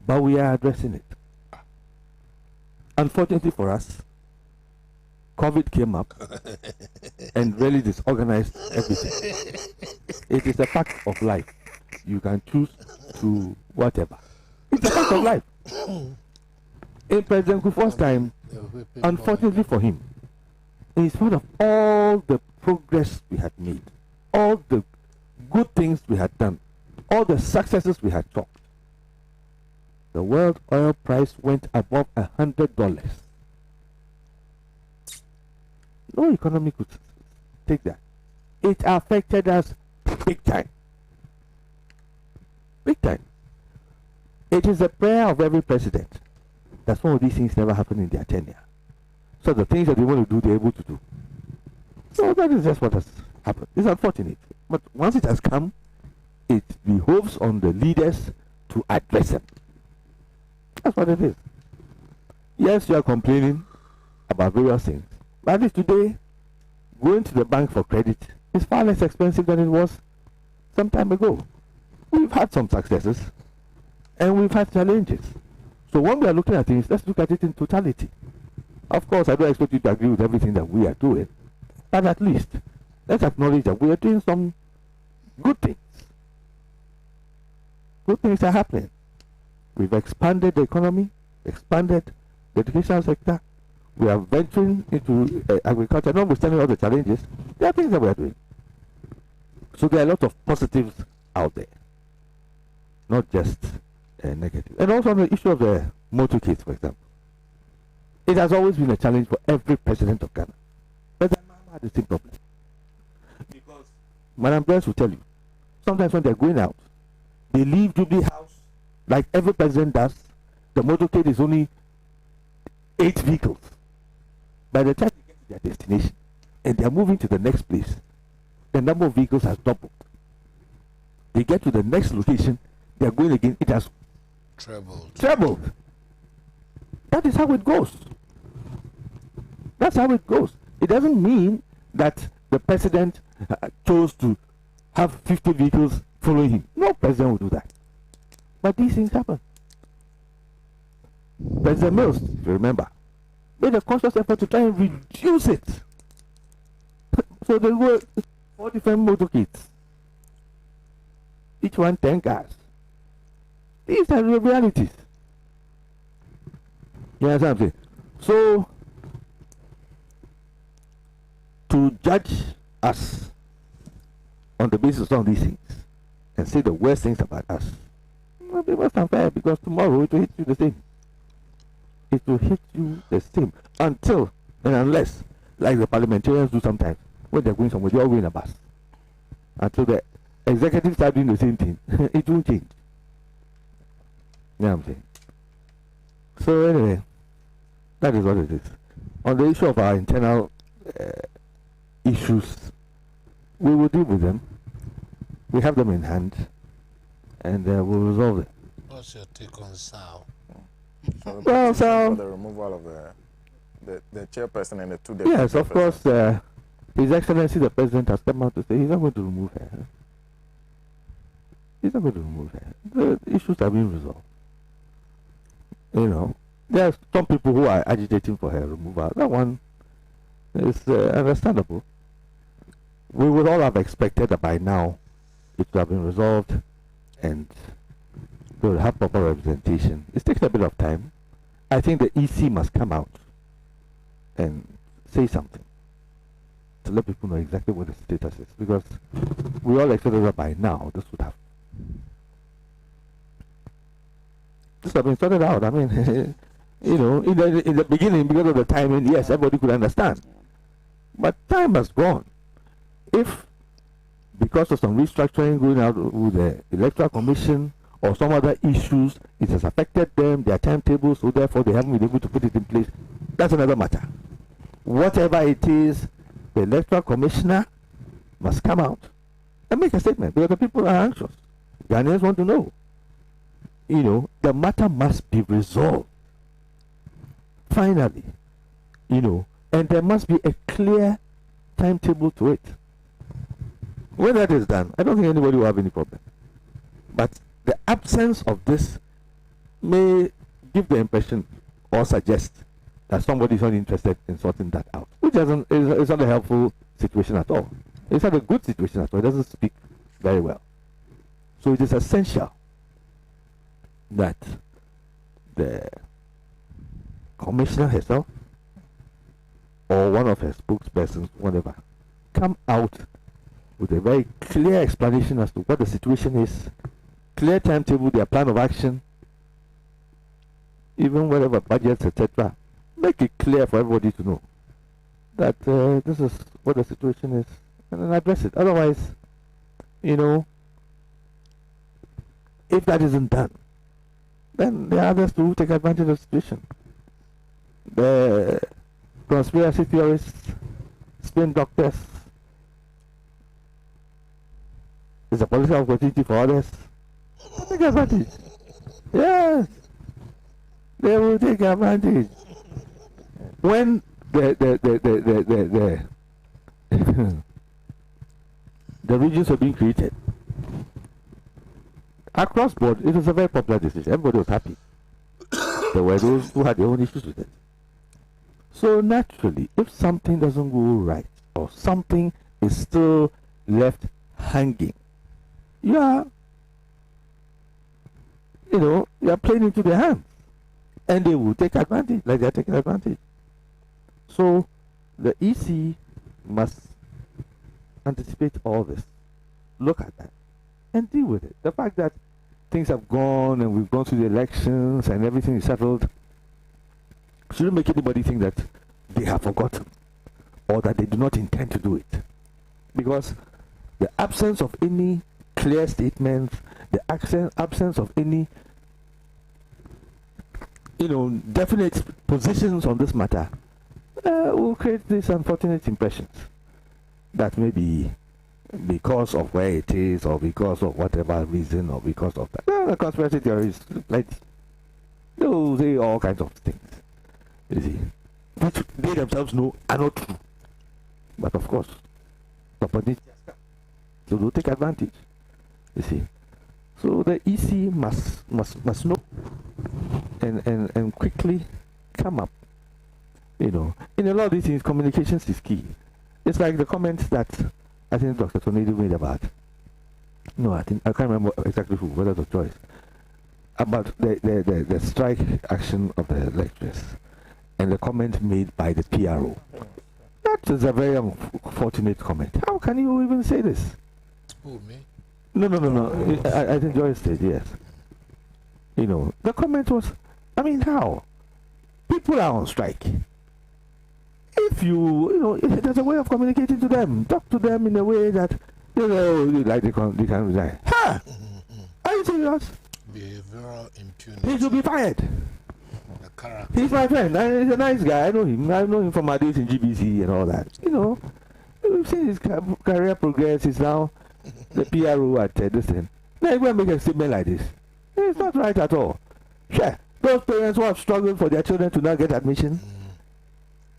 But we are addressing it. Unfortunately for us, COVID came up and really disorganized everything. It is a fact of life. You can choose to whatever. It's a fact of life. In President Kufuor's time, unfortunately for him, in spite of all the progress we had made, all the good things we had done, all the successes we had chalked, the world oil price went above $100. No economy could take that. It affected us big time. Big time. It is a prayer of every president that some of these things never happen in their tenure. So the things that they want to do, they're able to do. So that is just what has happened. It's unfortunate. But once it has come, it behoves on the leaders to address them. That's what it is. Yes, you are complaining about various things. But at least today, going to the bank for credit is far less expensive than it was some time ago. We've had some successes and we've had challenges. So when we are looking at things, let's look at it in totality. Of course, I don't expect you to agree with everything that we are doing, but at least let's acknowledge that we are doing some good things. Good things are happening. We've expanded the economy, expanded the educational sector. We are venturing into agriculture, notwithstanding all the challenges. There are things that we are doing. So there are a lot of positives out there, not just negative. And also on the issue of the motorcades, for example. It has always been a challenge for every president of Ghana. President Mahama had the same problem. Because Madam Joyce will tell you, sometimes when they're going out, they leave Jubilee House like every president does. The motorcade is only 8 vehicles. By the time they get to their destination and they're moving to the next place, the number of vehicles has doubled. They get to the next location, they're going again, it has trebled. That is how it goes. That's how it goes. It doesn't mean that the president chose to have 50 vehicles following him. No president will do that. But these things happen. President Mills, if you remember, made a conscious effort to try and reduce it. So there were 4 different motorcades. Each one 10 cars. These are the realities. You understand what I'm saying? So, to judge us on the basis of some of these things and say the worst things about us, will be most unfair, because tomorrow it will hit you the same. It will hit you the same until and unless, like the parliamentarians do sometimes, when they're going somewhere, they all go in a bus. Until the executives start doing the same thing, it won't change. You know what I'm saying? So anyway, that is what it is. On the issue of our internal issues, we will deal with them. We have them in hand, and we'll resolve it. What's your take on SAO? Well, so the removal of the chairperson and the 2 deputy. Yes, of course. His Excellency the President has come out to say he's not going to remove her. He's not going to remove her. The issues are being resolved. You know, there are some people who are agitating for her removal. That one is understandable. We would all have expected that by now it would have been resolved and they will have proper representation. It's taken a bit of time. I think the EC must come out and say something to let people know exactly what the status is, because we all expected that by now this would have been sorted out. I mean, you know, in the beginning, because of the timing, yes, everybody could understand. But time has gone. If because of some restructuring going out with the Electoral Commission or some other issues, it has affected them, their timetables, so therefore they haven't been able to put it in place, that's another matter. Whatever it is, the Electoral Commissioner must come out and make a statement, because the people are anxious. Ghanaians want to know. The matter must be resolved. Finally, and there must be a clear timetable to it. When that is done, I don't think anybody will have any problem. But the absence of this may give the impression or suggest that somebody is not interested in sorting that out, which is not a helpful situation at all. It's not a good situation at all. It doesn't speak very well. So it is essential that the commissioner herself or one of her spokespersons, whatever, come out with a very clear explanation as to what the situation is, clear timetable, their plan of action, even whatever budgets, etc. Make it clear for everybody to know that this is what the situation is, and then address it. Otherwise, if that isn't done, then there are others who take advantage of the situation. The conspiracy theorists, spin doctors, it's a political opportunity for others. Take advantage. Yes, they will take advantage. When the regions are being created across board, it was a very popular decision. Everybody was happy. There were those who had their own issues with it. So naturally, if something doesn't go right or something is still left hanging, you are playing into their hands, and they will take advantage like they are taking advantage. So the EC must anticipate all this, look at that, and deal with it. The fact that things have gone and we've gone through the elections and everything is settled shouldn't make anybody think that they have forgotten or that they do not intend to do it. Because the absence of any clear statements, the absence of any definite positions on this matter will create these unfortunate impressions that maybe because of where it is or because of whatever reason or because of that. The conspiracy theories, like, they will say all kinds of things, you see, which they themselves know are not true. But of course, the opportunity has come, so they'll take advantage, you see. So the EC must know and quickly come up. In a lot of these things, communications is key. It's like the comments that I think Dr. Tonedo made about. No, I can't remember exactly who, whether it was Joyce, about the strike action of the lecturers and the comment made by the PRO. That is a very unfortunate comment. How can you even say this? Who, me? No. I think Joyce did, yes. The comment was, how? People are on strike. If there's a way of communicating to them, talk to them in a way that, like they can resign. Ha! Are you serious? Behavioral impunity. He should be fired. The character. He's my friend. He's a nice guy. I know him from my days in GBC and all that. We've seen his career progress. He's now the PRO at this thing. Now you go and make a statement like this. It's not right at all. Sure, those parents who have struggled for their children to not get admission,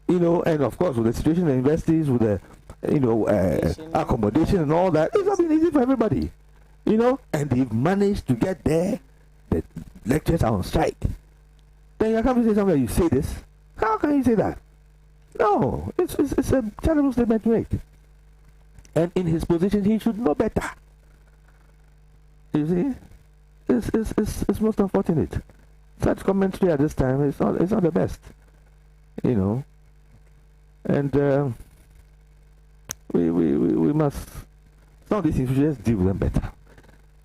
and of course with the situation in the universities, with the accommodation and all that, it's not been easy for everybody. And they've managed to get there. The lecturers are on strike. Then you come and say something, you say this. How can you say that? No, it's a terrible statement to make. And in his position, he should know better. You see, it's most unfortunate. Such commentary at this time is not the best. And we must, some of these things we just deal with them better.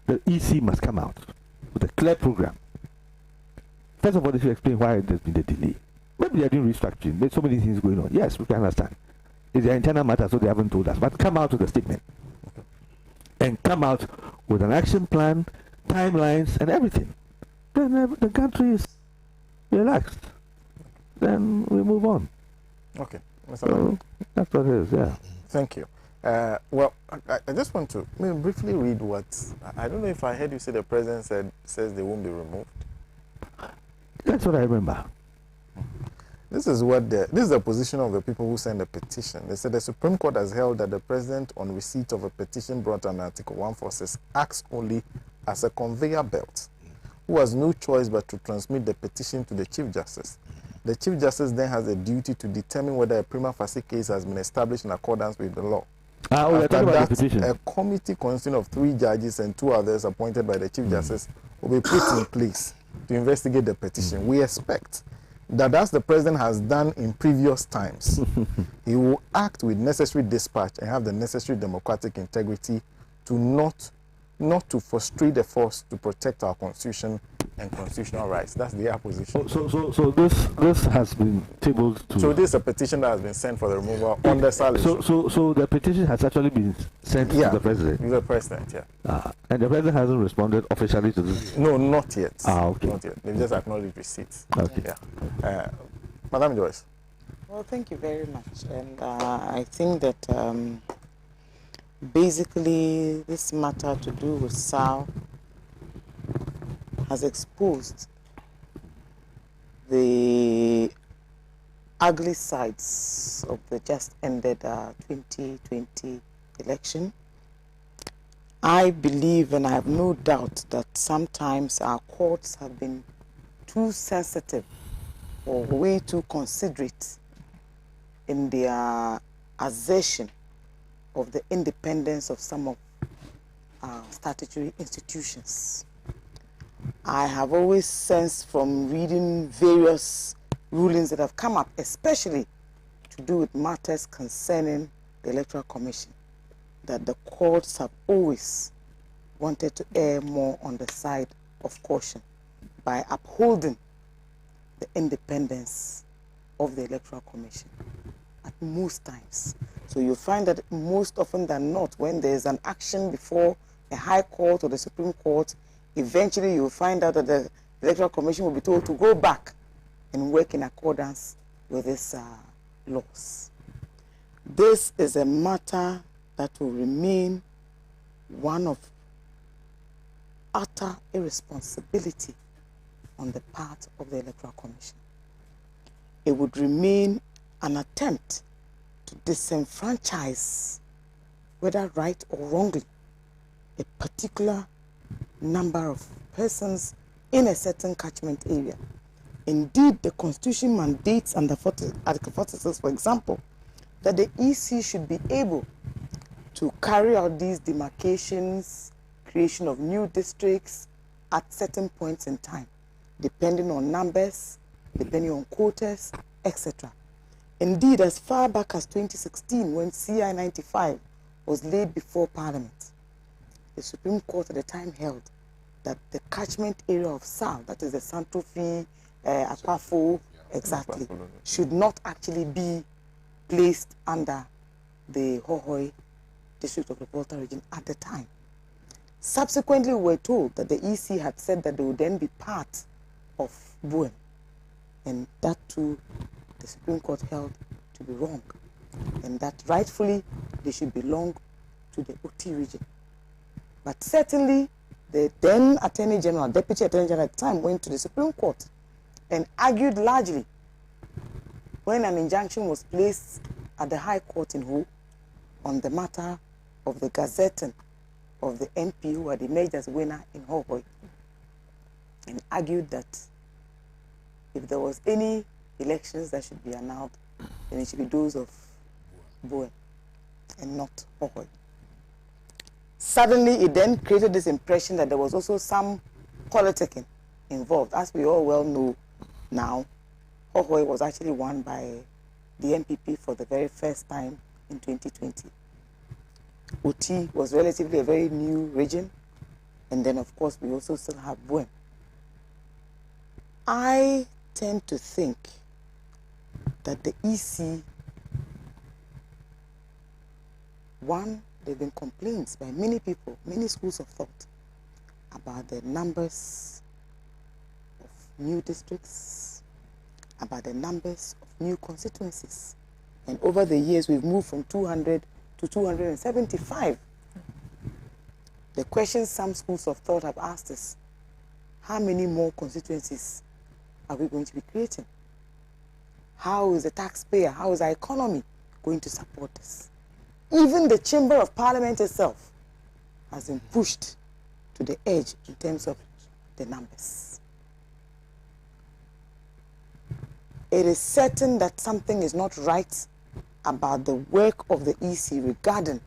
The EC must come out with a clear program. First of all, they should explain why there's been a delay. Maybe they're doing restructuring. There's so many things going on. Yes, we can understand. It's their internal matter, so they haven't told us. But come out with a statement. And come out with an action plan, timelines, and everything. Then the country is relaxed. Then we move on. Okay. So that's what it is, yeah. Thank you. Well, I just want to briefly read what, I don't know if I heard you say the president says they won't be removed. That's what I remember. This is the position of the people who sent the petition. They said the Supreme Court has held that the president, on receipt of a petition brought under Article 146, acts only as a conveyor belt, who has no choice but to transmit the petition to the Chief Justice. The Chief Justice then has a duty to determine whether a prima facie case has been established in accordance with the law. After that, a committee consisting of 3 judges and 2 others appointed by the Chief Justice will be put in place to investigate the petition. We expect that, as the president has done in previous times, he will act with necessary dispatch and have the necessary democratic integrity to not to frustrate the force to protect our constitution and constitutional rights. That's their position. So this has been tabled to... So this is a petition that has been sent for the removal on the salary. So the petition has actually been sent to the president? To the president, yeah. And the president hasn't responded officially to this? No, not yet. Okay. Not yet. They've just acknowledged receipts. Okay. Yeah. Madam Joyce. Well, thank you very much. And I think that basically this matter to do with SAL has exposed the ugly sides of the just ended 2020 election. I believe, and I have no doubt, that sometimes our courts have been too sensitive or way too considerate in their assertion of the independence of some of our statutory institutions. I have always sensed from reading various rulings that have come up, especially to do with matters concerning the Electoral Commission, that the courts have always wanted to err more on the side of caution by upholding the independence of the Electoral Commission at most times. So you find that most often than not, when there's an action before a High Court or the Supreme Court, eventually you'll find out that the Electoral Commission will be told to go back and work in accordance with these laws. This is a matter that will remain one of utter irresponsibility on the part of the Electoral Commission. It would remain an attempt to disenfranchise, whether right or wrongly, a particular number of persons in a certain catchment area. Indeed, the Constitution mandates under Article 46, for example, that the EC should be able to carry out these demarcations, creation of new districts at certain points in time, depending on numbers, depending on quotas, etc. Indeed, as far back as 2016, when CI 95 was laid before Parliament, the Supreme Court at the time held that the catchment area of SAL, that is the Santrokofi, Apafo, exactly, should not actually be placed under the Hohoi District of the Volta region at the time. Subsequently, we were told that the EC had said that they would then be part of Bawumia, and that too the Supreme Court held to be wrong, and that rightfully they should belong to the Oti region. But certainly, the then Attorney General, Deputy Attorney General at the time, went to the Supreme Court and argued largely when an injunction was placed at the High Court in Ho on the matter of the gazetting of the MP who had emerged as winner in Hohoi, and argued that if there was any elections that should be annulled, then it should be those of Bawumia and not Hohoi. Suddenly, it then created this impression that there was also some politicking involved. As we all well know now, Hohoi was actually won by the MPP for the very first time in 2020. Oti was relatively a very new region, and then of course we also still have Bawumia. I tend to think that the EC One, there have been complaints by many people, many schools of thought, about the numbers of new districts, about the numbers of new constituencies. And over the years, we've moved from 200 to 275. The question some schools of thought have asked us, how many more constituencies are we going to be creating? How is the taxpayer, how is our economy going to support this? Even the Chamber of Parliament itself has been pushed to the edge in terms of the numbers. It is certain that something is not right about the work of the EC regarding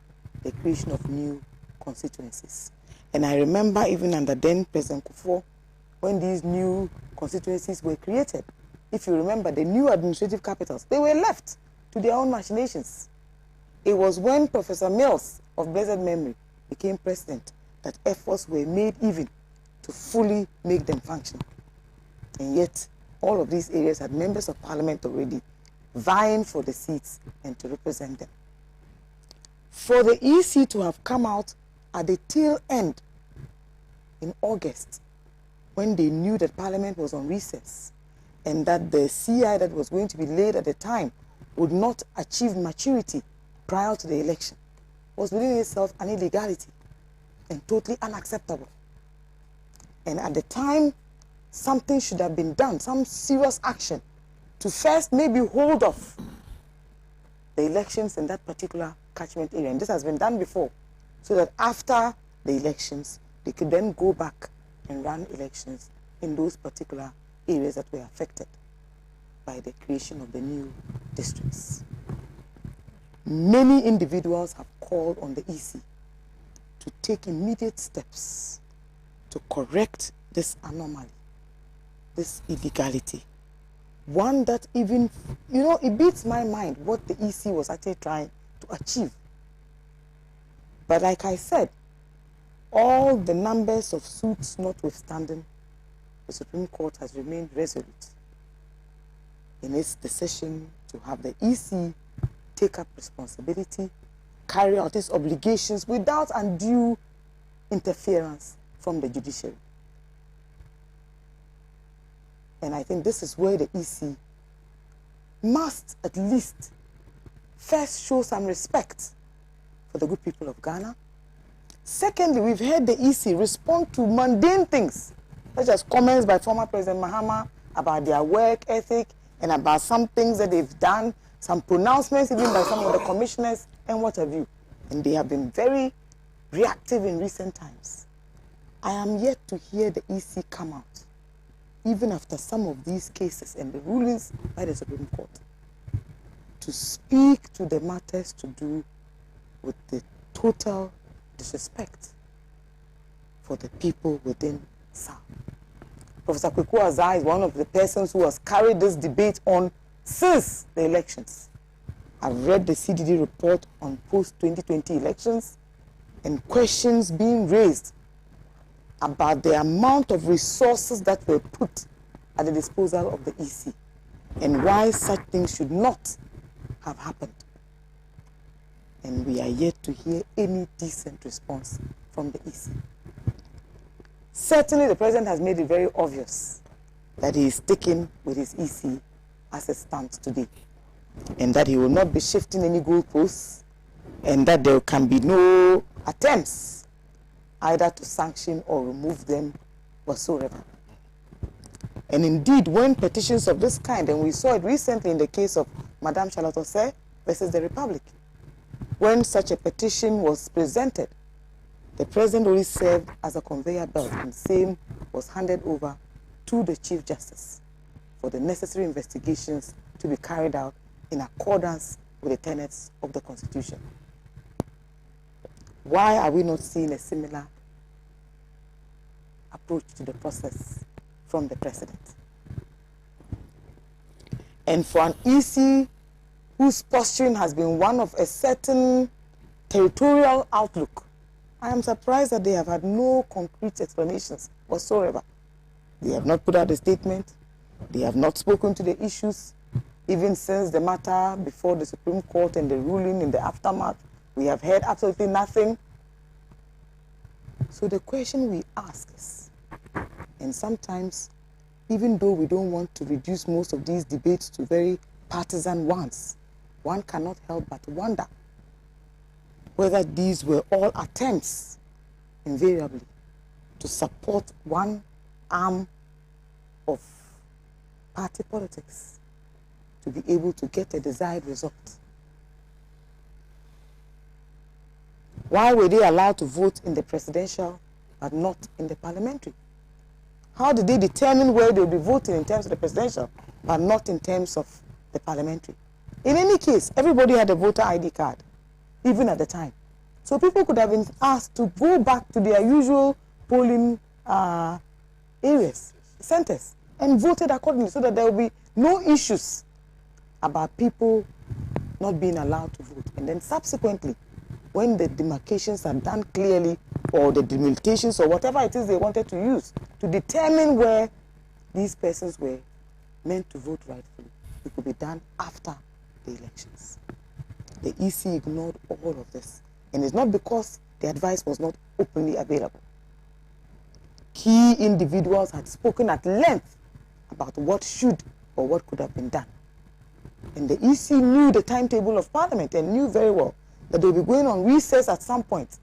the creation of new constituencies. And I remember even under then President Kufuor, when these new constituencies were created, if you remember, the new administrative capitals, they were left to their own machinations. It was when Professor Mills of blessed memory became president that efforts were made even to fully make them function. And yet, all of these areas had members of parliament already vying for the seats and to represent them. For the EC to have come out at the tail end in August, when they knew that Parliament was on recess and that the CI that was going to be laid at the time would not achieve maturity prior to the election, was within itself an illegality and totally unacceptable. And at the time, something should have been done, some serious action to first maybe hold off the elections in that particular catchment area. And this has been done before, so that after the elections, they could then go back and run elections in those particular areas that were affected by the creation of the new districts. Many individuals have called on the EC to take immediate steps to correct this anomaly, this illegality. One that even, it beats my mind what the EC was actually trying to achieve. But like I said, all the numbers of suits notwithstanding, the Supreme Court has remained resolute in its decision to have the EC take up responsibility, carry out its obligations without undue interference from the judiciary. And I think this is where the EC must at least first show some respect for the good people of Ghana. Secondly, we've heard the EC respond to mundane things, such as comments by former President Mahama about their work ethic and about some things that they've done, some pronouncements even by some of the commissioners and what have you. And they have been very reactive in recent times. I am yet to hear the EC come out, even after some of these cases and the rulings by the Supreme Court, to speak to the matters to do with the total disrespect for the people within SAR. Professor Kweku Azar is one of the persons who has carried this debate on since the elections. I've read the CDD report on post-2020 elections and questions being raised about the amount of resources that were put at the disposal of the EC and why such things should not have happened. And we are yet to hear any decent response from the EC. Certainly, the President has made it very obvious that he is sticking with his EC as it stands today, and that he will not be shifting any goalposts, and that there can be no attempts either to sanction or remove them whatsoever. And indeed, when petitions of this kind, and we saw it recently in the case of Madame Charlotte Osei versus the Republic, when such a petition was presented, the President only served as a conveyor belt, and same was handed over to the Chief Justice for the necessary investigations to be carried out in accordance with the tenets of the Constitution. Why are we not seeing a similar approach to the process from the President? And for an EC whose posturing has been one of a certain territorial outlook, I am surprised that they have had no concrete explanations whatsoever. They have not put out a statement. They have not spoken to the issues, even since the matter before the Supreme Court and the ruling in the aftermath We have heard absolutely nothing. So the question we ask is, and sometimes, even though we don't want to reduce most of these debates to very partisan ones, one cannot help but wonder whether these were all attempts, invariably, to support one arm of party politics to be able to get a desired result. Why were they allowed to vote in the presidential but not in the parliamentary? How did they determine where they will be voting in terms of the presidential but not in terms of the parliamentary? In any case, everybody had a voter ID card, even at the time. So people could have been asked to go back to their usual polling areas, centers, and voted accordingly so that there will be no issues about people not being allowed to vote. And then subsequently, when the demarcations are done clearly, or the delimitations or whatever it is they wanted to use to determine where these persons were meant to vote rightfully, it could be done after the elections. The EC ignored all of this. And it's not because the advice was not openly available. Key individuals had spoken at length about what should or what could have been done. And the EC knew the timetable of Parliament and knew very well that they would be going on recess at some point.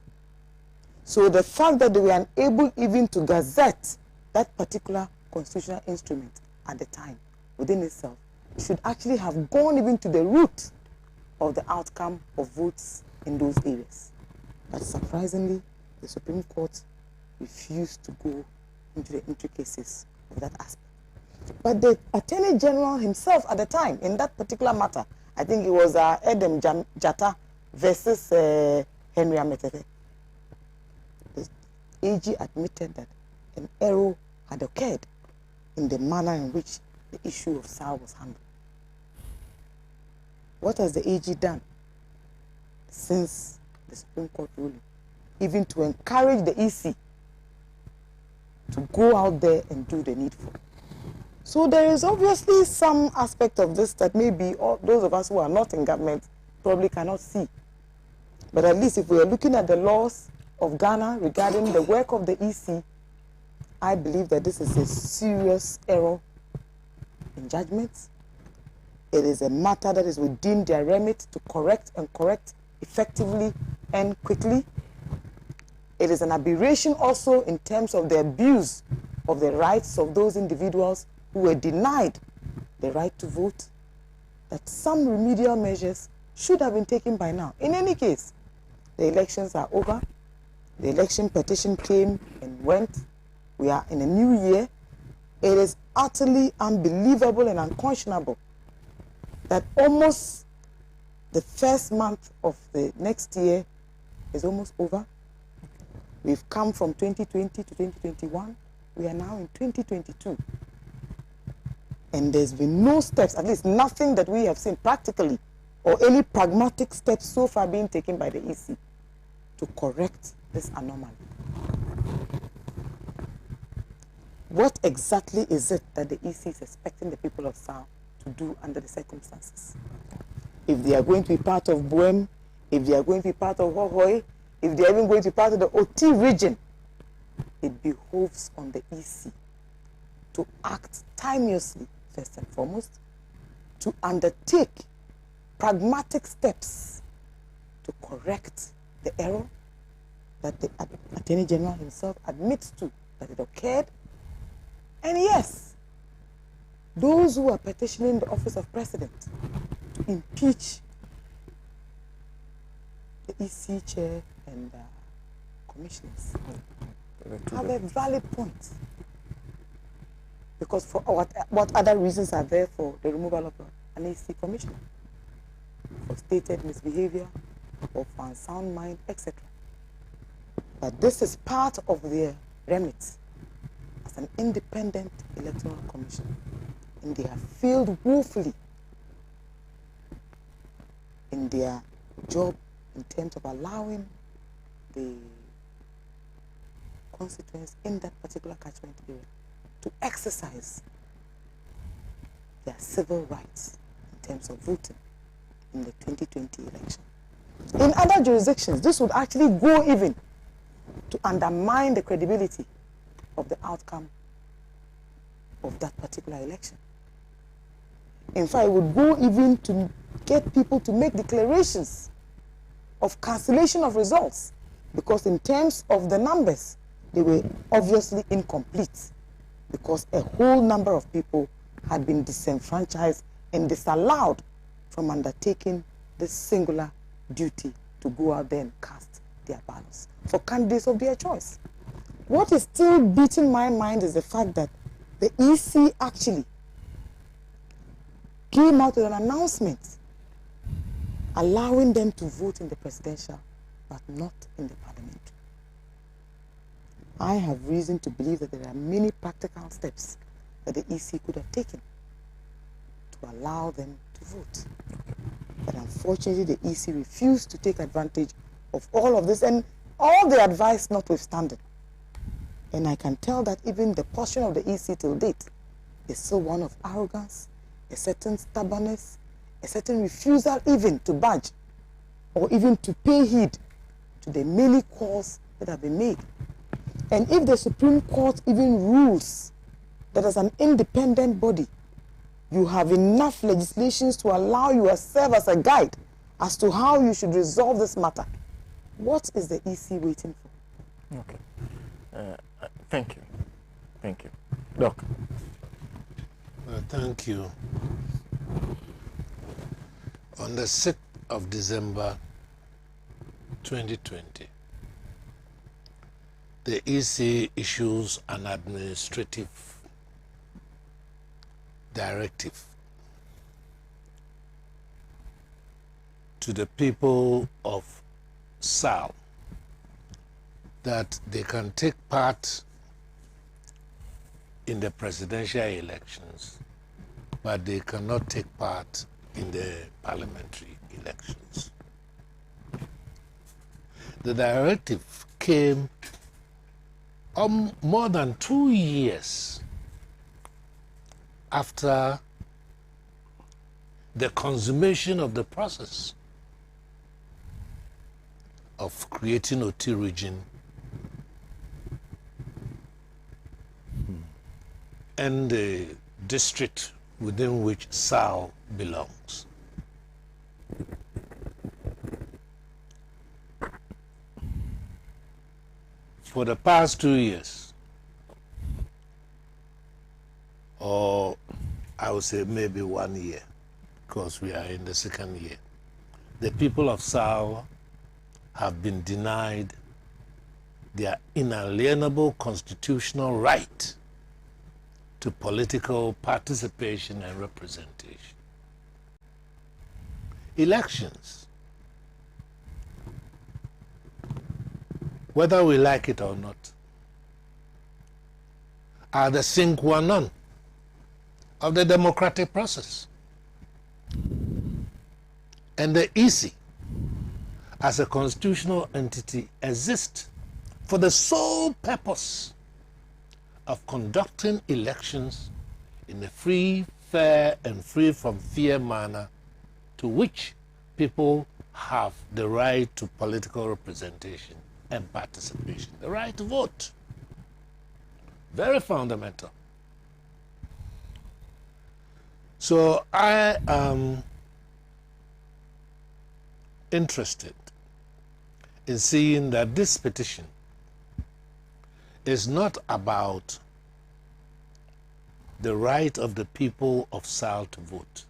So the fact that they were unable even to gazette that particular constitutional instrument at the time within itself should actually have gone even to the root of the outcome of votes in those areas. But surprisingly, the Supreme Court refused to go into the intricacies of that aspect. But the Attorney General himself at the time, in that particular matter, I think it was Edem Jata versus Henry Ametete, the AG admitted that an error had occurred in the manner in which the issue of SAR was handled. What has the AG done since the Supreme Court ruling? Even to encourage the EC to go out there and do the needful. So there is obviously some aspect of this that maybe all those of us who are not in government probably cannot see. But at least if we are looking at the laws of Ghana regarding the work of the EC, I believe that this is a serious error in judgment. It is a matter that is within their remit to correct and correct effectively and quickly. It is an aberration also in terms of the abuse of the rights of those individuals who were denied the right to vote, that some remedial measures should have been taken by now. In any case, the elections are over. The election petition came and went. We are in a new year. It is utterly unbelievable and unconscionable that almost the first month of the next year is almost over. We've come from 2020 to 2021. We are now in 2022. And there's been no steps, at least nothing that we have seen practically, or any pragmatic steps so far being taken by the EC to correct this anomaly. What exactly is it that the EC is expecting the people of SAR to do under the circumstances? If they are going to be part of Bawumia, if they are going to be part of Hohoi, if they are even going to be part of the OT region, it behoves on the EC to act timeously, first and foremost, to undertake pragmatic steps to correct the error that the Attorney General himself admits to, that it occurred. And yes, those who are petitioning the office of President to impeach the EC chair and commissioners have a valid point. Because for what other reasons are there for the removal of an EC commissioner? For stated misbehavior, or for unsound mind, etc. But this is part of their remit as an independent electoral commission. And they have failed woefully in their job in terms of allowing the constituents in that particular catchment area to exercise their civil rights in terms of voting in the 2020 election. In other jurisdictions, this would actually go even to undermine the credibility of the outcome of that particular election. In fact, it would go even to get people to make declarations of cancellation of results, because in terms of the numbers, they were obviously incomplete, because a whole number of people had been disenfranchised and disallowed from undertaking this singular duty to go out there and cast their ballots for candidates of their choice. What is still beating my mind is the fact that the EC actually came out with an announcement allowing them to vote in the presidential, but not in the parliamentary. I have reason to believe that there are many practical steps that the EC could have taken to allow them to vote. But unfortunately, the EC refused to take advantage of all of this, and all the advice notwithstanding. And I can tell that even the portion of the EC till date is still one of arrogance, a certain stubbornness, a certain refusal even to budge or even to pay heed to the many calls that have been made. And if the Supreme Court even rules that as an independent body, you have enough legislations to allow you to serve as a guide as to how you should resolve this matter, what is the EC waiting for? Okay. Thank you. Thank you. Doc. Thank you. On the 6th of December 2020, the EC issues an administrative directive to the people of SAL that they can take part in the presidential elections, but they cannot take part in the parliamentary elections. The directive came more than 2 years after the consummation of the process of creating Oti region and the district within which SAL belongs. For the past 2 years, or I would say maybe 1 year, because we are in the second year, the people of SAL have been denied their inalienable constitutional right to political participation and representation. Elections, whether we like it or not, are the sine qua non of the democratic process. And the EC, as a constitutional entity, exists for the sole purpose of conducting elections in a free, fair, and free from fear manner to which people have the right to political representation and participation, the right to vote. Very fundamental. So I am interested in seeing that this petition is not about the right of the people of SAL to vote,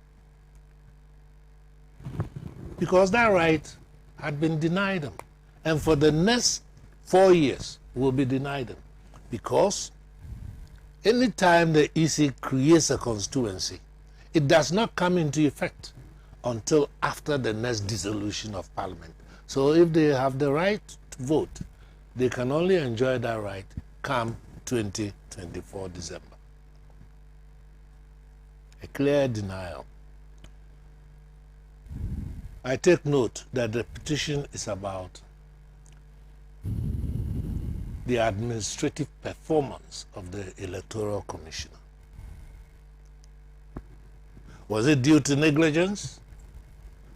because that right had been denied them, and for the next 4 years will be denied them, because anytime the EC creates a constituency, it does not come into effect until after the next dissolution of Parliament. So if they have the right to vote, they can only enjoy that right come 2024 December. A clear denial. I take note that the petition is about the administrative performance of the Electoral Commissioner. Was it due to negligence?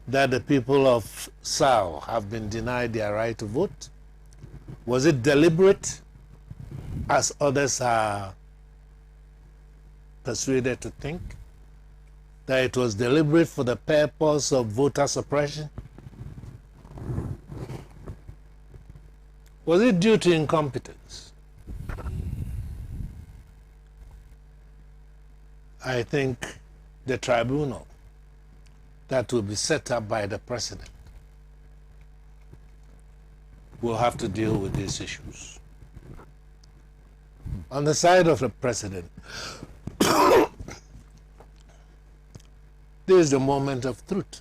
that the people of Sao have been denied their right to vote? Was it deliberate, as others are persuaded to think, that it was deliberate for the purpose of voter suppression? Was it due to incompetence? I think the tribunal that will be set up by the president will have to deal with these issues. On the side of the president, this is the moment of truth.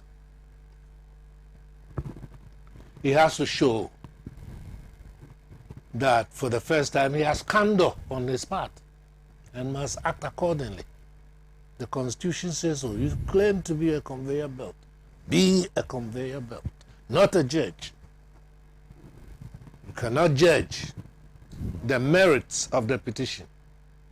He has to show that for the first time he has candor on his part and must act accordingly. The Constitution says so. You claim to be a conveyor belt. Be a conveyor belt, not a judge. You cannot judge the merits of the petition.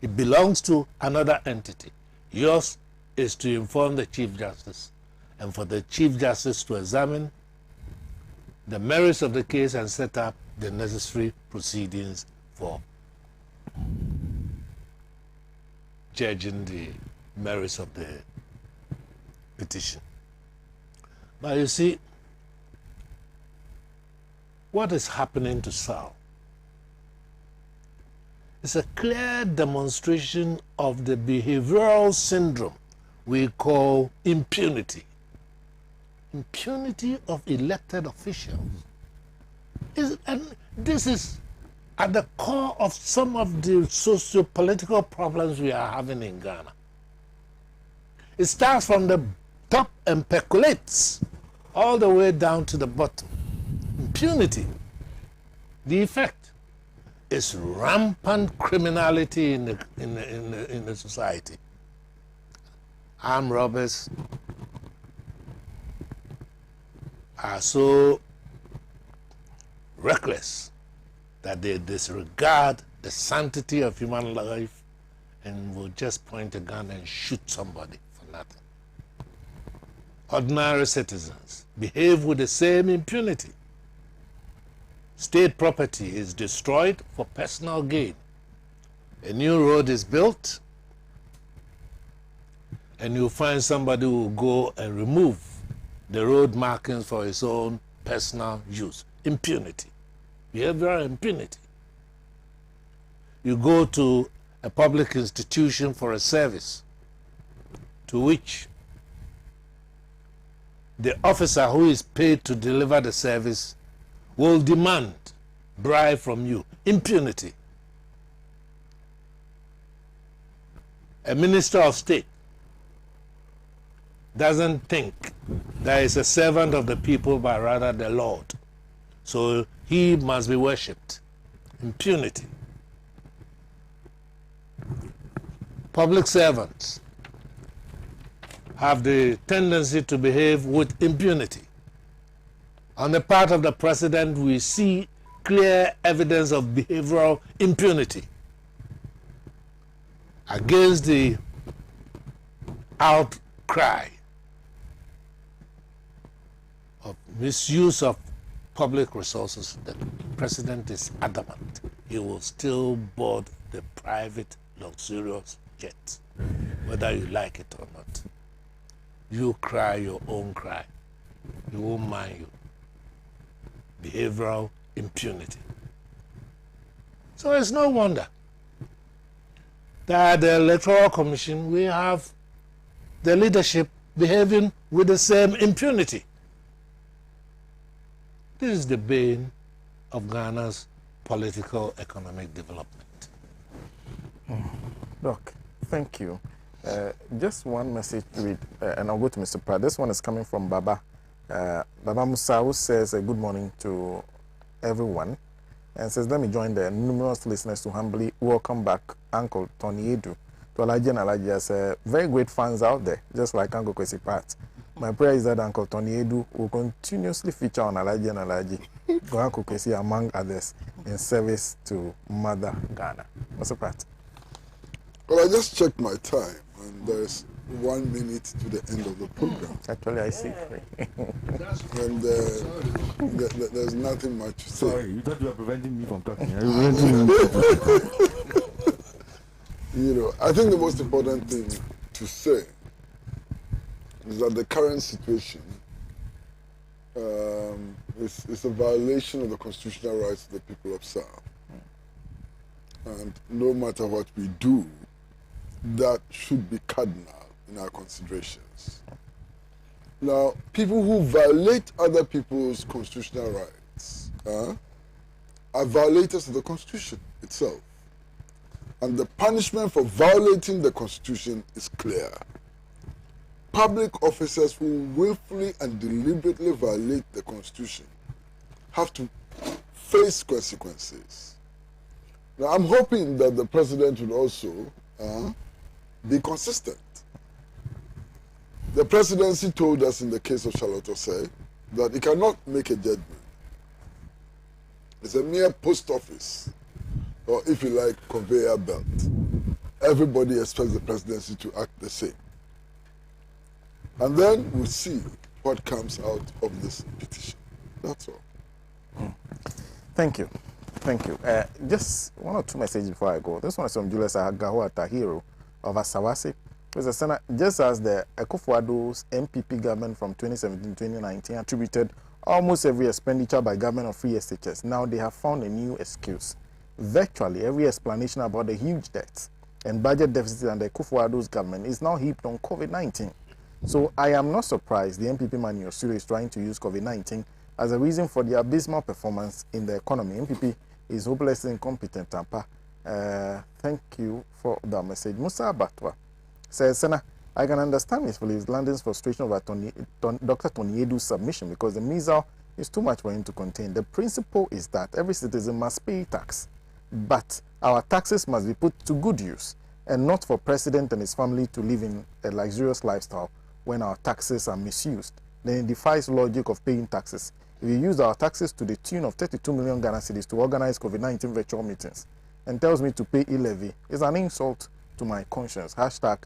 It belongs to another entity. Yours is to inform the Chief Justice and for the Chief Justice to examine the merits of the case and set up the necessary proceedings for judging the merits of the petition. But you see, what is happening to Sal is a clear demonstration of the behavioral syndrome we call impunity. Impunity of elected officials. And this is at the core of some of the socio-political problems we are having in Ghana. It starts from the top and percolates all the way down to the bottom. Impunity. The effect is rampant criminality in the society. Armed robbers are so reckless that they disregard the sanctity of human life and will just point a gun and shoot somebody for nothing. Ordinary citizens behave with the same impunity. State property is destroyed for personal gain. A new road is built, and you find somebody who will go and remove the road markings for his own personal use. Impunity. Behavioral impunity. You go to a public institution for a service to which the officer who is paid to deliver the service will demand bribe from you. Impunity. A minister of state doesn't think that he's a servant of the people, but rather the Lord. So he must be worshipped. Impunity. Public servants have the tendency to behave with impunity. On the part of the president, we see clear evidence of behavioral impunity against the outcry of misuse of public resources. The president is adamant he will still board the private luxurious jet, whether you like it or not. You cry your own cry. You won't mind you. Behavioral impunity. So it's no wonder that the Electoral Commission, we have the leadership behaving with the same impunity. This is the bane of Ghana's political economic development. Doc, thank you. Just one message to read, and I'll go to Mr. Pratt. This one is coming from Baba. Baba Musa, who says good morning to everyone, and says, let me join the numerous listeners to humbly welcome back Uncle Tony Edu to Alhaji And Alhaji as very great fans out there, just like Uncle Kwesi Pratt. My prayer is that Uncle Tony Edu will continuously feature on Alhaji And Alhaji for Uncle Kwesi, among others, in service to Mother Ghana. Mr. Pratt. Well, I just checked my time, and there's 1 minute to the end of the program. Actually, I see. And there's nothing much to say. Sorry, you thought you were preventing me from talking. You know, I think the most important thing to say is that the current situation is a violation of the constitutional rights of the people of South. And no matter what we do, that should be cardinal in our considerations. Now, people who violate other people's constitutional rights are violators of the Constitution itself. And the punishment for violating the Constitution is clear. Public officers who willfully and deliberately violate the Constitution have to face consequences. Now, I'm hoping that the President will also be consistent. The presidency told us in the case of Charlotte Osei that it cannot make a judgment. It's a mere post office, or if you like, conveyor belt. Everybody expects the presidency to act the same. And then we'll see what comes out of this petition. That's all. Thank you. Thank you. Just one or two messages before I go. This one is from Julius Agaho Tahiro of Asawasi. Just as the Akufo-Addo's MPP government from 2017-2019 attributed almost every expenditure by government of free SHS, now they have found a new excuse. Virtually every explanation about the huge debts and budget deficit under Akufo-Addo's government is now heaped on COVID-19. So I am not surprised the MPP man in your studio is trying to use COVID-19 as a reason for the abysmal performance in the economy. MPP is hopelessly incompetent, Tampa. Thank you for that message. Musa Abatwa says, Senna, I can understand Ms. Phillips Landon's frustration over Dr. Tony Edu's submission because the measle is too much for him to contain. The principle is that every citizen must pay tax, but our taxes must be put to good use and not for President and his family to live in a luxurious lifestyle when our taxes are misused. Then it defies logic of paying taxes. If you use our taxes to the tune of 32 million Ghana cedis to organize COVID-19 virtual meetings and tells me to pay E-Levy, is an insult to my conscience. Hashtag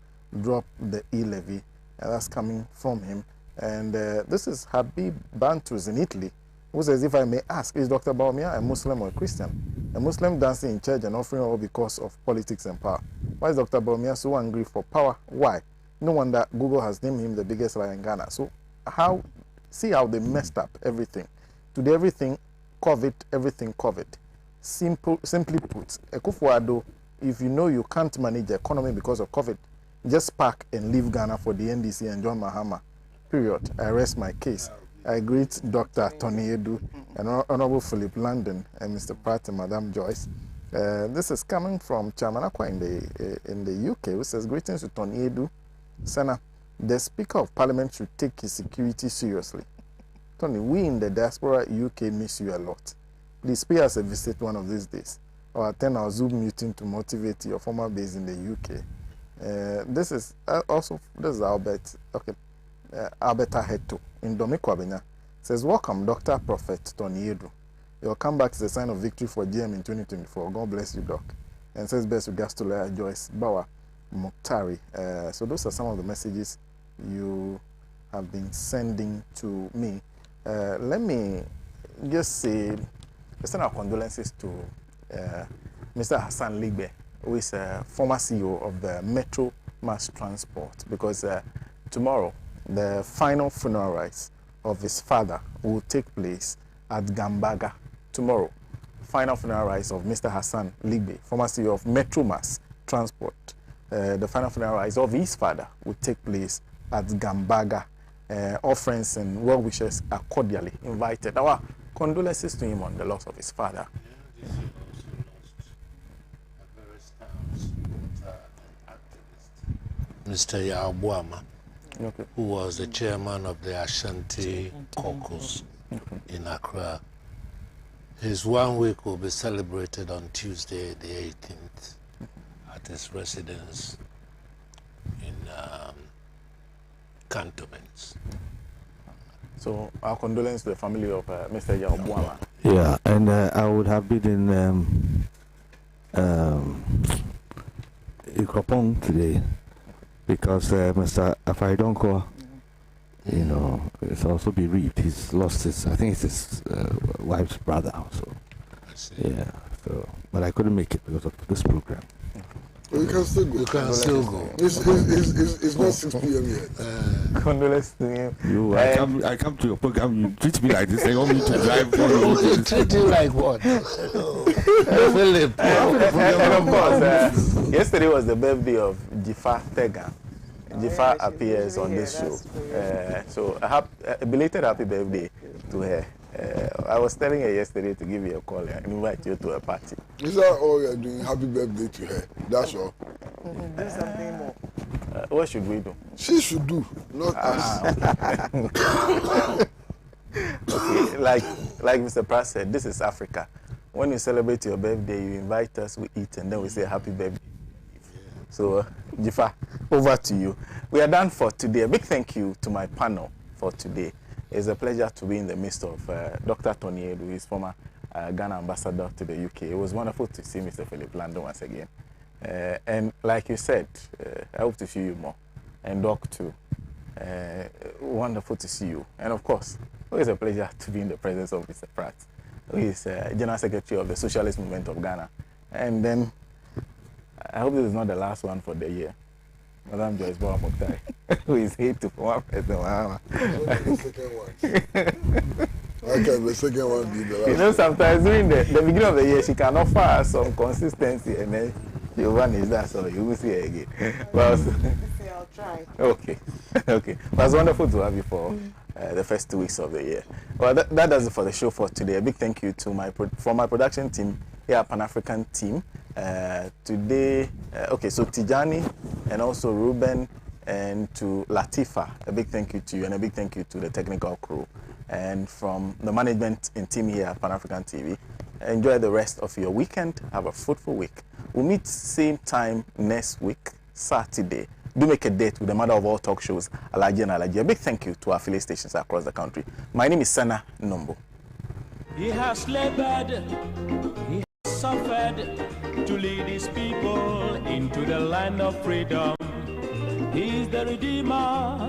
drop the E-Levy. That's coming from him. And this is Habib Bantus in Italy, who says, if I may ask, is Dr. Bawumia a Muslim or a Christian? A Muslim dancing in church and offering all because of politics and power. Why is Dr. Bawumia so angry for power? Why? No wonder Google has named him the biggest liar in Ghana. So see how they messed up everything. Today everything COVID. Simply put, Akufo-Addo, if you know you can't manage the economy because of COVID, just pack and leave Ghana for the NDC and John Mahama. Period. I rest my case. I greet Dr. Tony Edu and Honorable Philip Landon and Mr. Pratt and Madam Joyce. This is coming from Chamanakwa in the UK, who says, greetings to Tony Edu. Senna, the Speaker of Parliament should take his security seriously. Tony, we in the diaspora UK miss you a lot. Please pay us a visit one of these days, or attend our Zoom meeting to motivate your former base in the UK. This is Albert. Okay, Albert Aheto in Domikwabena says, welcome, Dr. Prophet Tony Edu. Your comeback is a sign of victory for GM in 2024. God bless you, Doc. And says best regards to Leah Joyce Bawa Muktari. So those are some of the messages you have been sending to me. Let me just say, send our condolences to Mr. Hassan Ligbe, who is a former CEO of the Metro Mass Transport, because tomorrow the final funeral rites of his father will take place at Gambaga. Tomorrow, final funeral rites of Mr. Hassan Ligbe, former CEO of Metro Mass Transport. The final funeral rites of his father will take place at Gambaga. All friends and well-wishers are cordially invited. Our condolences to him on the loss of his father. Yeah, this also lost a very stout activist, Mr. Yabuama, who was the chairman of the Ashanti Caucus in Accra. His 1 week will be celebrated on Tuesday, the 18th, at his residence in Cantonments. So our condolences to the family of Mr. Yabuama. Yeah, and I would have been in Ikropong today because Mr. Afaidonko, you know, is also bereaved. He's lost his, I think it's his wife's brother also. Yeah, so, but I couldn't make it because of this program. Well, you can still go. You can still go. It's not 6 p.m. yet. Condolence to him. I come to your program, you treat me like this. They want me to drive for you. Treat you like what? Philip. And of course, yesterday was the birthday of Jifa Tega. Jifa appears on this show. So a belated happy birthday to her. I was telling her yesterday to give you a call and invite you to a party. Is that all you're doing? Happy birthday to her. That's all. Do something more. What should we do? She should do, not us. Okay, like Mr. Pratt said, this is Africa. When you celebrate your birthday, you invite us, we eat, and then we say happy birthday. So, Jifa, over to you. We are done for today. A big thank you to my panel for today. It's a pleasure to be in the midst of Dr. Tony Edu, who is former Ghana ambassador to the UK. It was wonderful to see Mr. Philip Lando once again. And like you said, I hope to see you more. And Doc too. Wonderful to see you. And of course, always a pleasure to be in the presence of Mr. Pratt, who is General Secretary of the Socialist Movement of Ghana. And then, I hope this is not the last one for the year. Madam Joyce Bawumia, who is here to former President Mahama. How can the second one be the last? You know, sometimes during the beginning of the year, she can offer some consistency, and then you vanish that, so you will see her again. Well, I'll try. Okay, okay. Well, it's wonderful to have you for the first 2 weeks of the year. Well, that does it for the show for today. A big thank you to my production team here, Pan-African team. Today, okay, so Tijani and also Ruben and to Latifa, a big thank you to you and a big thank you to the technical crew. And from the management and team here at Pan-African TV, enjoy the rest of your weekend. Have a fruitful week. We'll meet same time next week, Saturday. Do make a date with the mother of all talk shows, Alhaji And Alhaji. A big thank you to our affiliate stations across the country. My name is Sana Nombo. He has labored, he has suffered to lead his people into the land of freedom. He is the Redeemer.